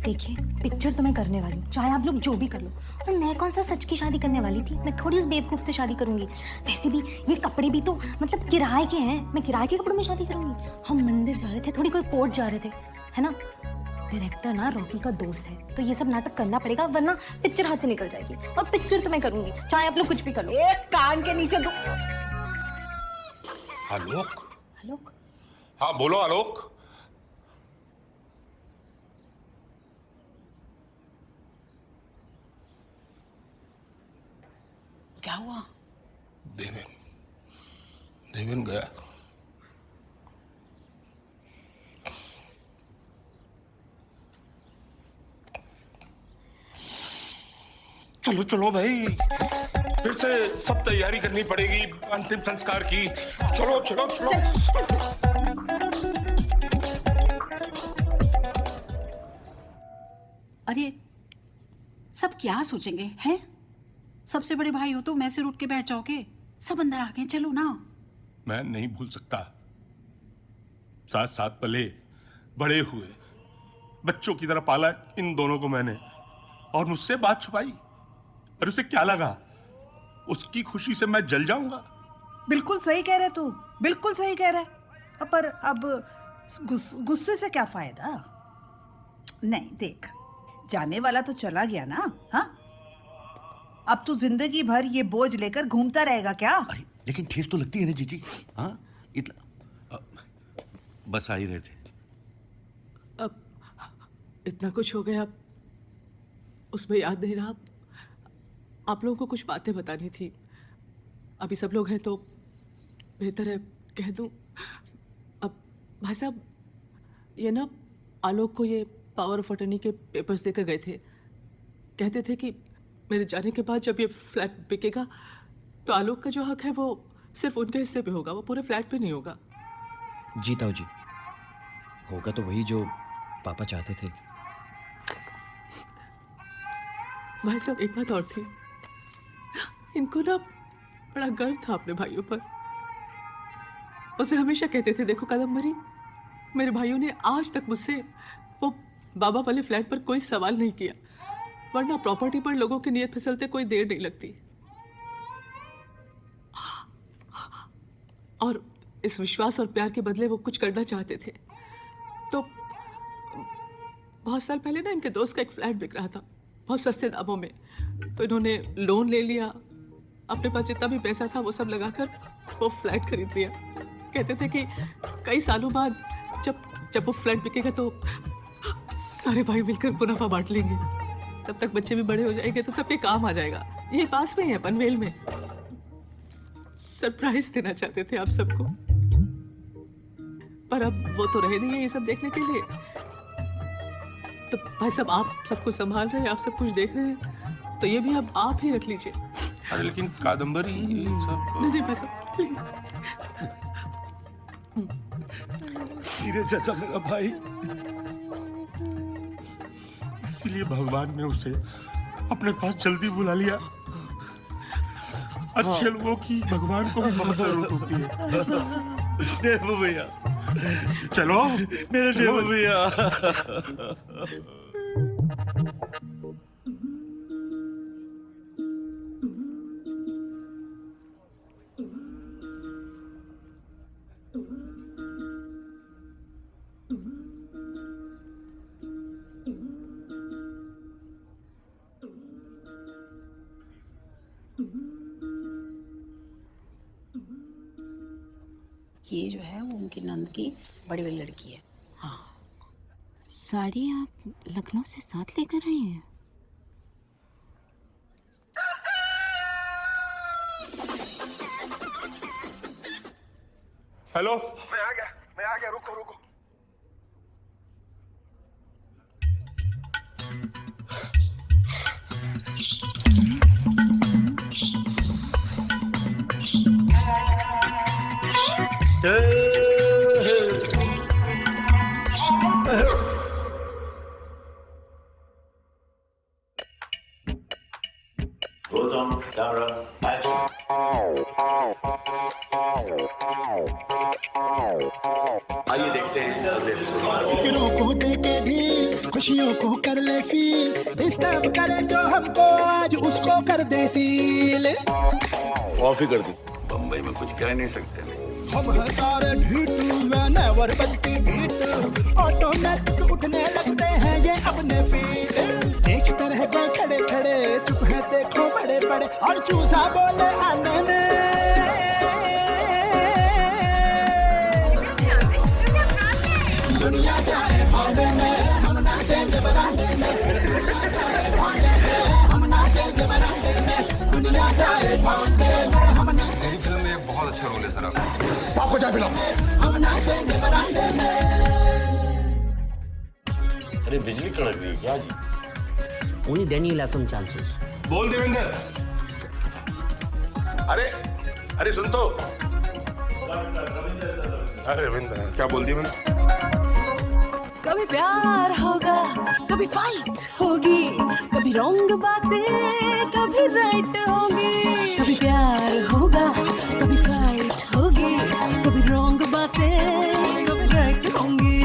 देखिए, पिक्चर तो मैं करने वाली हूँ, चाहे आप लोग जो भी कर लो। और मैं कौन सा सच की शादी करने वाली थी? मैं थोड़ी उस बेवकूफ से शादी करूंगी। वैसे भी ये कपड़े भी तो मतलब किराए के हैं, मैं किराए के कपड़ों में शादी करूंगी। हम मंदिर जा रहे थे, थोड़ी कोई कोर्ट जा रहे थे, है ना? डायरेक्टर ना रॉकी का दोस्त है, तो ये सब नाटक करना पड़ेगा, वरना पिक्चर हाथ से निकल जाएगी। और पिक्चर तो मैं करूंगी, चाहे आप लोग कुछ भी कर लो। एक कान के नीचे दो। आलोक? आलोक? हाँ बोलो आलोक। क्या हुआ? देवेन गया। चलो चलो भाई, फिर से सब तैयारी करनी पड़ेगी अंतिम संस्कार की। चलो चलो चलो। अरे सब क्या सोचेंगे हैं? सबसे बड़े भाई हो तो मैं से उठ के बैठ जाओगे? सब अंदर आ गए, चलो ना। मैं नहीं भूल सकता, साथ साथ पले बड़े हुए, बच्चों की तरह पाला इन दोनों को मैंने, और मुझसे बात छुपाई। और उसे क्या लगा? उसकी खुशी से मैं जल जाऊंगा? बिल्कुल सही कह रहे तू, बिल्कुल सही कह रहा है। पर अब गुस्से से क्या फायदा? नहीं देख, जाने वाला तो चला गया ना। हाँ, अब तू जिंदगी भर ये बोझ लेकर घूमता रहेगा क्या? अरे लेकिन ठेस तो लगती है ना जीजी। हाँ, बस आ ही रहे थे। अब इतना कुछ हो गया, उसमें याद नहीं रहा। आप लोगों को कुछ बातें बतानी थी। अभी सब लोग हैं तो बेहतर है कह दूं। अब भाई साहब, ये ना आलोक को ये पावर ऑफ अटर्नी के पेपर्स देकर गए थे। कहते थे कि मेरे जाने के बाद जब ये फ्लैट बिकेगा तो आलोक का जो हक है वो सिर्फ उनके हिस्से पे होगा, वो पूरे फ्लैट पे नहीं होगा। जी ताऊ जी, होगा तो वही जो पापा चाहते थे। भाई साहब एक बात और थी, इनको ना बड़ा गर्व था अपने भाइयों पर। उसे हमेशा कहते थे, देखो कादम्बरी, मेरे भाइयों ने आज तक मुझसे वो बाबा वाले फ्लैट पर कोई सवाल नहीं किया, वरना प्रॉपर्टी पर लोगों की नीयत फिसलते कोई देर नहीं लगती। और इस विश्वास और प्यार के बदले वो कुछ करना चाहते थे। तो बहुत साल पहले ना इनके दोस्त का एक फ्लैट बिक रहा था बहुत सस्ते दामों में, तो इन्होंने लोन ले लिया, अपने पास जितना भी पैसा था वो सब लगाकर वो फ्लैट खरीद लिया। कहते थे कि कई सालों बाद जब वो फ्लैट बिकेगा तो सारे भाई मिलकर मुनाफा बांट लेंगे, तब तक बच्चे भी बड़े हो जाएंगे तो सबके काम आ जाएगा। यही पास में ही है, पनवेल में। सरप्राइज देना चाहते थे आप सबको, पर अब वो तो रहे नहीं है ये सब देखने के लिए। तो भाई साहब, आप सब कुछ संभाल रहे हैं, आप सब कुछ देख रहे हैं, तो ये भी अब आप ही रख लीजिए। अरे लेकिन कादम्बरी ये सब नहीं भाई साहब प्लीज। हीरे जैसा मेरा भाई, इसीलिए भगवान ने उसे अपने पास जल्दी बुला लिया। अच्छे लोगों की भगवान को भी बहुत जरूरत होती है। देवू भैया, चलो मेरे देवू भैया। ये जो है वो उनकी नंद की बड़ी वाली लड़की है। हाँ, साड़ी आप लखनऊ से साथ लेकर आए हैं? हेलो, मैं आ गया, रुको रुको। Rolls on, camera, action. आइए देखते हैं अगले एपिसोड। फिक्रों को दे के ढील, खुशियों को कर ले फील, डिस्टर्ब करे जो हमको आज उसको कर दे सील। ऑफ ही कर दी, बम्बई में कुछ कह नहीं सकते। हम हैं सारे ढीठ, मैं नेवर बजती बीट, ऑटोमेटिक उठने लगते हैं ये अपने फीट। देखते रह गए खड़े खड़े, चुप है देखो बड़े बड़े, और चूसा बोले आने में। दुनिया जाए भागे में, हम नाचेंगे बरांडे में। दुनिया जाए भागे में, हम नाचेंगे बरांडे में। दुनिया जाए भागे में, हम नाचेंगे। मेरी फिल्म में एक बहुत अच्छा रोल है सर आपका। सबको चाय पिलाओ। हम नाचेंगे बरांडे में। अरे बिजली कड़क गई क्या जी? Only then you'll have some chances. बोल देवेंद्र। अरे सुन तो। अरे रविंद्र क्या बोल दी मैंने? कभी प्यार होगा, कभी फाइट होगी, कभी रॉन्ग बातें, कभी राइट होगी। कभी प्यार होगा, कभी फाइट होगी, कभी रॉन्ग बातें, कभी राइट होंगी।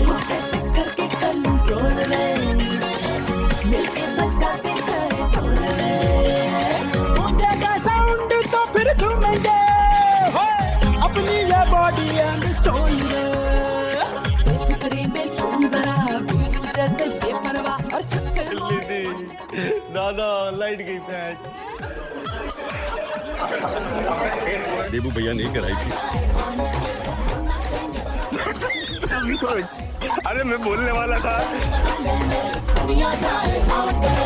मुझसे पिक करके कंट्रोल में, मिलके बजाते हैं ढोल में। गूंजेगा साउंड तो फिर झूमेंगे, अपनी ये बॉडी एंड सोल में। जैसे बेपरवाह और छक्के दादा लाइट गई पैच। देबू भैया नहीं कराई थी। अरे मैं बोलने वाला था। दुनिया जाए भागे